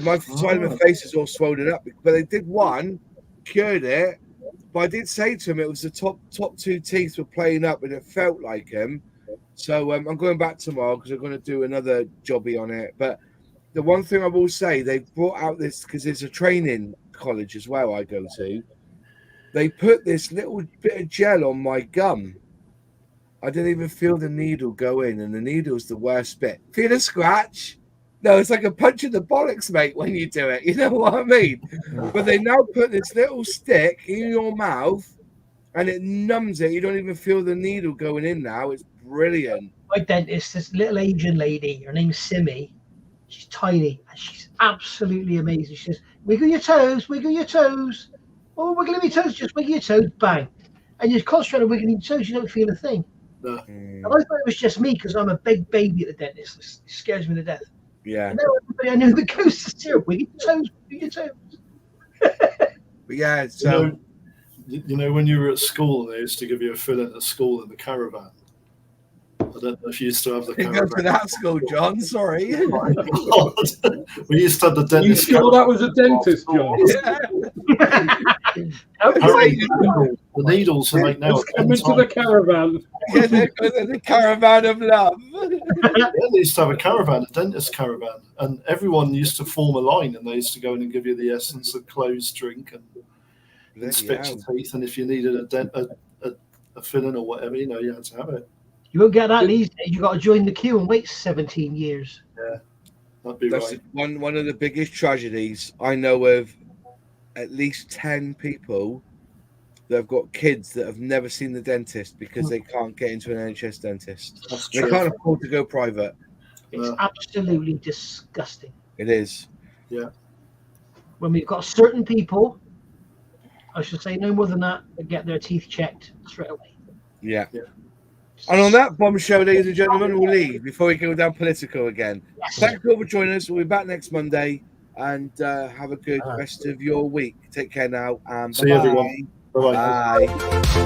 Speaker 1: my side of my face is all swollen up. But they did one, cured it. But I did say to him it was the top 2 teeth were playing up, and it felt like him. So I'm going back tomorrow because I'm going to do another jobby on it. But the one thing I will say, they've brought out this because it's a training college as well I go to. They put this little bit of gel on my gum. I didn't even feel the needle go in, and the needle's the worst bit. Feel a scratch? No, it's like a punch in the bollocks, mate, when you do it. You know what I mean? But they now put this little stick in your mouth, and it numbs it. You don't even feel the needle going in now. It's brilliant.
Speaker 6: My dentist, this little Asian lady, her name's Simi. She's tiny, and she's absolutely amazing. She says, wiggle your toes, wiggle your toes. Oh, wiggling your toes, just wiggle your toes, bang. And you're concentrating on wiggling your toes, you don't feel a thing. No. And I thought it was just me because I'm a big baby at the dentist. It scares me to death.
Speaker 1: Yeah.
Speaker 6: And now everybody I know that goes to zero, wiggle your toes, wiggle your toes.
Speaker 1: But yeah, so
Speaker 3: you know when you were at school and they used to give you a fill-in at school in the caravan. I don't know if you used to have the caravan.
Speaker 1: Go to that school, John. Sorry.
Speaker 3: We used to have the dentist.
Speaker 4: You thought that was a dentist, John?
Speaker 3: The needles are like now.
Speaker 4: Come into the caravan.
Speaker 1: Yeah, the caravan of love.
Speaker 3: Yeah, they used to have a caravan, a dentist caravan, and everyone used to form a line, and they used to go in and give you the essence of clothes, drink, and inspect your teeth. And if you needed a filling or whatever, you had to have it.
Speaker 6: You won't get that these days. You got to join the queue and wait 17 years.
Speaker 3: Yeah, that'd be
Speaker 1: That's
Speaker 3: right.
Speaker 1: one of the biggest tragedies. I know of at least 10 people that have got kids that have never seen the dentist because they can't get into an NHS dentist.
Speaker 3: That's
Speaker 1: They
Speaker 3: true.
Speaker 1: can't afford to go private.
Speaker 6: It's absolutely disgusting.
Speaker 1: It is.
Speaker 3: Yeah.
Speaker 6: When we've got certain people, I should say no more than that get their teeth checked straight away.
Speaker 1: Yeah. And on that bombshell, ladies and gentlemen, we'll leave before we go down political again. Thank you all for joining us. We'll be back next Monday, and have a good rest of your week. Take care now. And
Speaker 3: See you, everyone. Bye-bye.
Speaker 1: Bye.